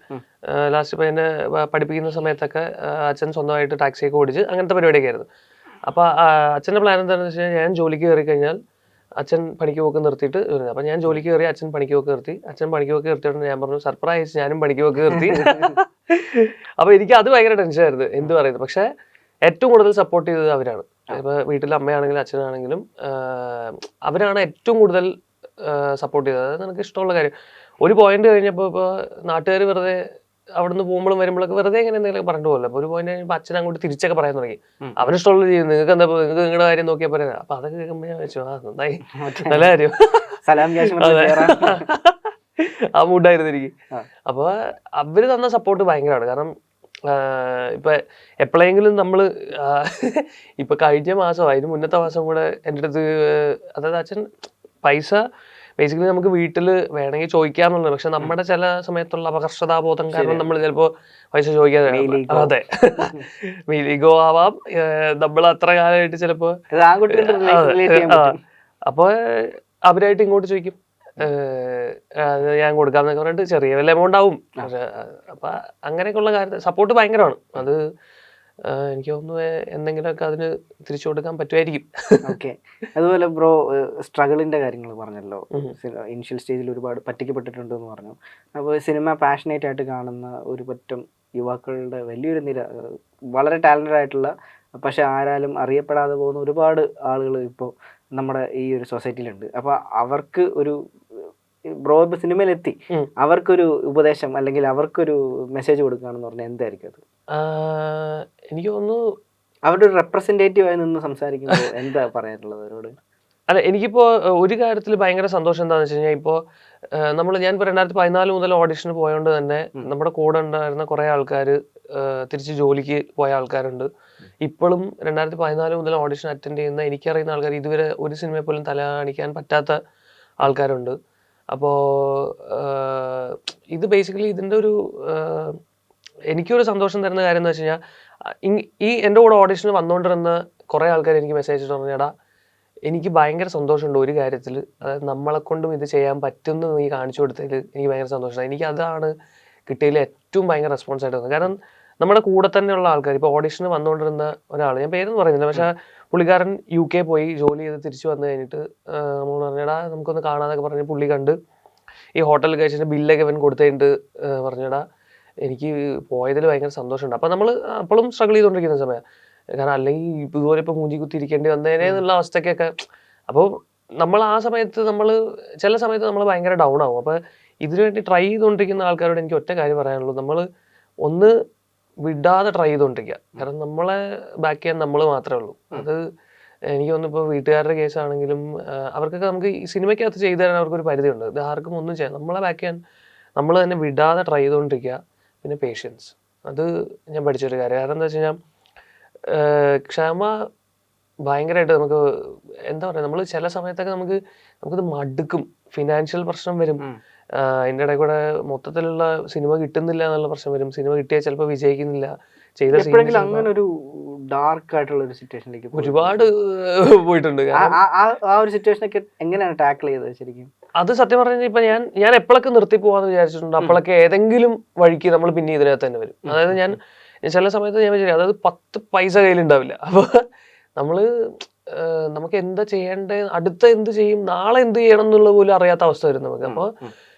Speaker 1: ലാസ്റ്റ് ഇപ്പൊ എന്നെ പഠിപ്പിക്കുന്ന സമയത്തൊക്കെ അച്ഛൻ സ്വന്തമായിട്ട് ടാക്സിയൊക്കെ ഓടിച്ച് അങ്ങനത്തെ പരിപാടിയൊക്കെ ആയിരുന്നു. അപ്പൊ അച്ഛന്റെ പ്ലാൻ എന്താണെന്ന് വെച്ച് കഴിഞ്ഞാൽ ഞാൻ ജോലിക്ക് കയറി കഴിഞ്ഞാൽ അച്ഛൻ പണിക്ക് പോക്ക് നിർത്തിയിട്ട് വരുന്നത്. അപ്പൊ ഞാൻ ജോലിക്ക് കയറി, അച്ഛൻ പണിക്ക് പോക്ക് നിർത്തി. അച്ഛൻ പണിക്ക് പോക്ക് നിർത്തിയിട്ട് ഞാൻ പറഞ്ഞു സർപ്രൈസ്, ഞാനും പണിക്ക് പോക്ക് നിർത്തി. അപ്പൊ എനിക്ക് അത് ഭയങ്കര ടെൻഷനായിരുന്നു എന്ത് പറയുന്നത്. പക്ഷെ ഏറ്റവും കൂടുതൽ സപ്പോർട്ട് ചെയ്തത് അവരാണ്. ഇപ്പൊ വീട്ടിലെ അമ്മയാണെങ്കിലും അച്ഛനാണെങ്കിലും അവരാണ് ഏറ്റവും കൂടുതൽ സപ്പോർട്ട് ചെയ്തത്. അതായത് നിനക്ക് ഇഷ്ടമുള്ള കാര്യം. ഒരു പോയിന്റ് കഴിഞ്ഞപ്പോൾ ഇപ്പൊ നാട്ടുകാർ വെറുതെ അവിടെ നിന്ന് പോകുമ്പോഴും വരുമ്പോഴൊക്കെ വെറുതെ ഇങ്ങനെ എന്തെങ്കിലും പറഞ്ഞിട്ട് പോകില്ല. അപ്പൊ ഒരു പോയിന്റ് കഴിയുമ്പോൾ അച്ഛൻ അങ്ങോട്ട് തിരിച്ചൊക്കെ പറയാൻ തുടങ്ങി, അവനിഷ്ടമുള്ള ചെയ്യും, നിങ്ങൾക്ക് എന്താ, നിങ്ങൾക്ക് നിങ്ങളുടെ കാര്യം നോക്കിയാൽ പറയാം. അപ്പൊ അതൊക്കെ കേൾക്കുമ്പോൾ ഞാൻ വെച്ചു നന്നായി, നല്ല കാര്യം, ആ മൂഡായിരുന്നു എനിക്ക്. അപ്പൊ അവര് തന്ന സപ്പോർട്ട് ഭയങ്കരമാണ്. കാരണം ഇപ്പൊ എപ്പോഴെങ്കിലും നമ്മള് ഇപ്പൊ കഴിഞ്ഞ മാസം അതിന് മുന്നത്തെ മാസം കൂടെ എൻ്റെ അടുത്ത്, അതായത് അച്ഛൻ പൈസ ബേസിക്കലി നമുക്ക് വീട്ടിൽ വേണമെങ്കിൽ ചോദിക്കാന്നുള്ളത്, പക്ഷെ നമ്മുടെ ചില സമയത്തുള്ള അപകർഷതാബോധം കാരണം നമ്മൾ ചിലപ്പോൾ പൈസ ചോദിക്കാതെ, അതെ മീലിഗോ ആവാം, നമ്മൾ അത്ര കാലമായിട്ട് ചിലപ്പോ അപ്പൊ അവരായിട്ട് ഇങ്ങോട്ട് ചോദിക്കും, ഞാൻ കൊടുക്കാന്നൊക്കെ പറഞ്ഞിട്ട് ചെറിയ വല്ല എമൗണ്ട് ആവും. അപ്പൊ അങ്ങനെയൊക്കെയുള്ള കാര്യത്തിൽ സപ്പോർട്ട് ഭയങ്കരമാണ്. അത് എനിക്ക് തോന്നുന്നു എന്തെങ്കിലുമൊക്കെ അതിന് തിരിച്ചു കൊടുക്കാൻ പറ്റുമായിരിക്കും.
Speaker 2: ഓക്കെ. അതുപോലെ ബ്രോ സ്ട്രഗിളിന്റെ കാര്യങ്ങൾ പറഞ്ഞല്ലോ, ഇനിഷ്യൽ സ്റ്റേജിൽ ഒരുപാട് പറ്റിക്കപ്പെട്ടിട്ടുണ്ട് എന്ന് പറഞ്ഞു. അപ്പോൾ സിനിമ പാഷനേറ്റ് ആയിട്ട് കാണുന്ന ഒരു പറ്റം യുവാക്കളുടെ വലിയൊരു നിര, വളരെ ടാലന്റഡ് ആയിട്ടുള്ള പക്ഷെ ആരാലും അറിയപ്പെടാതെ പോകുന്ന ഒരുപാട് ആളുകൾ ഇപ്പോൾ നമ്മുടെ ഈ ഒരു സൊസൈറ്റിയിലുണ്ട്. അപ്പോൾ അവർക്ക് ഒരു ബ്രോ സിനിമയിലെത്തി അവർക്കൊരു ഉപദേശം അല്ലെങ്കിൽ അവർക്കൊരു മെസ്സേജ് കൊടുക്കുകയാണെന്ന് പറഞ്ഞാൽ എന്തായിരിക്കും അത്?
Speaker 1: എനിക്ക് തോന്നുന്നു
Speaker 2: അവരുടെ ഒരു റെപ്രസെന്റേറ്റീവ് ആയി നിന്ന് സംസാരിക്കുമ്പോൾ എന്താ പറയാനുള്ളത് അവരോട്?
Speaker 1: അല്ല, എനിക്കിപ്പോ ഒരു കാര്യത്തിൽ ഭയങ്കര സന്തോഷം എന്താണെന്ന് വെച്ച് കഴിഞ്ഞാൽ, ഇപ്പോൾ ഞാൻ ഇപ്പോൾ 2014 മുതൽ ഓഡിഷന് പോയതുകൊണ്ട് തന്നെ നമ്മുടെ കൂടെ ഉണ്ടായിരുന്ന കുറെ ആൾക്കാർ തിരിച്ച് ജോലിക്ക് പോയ ആൾക്കാരുണ്ട്. ഇപ്പോഴും 2014 മുതൽ ഓഡിഷൻ അറ്റൻഡ് ചെയ്യുന്ന എനിക്കറിയുന്ന ആൾക്കാർ ഇതുവരെ ഒരു സിനിമയെ പോലും തല കാണിക്കാൻ പറ്റാത്ത ആൾക്കാരുണ്ട്. അപ്പോൾ ഇത് ബേസിക്കലി ഇതിൻ്റെ ഒരു എനിക്കൊരു സന്തോഷം തരുന്ന കാര്യം എന്ന് വെച്ച് കഴിഞ്ഞാൽ, ഈ എൻ്റെ കൂടെ ഓഡിഷന് വന്നുകൊണ്ടിരുന്ന കുറേ ആൾക്കാർ എനിക്ക് മെസ്സേജ് ഇട്ട് പറഞ്ഞാടാ, എനിക്ക് ഭയങ്കര സന്തോഷമുണ്ട് ഒരു കാര്യത്തിൽ, അതായത് നമ്മളെക്കൊണ്ടും ഇത് ചെയ്യാൻ പറ്റുമെന്ന് നീ കാണിച്ചു കൊടുത്തതിൽ എനിക്ക് ഭയങ്കര സന്തോഷമാണ്. എനിക്ക് അതാണ് കിട്ടിയതിൽ ഏറ്റവും ഭയങ്കര റെസ്പോൺസ് ആയിട്ട് തോന്നുന്നത്. കാരണം നമ്മുടെ കൂടെ തന്നെയുള്ള ആൾക്കാർ, ഇപ്പോൾ ഓഡിഷന് വന്നുകൊണ്ടിരുന്ന ഒരാൾ, ഞാൻ പേരൊന്നും പറയുന്നില്ല, പക്ഷേ പുള്ളിക്കാരൻ UK പോയി ജോലി ചെയ്ത് തിരിച്ചു വന്നു കഴിഞ്ഞിട്ട് നമ്മൾ പറഞ്ഞടാ നമുക്കൊന്ന് കാണാന്നൊക്കെ പറഞ്ഞ് പുള്ളി കണ്ട് ഈ ഹോട്ടലിൽ കഴിച്ചിട്ട് ബില്ലൊക്കെ ഇവൻ കൊടുത്തു കഴിഞ്ഞിട്ട് പറഞ്ഞടാ എനിക്ക് പോയതിൽ ഭയങ്കര സന്തോഷമുണ്ട്. അപ്പം നമ്മൾ അപ്പോഴും സ്ട്രഗിൾ ചെയ്തുകൊണ്ടിരിക്കുന്ന സമയം, കാരണം അല്ലെങ്കിൽ ഇതുപോലെ ഇപ്പോൾ മൂഞ്ചി കുത്തിയിരിക്കേണ്ടി വന്നേനെ എന്നുള്ള അവസ്ഥയ്ക്കൊക്കെ. അപ്പോൾ നമ്മൾ ആ സമയത്ത് ചില സമയത്ത് നമ്മൾ ഭയങ്കര ഡൗൺ ആവും. അപ്പോൾ ഇതിനുവേണ്ടി ട്രൈ ചെയ്തുകൊണ്ടിരിക്കുന്ന ആൾക്കാരോട് എനിക്ക് ഒറ്റ കാര്യം പറയാനുള്ളൂ, നമ്മൾ ഒന്ന് വിടാതെ ട്രൈ ചെയ്തുകൊണ്ടിരിക്കുക. കാരണം നമ്മളെ ബാക്ക് ചെയ്യാൻ നമ്മൾ മാത്രമേ ഉള്ളൂ. അത് എനിക്ക് തോന്നുന്നു ഇപ്പോൾ വീട്ടുകാരുടെ കേസാണെങ്കിലും അവർക്കൊക്കെ നമുക്ക് ഈ സിനിമയ്ക്കകത്ത് ചെയ്തു തരാൻ അവർക്കൊരു പരിധിയുണ്ട്. ഇത് ആർക്കും ഒന്നും ചെയ്യാം. നമ്മളെ ബാക്ക് ചെയ്യാൻ നമ്മൾ തന്നെ വിടാതെ ട്രൈ ചെയ്തുകൊണ്ടിരിക്കുക. പിന്നെ പേഷ്യൻസ്, അത് ഞാൻ പഠിച്ചൊരു കാര്യം. കാരണം എന്താ വെച്ച് കഴിഞ്ഞാൽ ക്ഷമ ഭയങ്കരമായിട്ട് നമുക്ക് എന്താ പറയുക, നമ്മൾ ചില സമയത്തൊക്കെ നമുക്കിത് മടുക്കും. ഫിനാൻഷ്യൽ പ്രശ്നം വരും, അതിൻ്റെ ഇടയിൽ കൂടെ മൊത്തത്തിലുള്ള സിനിമ കിട്ടുന്നില്ല എന്നുള്ള പ്രശ്നം വരും. സിനിമ കിട്ടിയാൽ ചിലപ്പോൾ വിജയിക്കുന്നില്ല.
Speaker 2: അങ്ങനെ ഒരു ഡാർക്ക് ആയിട്ടുള്ള ഒരു സിറ്റുവേഷനിലേക്ക്
Speaker 1: ഒരുപാട് പോയിട്ടുണ്ട്.
Speaker 2: ആ ഒരു സിറ്റുവേഷനൊക്കെ എങ്ങനെയാണ് ടാക്കിൾ ചെയ്തത് ശരിക്കും?
Speaker 1: അത് സത്യം പറഞ്ഞു കഴിഞ്ഞാൽ ഇപ്പൊ ഞാൻ എപ്പോഴൊക്കെ നിർത്തി പോവാന്ന് വിചാരിച്ചിട്ടുണ്ട്, അപ്പോഴൊക്കെ ഏതെങ്കിലും വഴിക്ക് നമ്മൾ പിന്നെ ഇതിനകത്ത് തന്നെ വരും. അതായത് ഞാൻ ചില സമയത്ത് ഞാൻ വിചാരിക്കും, അതായത് 10 പൈസ കയ്യിലുണ്ടാവില്ല. അപ്പൊ നമുക്ക് എന്താ ചെയ്യേണ്ടത്, അടുത്ത എന്ത് ചെയ്യും, നാളെ എന്ത് ചെയ്യണം എന്നുള്ളത് പോലും അറിയാത്ത അവസ്ഥ വരും നമുക്ക്. അപ്പോൾ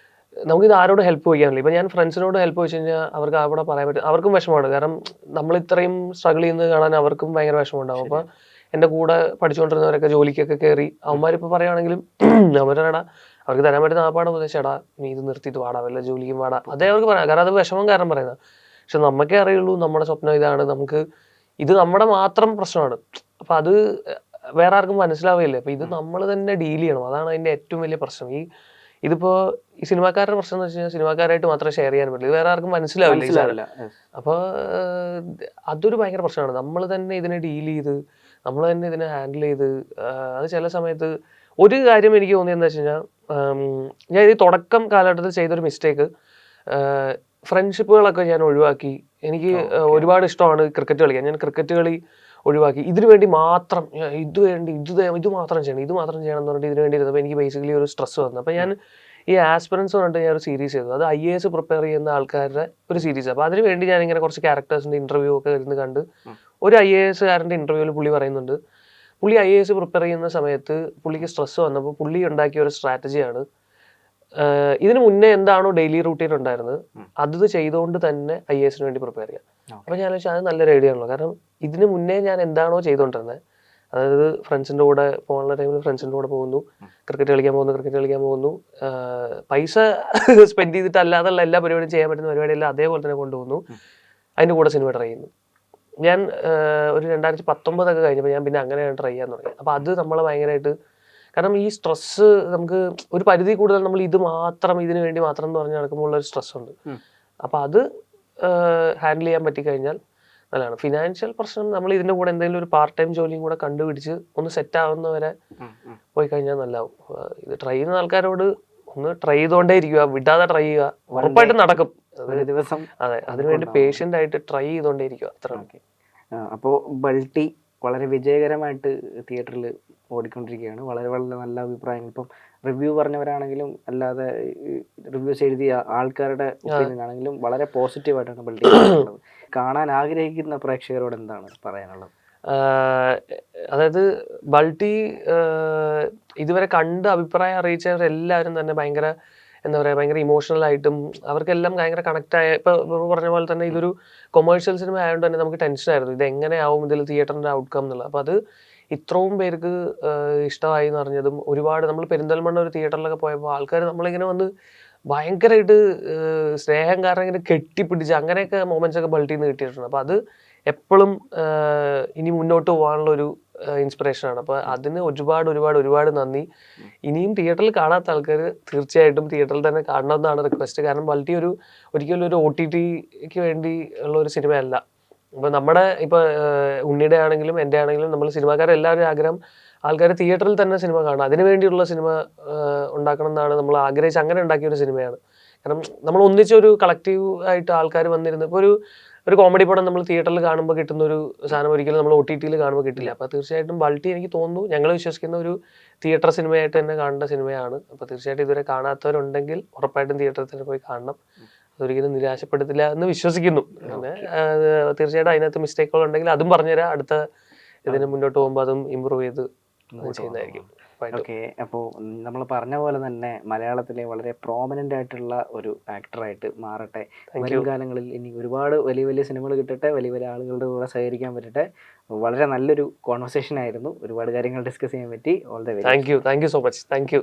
Speaker 1: നമുക്കിത് ആരോട് ഹെൽപ്പ് ചോദിക്കാനില്ല. ഇപ്പൊ ഞാൻ ഫ്രണ്ട്സിനോട് ഹെൽപ്പ് ചോദിച്ചു കഴിഞ്ഞാൽ അവർക്ക് അവിടെ പറയാൻ പറ്റും, അവർക്കും വിഷമമാണ്. കാരണം നമ്മൾ ഇത്രയും സ്ട്രഗിൾ ചെയ്യുന്നത് കാണാൻ അവർക്കും ഭയങ്കര വിഷമമുണ്ടാവും. അപ്പൊ എൻ്റെ കൂടെ പഠിച്ചുകൊണ്ടിരുന്നവരൊക്കെ ജോലിക്കൊക്കെ കയറി അവന്മാരിപ്പോൾ പറയുകയാണെങ്കിലും അവരാടാ അവർക്ക് തരാൻ പറ്റുന്ന ആപ്പാട് ഉപദേശിച്ചാടാ നീ ഇത് നിർത്തിയിട്ട് വാടാ, വല്ല ജോലിക്കും വാടാ, അതേ അവർക്ക് പറയാം. കാരണം അത് വിഷമം കാരണം പറയുന്നത്. പക്ഷെ നമുക്കേ അറിയുള്ളൂ നമ്മുടെ സ്വപ്നം ഇതാണ്, ഇത് നമ്മുടെ മാത്രം പ്രശ്നമാണ്. അപ്പൊ അത് വേറെ ആർക്കും മനസ്സിലാവില്ല. അപ്പൊ ഇത് നമ്മൾ തന്നെ ഡീൽ ചെയ്യണം. അതാണ് അതിന്റെ ഏറ്റവും വലിയ പ്രശ്നം. ഇതിപ്പോ ഈ സിനിമാക്കാരുടെ പ്രശ്നം എന്ന് വെച്ച് കഴിഞ്ഞാൽ സിനിമാക്കാരായിട്ട് മാത്രമേ ഷെയർ ചെയ്യാൻ പറ്റില്ല. ഇത് വേറെ ആർക്കും മനസ്സിലാവില്ല. അപ്പൊ അതൊരു ഭയങ്കര പ്രശ്നമാണ്. നമ്മൾ തന്നെ ഇതിനെ ഡീൽ ചെയ്ത് നമ്മൾ തന്നെ ഇതിനെ ഹാൻഡിൽ ചെയ്ത് അത് ചില സമയത്ത് ഒരു കാര്യം എനിക്ക് തോന്നിയത് എന്താ വെച്ച് കഴിഞ്ഞാൽ, ഞാൻ ഈ തുടക്കം കാലഘട്ടത്തിൽ ചെയ്തൊരു മിസ്റ്റേക്ക്, ഫ്രണ്ട്ഷിപ്പുകളൊക്കെ ഞാൻ ഒഴിവാക്കി. എനിക്ക് ഒരുപാട് ഇഷ്ടമാണ് ക്രിക്കറ്റ് കളിക്കാൻ. ഞാൻ ക്രിക്കറ്റ് കളി ഒഴിവാക്കി. ഇതിനു വേണ്ടി മാത്രം ഇത് മാത്രം ചെയ്യണം എന്ന് പറഞ്ഞിട്ട് ഇതിനു വേണ്ടി ഇരുന്നപ്പോൾ എനിക്ക് ബേസിക്കലി ഒരു സ്ട്രെസ് വന്നു. അപ്പോൾ ഞാൻ ഈ ആസ്പിറൻസ് പറഞ്ഞിട്ട് ഞാൻ ഒരു സീരീസ് ചെയ്തു. അത് IAS പ്രിപ്പയർ ചെയ്യുന്ന ആൾക്കാരുടെ ഒരു സീരീസ്. അപ്പോൾ അതിന് വേണ്ടി ഞാൻ ഇങ്ങനെ കുറച്ച് ക്യാരക്ടേഴ്സിൻ്റെ ഇൻ്റർവ്യൂ ഒക്കെ ഇരുന്ന് കണ്ട് ഒരു IAS കാരൻ്റെ ഇൻ്റർവ്യൂവിൽ പുള്ളി പറയുന്നുണ്ട്, പുള്ളി IAS പ്രിപ്പയർ ചെയ്യുന്ന സമയത്ത് പുള്ളിക്ക് സ്ട്രെസ് വന്നപ്പോൾ പുള്ളി ഉണ്ടാക്കിയ ഒരു സ്ട്രാറ്റജിയാണ്, ഇതിനു മുന്നേ എന്താണോ ഡെയിലി റൂട്ടീൻ ഉണ്ടായിരുന്നത് അത് ചെയ്തുകൊണ്ട് തന്നെ IASന് വേണ്ടി പ്രിപ്പയർ ചെയ്യാം. അപ്പോൾ ഞാൻ വെച്ചാൽ അത് നല്ലൊരു ഐഡിയ ആണല്ലോ. കാരണം ഇതിന് മുന്നേ ഞാൻ എന്താണോ ചെയ്തുകൊണ്ടിരുന്നത്, അതായത് ഫ്രണ്ട്സിൻ്റെ കൂടെ പോകാനുള്ള ടൈമിൽ ഫ്രണ്ട്സിൻ്റെ കൂടെ പോകുന്നു, ക്രിക്കറ്റ് കളിക്കാൻ പോകുന്നു, പൈസ സ്പെൻഡ് ചെയ്തിട്ട് അല്ലാതുള്ള എല്ലാ പരിപാടിയും ചെയ്യാൻ പറ്റുന്ന പരിപാടിയെല്ലാം അതേപോലെ തന്നെ കൊണ്ടുപോകുന്നു, അതിൻ്റെ കൂടെ സിനിമ ട്രൈ ചെയ്യുന്നു. ഞാൻ ഒരു 2019 കഴിഞ്ഞപ്പോൾ ഞാൻ പിന്നെ അങ്ങനെയാണ് ട്രൈ ചെയ്യാൻ തുടങ്ങി. അപ്പോൾ അത് നമ്മളെ ഭയങ്കരമായിട്ട്, കാരണം ഈ സ്ട്രെസ് നമുക്ക് ഒരു പരിധി കൂടുതൽ നമ്മൾ ഇതിനു വേണ്ടി മാത്രം എന്ന് പറഞ്ഞ് നടക്കുമ്പോൾ ഉള്ളൊരു സ്ട്രെസ് ഉണ്ട്. അപ്പോൾ അത് ഹാൻഡിൽ ചെയ്യാൻ പറ്റിക്കഴിഞ്ഞാൽ നല്ലതാണ്. ഫിനാൻഷ്യൽ പ്രശ്നം നമ്മൾ ഇതിന്റെ കൂടെ എന്തെങ്കിലും ഒരു പാർട്ട് ടൈം ജോലിയും കൂടെ കണ്ടുപിടിച്ച് ഒന്ന് സെറ്റ് ആവുന്നവരെ പോയി കഴിഞ്ഞാൽ നല്ലാവും. ഇത് ട്രൈ ചെയ്യുന്ന ആൾക്കാരോട് ഒന്ന് ട്രൈ ചെയ്തുകൊണ്ടേ ഇരിക്കുക, വിടാതെ ട്രൈ ചെയ്യുക, ഉറപ്പായിട്ടും നടക്കും.
Speaker 2: ഒരു ദിവസം.
Speaker 1: അതെ, അതിനുവേണ്ടി പേഷ്യന്റ് ആയിട്ട് ട്രൈ ചെയ്തുകൊണ്ടേ ഇരിക്കുക, അത്ര.
Speaker 2: അപ്പോൾ ബൾട്ടി വളരെ വിജയകരമായിട്ട് തിയേറ്ററിൽ ഓടിക്കൊണ്ടിരിക്കുകയാണ്. വളരെ വളരെ നല്ല അഭിപ്രായങ്ങൾ. ഇപ്പം റിവ്യൂ പറഞ്ഞവരാണെങ്കിലും അല്ലാതെ റിവ്യൂസ് എഴുതിയ ആൾക്കാരുടെ ഒപ്പീനിയൻ ആണെങ്കിലും വളരെ പോസിറ്റീവായിട്ടാണ് ബൾട്ടി ഉള്ളത്. കാണാൻ ആഗ്രഹിക്കുന്ന പ്രേക്ഷകരോട് എന്താണ് പറയാനുള്ളത്?
Speaker 1: അതായത് ബൾട്ടി ഇതുവരെ കണ്ട് അഭിപ്രായം അറിയിച്ചവരെല്ലാവരും തന്നെ ഭയങ്കര എന്താ പറയുക, ഭയങ്കര ഇമോഷണൽ ആയിട്ടും അവർക്കെല്ലാം ഭയങ്കര കണക്ട് ആയ, ഇപ്പൊ പറഞ്ഞ പോലെ തന്നെ ഇതൊരു കൊമേഴ്ഷ്യൽ സിനിമ ആയതുകൊണ്ട് തന്നെ നമുക്ക് ടെൻഷനായിരുന്നു ഇത് എങ്ങനെയാവും ഇതിൽ തിയേറ്ററിന്റെ ഔട്ട്കം എന്നുള്ളത്. അപ്പൊ അത് ഇത്രയും പേർക്ക് ഇഷ്ടമായി എന്ന് അറിഞ്ഞതും, ഒരുപാട് നമ്മൾ പെരിന്തൽമണ്ണ ഒരു തിയേറ്ററിലൊക്കെ പോയപ്പോൾ ആൾക്കാർ നമ്മളിങ്ങനെ വന്ന് ഭയങ്കരമായിട്ട് സ്നേഹം കാരണം ഇങ്ങനെ കെട്ടിപ്പിടിച്ച് അങ്ങനെയൊക്കെ മൊമെന്റ്സ് ഒക്കെ ബൾട്ടിയിൽ നിന്ന് കിട്ടിയിട്ടുണ്ട്. അപ്പൊ അത് എപ്പോഴും ഇനി മുന്നോട്ട് പോകാനുള്ള ഒരു ഇൻസ്പിറേഷനാണ്. അപ്പോൾ അതിന് ഒരുപാട് ഒരുപാട് ഒരുപാട് നന്ദി. ഇനിയും തിയേറ്ററിൽ കാണാത്ത ആൾക്കാർ തീർച്ചയായിട്ടും തിയേറ്ററിൽ തന്നെ കാണണമെന്നാണ് റിക്വസ്റ്റ്. കാരണം ബൾട്ടി ഒരിക്കലും ഒരു OTTക്ക് വേണ്ടി ഉള്ള ഒരു സിനിമയല്ല. അപ്പോൾ നമ്മുടെ ഇപ്പോൾ ഉണ്ണിയുടെ ആണെങ്കിലും എൻ്റെ ആണെങ്കിലും നമ്മൾ സിനിമാക്കാരെല്ലാവരും ആഗ്രഹം ആൾക്കാർ തിയേറ്ററിൽ തന്നെ സിനിമ കാണണം, അതിനു വേണ്ടിയുള്ള സിനിമ ഉണ്ടാക്കണം എന്നാണ് നമ്മൾ ആഗ്രഹിച്ച് അങ്ങനെ ഉണ്ടാക്കിയ ഒരു സിനിമയാണ്. കാരണം നമ്മൾ ഒന്നിച്ചൊരു കളക്റ്റീവ് ആയിട്ട് ആൾക്കാർ വന്നിരുന്നു. ഇപ്പോൾ ഒരു കോമഡി പടം നമ്മൾ തിയേറ്ററിൽ കാണുമ്പോൾ കിട്ടുന്ന ഒരു സാധനം ഒരിക്കലും നമ്മൾ OTTയിൽ കാണുമ്പോൾ കിട്ടില്ല. അപ്പോൾ തീർച്ചയായിട്ടും ബൾട്ടി എനിക്ക് തോന്നുന്നു, ഞങ്ങൾ വിശ്വസിക്കുന്ന ഒരു തിയേറ്റർ സിനിമയായിട്ട് തന്നെ കാണേണ്ട സിനിമയാണ്. അപ്പോൾ തീർച്ചയായിട്ടും ഇതുവരെ കാണാത്തവരുണ്ടെങ്കിൽ ഉറപ്പായിട്ടും തിയേറ്ററിൽ തന്നെ പോയി കാണണം. അതൊരിക്കലും നിരാശപ്പെടുത്തില്ല എന്ന് വിശ്വസിക്കുന്നു. പിന്നെ തീർച്ചയായിട്ടും അതിനകത്ത് മിസ്റ്റേക്കുകൾ ഉണ്ടെങ്കിൽ അതും പറഞ്ഞുതരാം. അടുത്ത ഇതിന് മുന്നോട്ട് പോകുമ്പോൾ അതും ഇമ്പ്രൂവ് ചെയ്ത് ചെയ്യുന്നതായിരിക്കും.
Speaker 2: ഓക്കെ. അപ്പോൾ നമ്മൾ പറഞ്ഞ പോലെ തന്നെ മലയാളത്തിലെ വളരെ പ്രോമിനൻ്റ് ആയിട്ടുള്ള ഒരു ആക്ടറായിട്ട് മാറട്ടെ. വരും കാലങ്ങളിൽ ഇനി ഒരുപാട് വലിയ വലിയ സിനിമകൾ കിട്ടട്ടെ, വലിയ വലിയ ആളുകളുടെ കൂടെ സഹകരിക്കാൻ പറ്റട്ടെ. വളരെ നല്ലൊരു കോൺവെർസേഷൻ ആയിരുന്നു. ഒരുപാട് കാര്യങ്ങൾ ഡിസ്കസ് ചെയ്യാൻ പറ്റി. All the very.
Speaker 1: Thank you so much. Thank you.